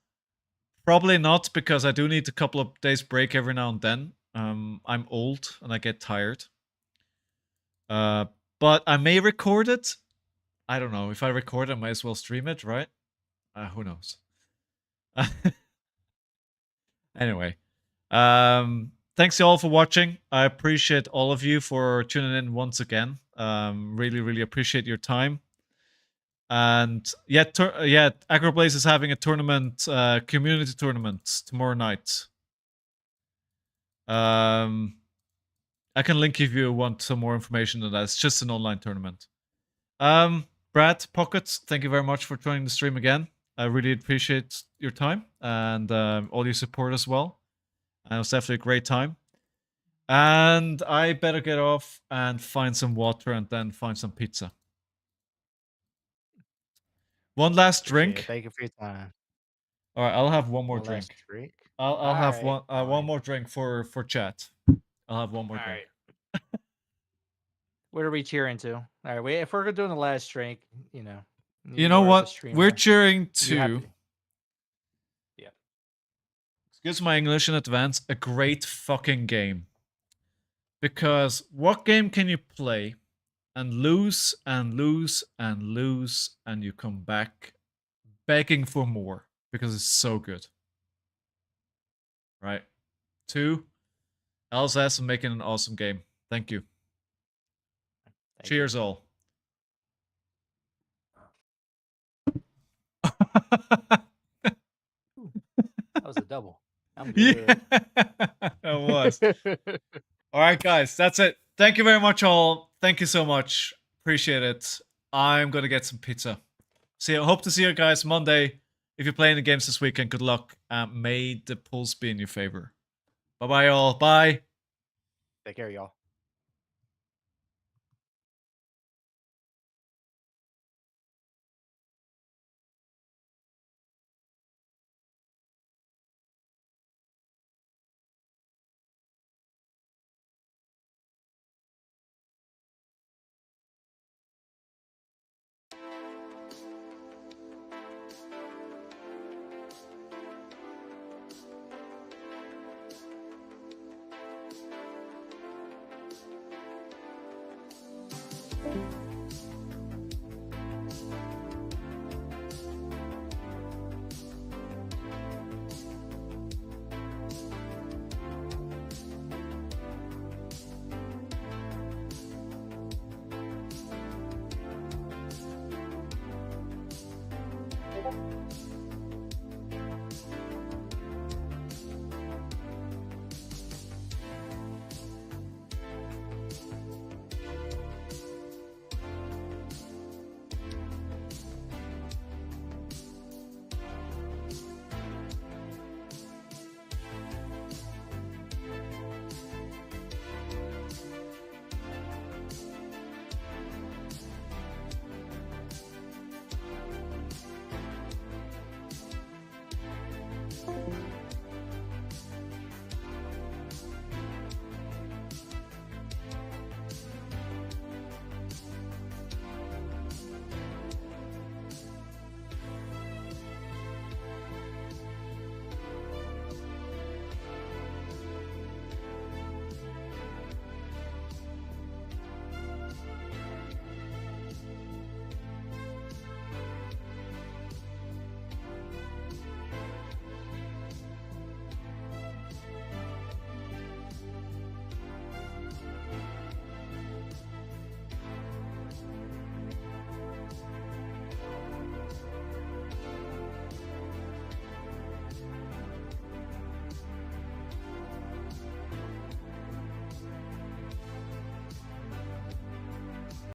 Probably not, because I do need a couple of days break every now and then. I'm old and I get tired. But I may record it. I don't know. If I record it, I might as well stream it, right? Who knows? Anyway. Thanks you all for watching. I appreciate all of you for tuning in once again. Really, really appreciate your time. And Agroblaze is having a tournament, community tournament tomorrow night. I can link if you want some more information on that. It's just an online tournament. Brad, Pocket, thank you very much for joining the stream again. I really appreciate your time and all your support as well. It was definitely a great time. And I better get off and find some water and then find some pizza. One last drink. Thank you for your time. All right, I'll have one more One last drink. drink. I'll have Alright, one fine. more drink for chat. I'll have one more All drink. right. What are we cheering to? All right, wait. If we're doing the last drink, You know are the what? We're streamer. cheering You have to. to- Yeah. Excuse my English in advance. A great fucking game. Because what game can you play and lose and lose and lose and you come back begging for more because it's so good. Right? 2. LSS making an awesome game. Thank you. Thank Cheers, you. all. That was a double. I'm Yeah, good. it was. All right, guys, that's it. Thank you very much, all. Thank you so much. Appreciate it. I'm gonna get some pizza. See you. Hope to see you guys Monday. If you're playing the games this weekend, good luck. May the pulse be in your favor. Bye bye, all. Bye. Take care, y'all.